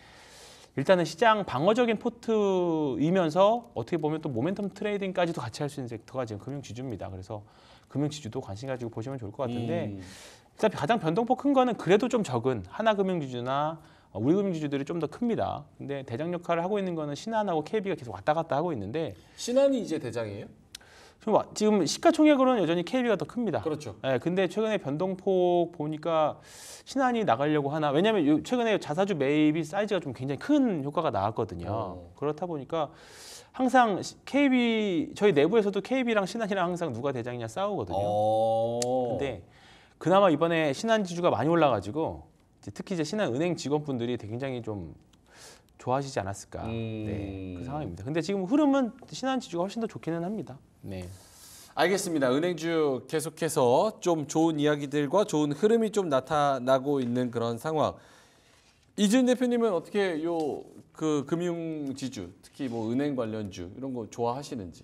일단은 시장 방어적인 포트이면서 어떻게 보면 또 모멘텀 트레이딩까지도 같이 할 수 있는 섹터가 지금 금융지주입니다. 그래서 금융지주도 관심 가지고 보시면 좋을 것 같은데 일단 가장 변동폭 큰 거는 그래도 좀 적은 하나금융지주나 우리금융지주들이 좀 더 큽니다. 근데 대장 역할을 하고 있는 거는 신한하고 KB가 계속 왔다 갔다 하고 있는데 신한이 이제 대장이에요? 지금 시가총액으로는 여전히 KB가 더 큽니다. 그렇죠. 예, 근데 최근에 변동폭 보니까 신한이 나가려고 하나. 왜냐하면 최근에 자사주 매입이 사이즈가 좀 굉장히 큰 효과가 나왔거든요. 그렇다 보니까 항상 저희 내부에서도 KB랑 신한이랑 항상 누가 대장이냐 싸우거든요. 근데 그나마 이번에 신한 지주가 많이 올라가지고 특히 이제 신한은행 직원분들이 굉장히 좀 좋아하시지 않았을까. 네, 그 상황입니다. 근데 지금 흐름은 신한 지주가 훨씬 더 좋기는 합니다. 네. 알겠습니다. 은행주 계속해서 좀 좋은 이야기들과 좋은 흐름이 좀 나타나고 있는 그런 상황. 이준 대표님은 어떻게 그 금융지주, 특히 뭐 은행 관련주 이런 거 좋아하시는지?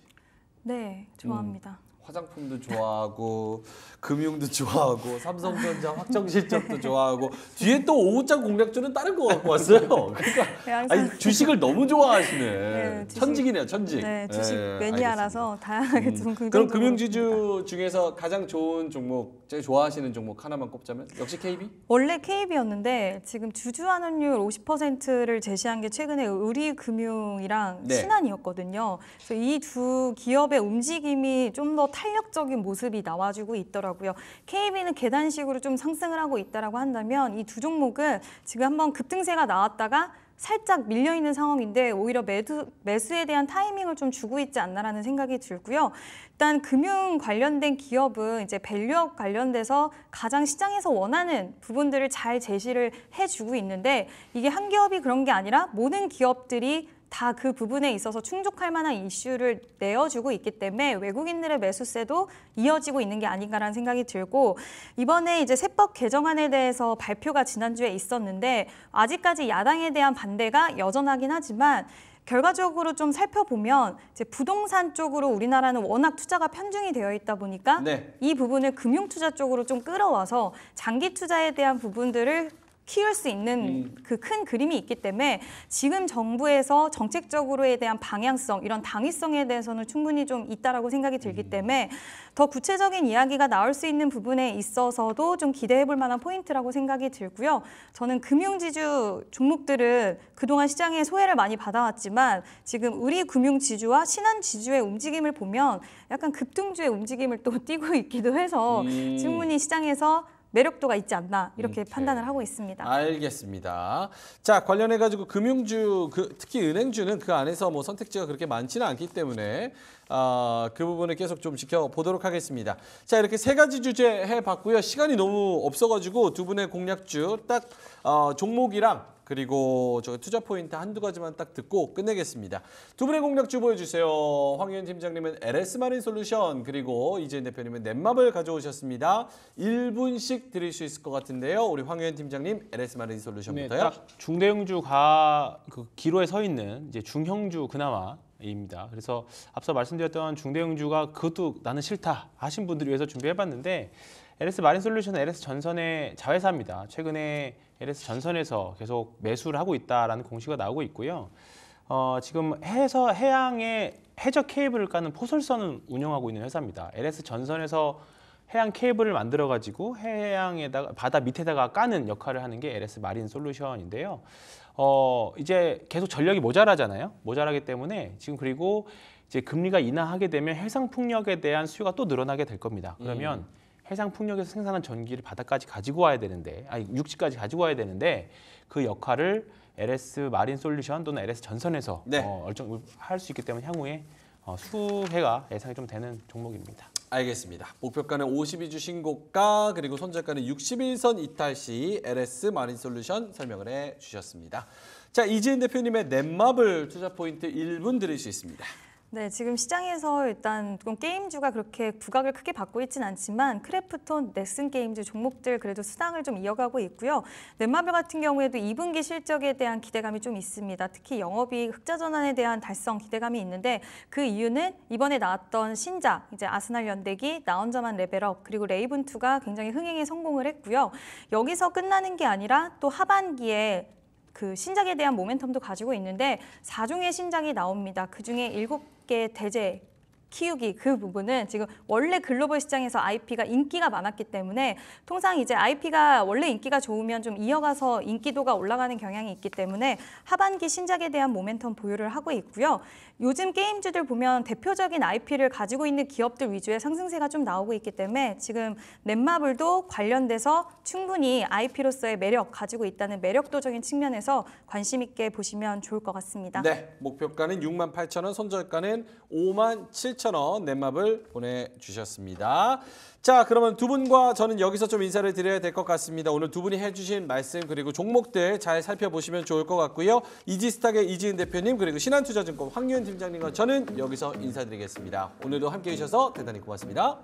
네, 좋아합니다. 화장품도 좋아하고 금융도 좋아하고 삼성전자 확정실적도 좋아하고 뒤에 또 오후장 공략주는 다른 거 갖고 왔어요. 그러니까 네, 항상 아니, 주식을 너무 좋아하시네. 네, 천직이네요, 천직. 네, 주식 네, 매니아라서 다양하게 좀 긍정적으로 그럼 금융지주 중에서 가장 좋은 종목, 제일 좋아하시는 종목 하나만 꼽자면 역시 KB? 원래 KB였는데 지금 주주 환원율 50%를 제시한 게 최근에 우리금융이랑 네. 신한이었거든요. 그래서 이 두 기업의 움직임이 좀 더 탄력적인 모습이 나와주고 있더라고요. KB는 계단식으로 좀 상승을 하고 있다라고 한다면 이 두 종목은 지금 한번 급등세가 나왔다가 살짝 밀려있는 상황인데 오히려 매수에 대한 타이밍을 좀 주고 있지 않나라는 생각이 들고요. 일단 금융 관련된 기업은 이제 밸류업 관련돼서 가장 시장에서 원하는 부분들을 잘 제시를 해주고 있는데 이게 한 기업이 그런 게 아니라 모든 기업들이 다 그 부분에 있어서 충족할 만한 이슈를 내어주고 있기 때문에 외국인들의 매수세도 이어지고 있는 게 아닌가라는 생각이 들고 이번에 이제 세법 개정안에 대해서 발표가 지난주에 있었는데 아직까지 야당에 대한 반대가 여전하긴 하지만 결과적으로 좀 살펴보면 이제 부동산 쪽으로 우리나라는 워낙 투자가 편중이 되어 있다 보니까 네. 이 부분을 금융 투자 쪽으로 좀 끌어와서 장기 투자에 대한 부분들을 키울 수 있는 그 큰 그림이 있기 때문에 지금 정부에서 정책적으로에 대한 방향성, 이런 당위성에 대해서는 충분히 좀 있다라고 생각이 들기 때문에 더 구체적인 이야기가 나올 수 있는 부분에 있어서도 좀 기대해 볼 만한 포인트라고 생각이 들고요. 저는 금융지주 종목들은 그동안 시장에 소외를 많이 받아왔지만 지금 우리 금융지주와 신한지주의 움직임을 보면 약간 급등주의 움직임을 또 띠고 있기도 해서 충분히 시장에서 매력도가 있지 않나 이렇게 판단을 하고 있습니다. 알겠습니다. 자, 관련해 가지고 금융주, 특히 은행주는 그 안에서 뭐 선택지가 그렇게 많지는 않기 때문에 그 부분을 계속 좀 지켜보도록 하겠습니다. 자, 이렇게 세 가지 주제 해봤고요. 시간이 너무 없어가지고 두 분의 공략주 딱 종목이랑 그리고 저 투자 포인트 한두 가지만 딱 듣고 끝내겠습니다. 두 분의 공략주 보여주세요. 황희연 팀장님은 LS마린솔루션 그리고 이재인 대표님은 넷마블 가져오셨습니다. 1분씩 드릴 수 있을 것 같은데요. 우리 황희연 팀장님 LS마린솔루션부터요. 딱 중대형주 그 기로에 서 있는 이제 중형주 그나마입니다. 그래서 앞서 말씀드렸던 중대형주가 그것도 나는 싫다 하신 분들을 위해서 준비해봤는데 LS마린솔루션은 LS전선의 자회사입니다. 최근에 LS전선에서 계속 매수를 하고 있다라는 공시가 나오고 있고요. 지금 해양에 해저 케이블을 까는 포설선을 운영하고 있는 회사입니다. LS전선에서 해양 케이블을 만들어가지고 해양에다가 바다 밑에다가 까는 역할을 하는 게 LS마린솔루션인데요. 이제 계속 전력이 모자라잖아요. 모자라기 때문에 지금 그리고 이제 금리가 인하하게 되면 해상 풍력에 대한 수요가 또 늘어나게 될 겁니다. 그러면 해상 풍력에서 생산한 전기를 바다까지 가지고 와야 되는데, 육지까지 가지고 와야 되는데 그 역할을 LS마린솔루션 또는 LS전선에서 할 수 있기 때문에 향후에 수혜가 예상이 좀 되는 종목입니다. 알겠습니다. 목표가는 52주 신고가 그리고 손절가는 61선 이탈 시 LS마린솔루션 설명을 해주셨습니다. 자, 이재인 대표님의 넷마블 투자 포인트 1분 드릴 수 있습니다. 네, 지금 시장에서 일단 게임주가 그렇게 부각을 크게 받고 있지는 않지만 크래프톤, 넥슨 게임즈 종목들 그래도 수당을 좀 이어가고 있고요. 넷마블 같은 경우에도 2분기 실적에 대한 기대감이 좀 있습니다. 특히 영업이익 흑자 전환에 대한 달성 기대감이 있는데 그 이유는 이번에 나왔던 신작, 이제 아스날 연대기, 나 혼자만 레벨업 그리고 레이븐2가 굉장히 흥행에 성공을 했고요. 여기서 끝나는 게 아니라 또 하반기에 그 신작에 대한 모멘텀도 가지고 있는데 4종의 신작이 나옵니다. 그중에 7개 대제 키우기 그 부분은 지금 원래 글로벌 시장에서 IP가 인기가 많았기 때문에 통상 이제 IP가 원래 인기가 좋으면 좀 이어가서 인기도가 올라가는 경향이 있기 때문에 하반기 신작에 대한 모멘텀 보유를 하고 있고요. 요즘 게임주들 보면 대표적인 IP를 가지고 있는 기업들 위주의 상승세가 좀 나오고 있기 때문에 지금 넷마블도 관련돼서 충분히 IP로서의 매력 가지고 있다는 매력도적인 측면에서 관심 있게 보시면 좋을 것 같습니다. 네, 목표가는 68,000원, 손절가는 57,000원 넷마블 보내주셨습니다. 자, 그러면 두 분과 저는 여기서 좀 인사를 드려야 될 것 같습니다. 오늘 두 분이 해주신 말씀 그리고 종목들 잘 살펴보시면 좋을 것 같고요. 이지스탁의 이지은 대표님 그리고 신한투자증권 황유현 팀장님과 저는 여기서 인사드리겠습니다. 오늘도 함께해 주셔서 대단히 고맙습니다.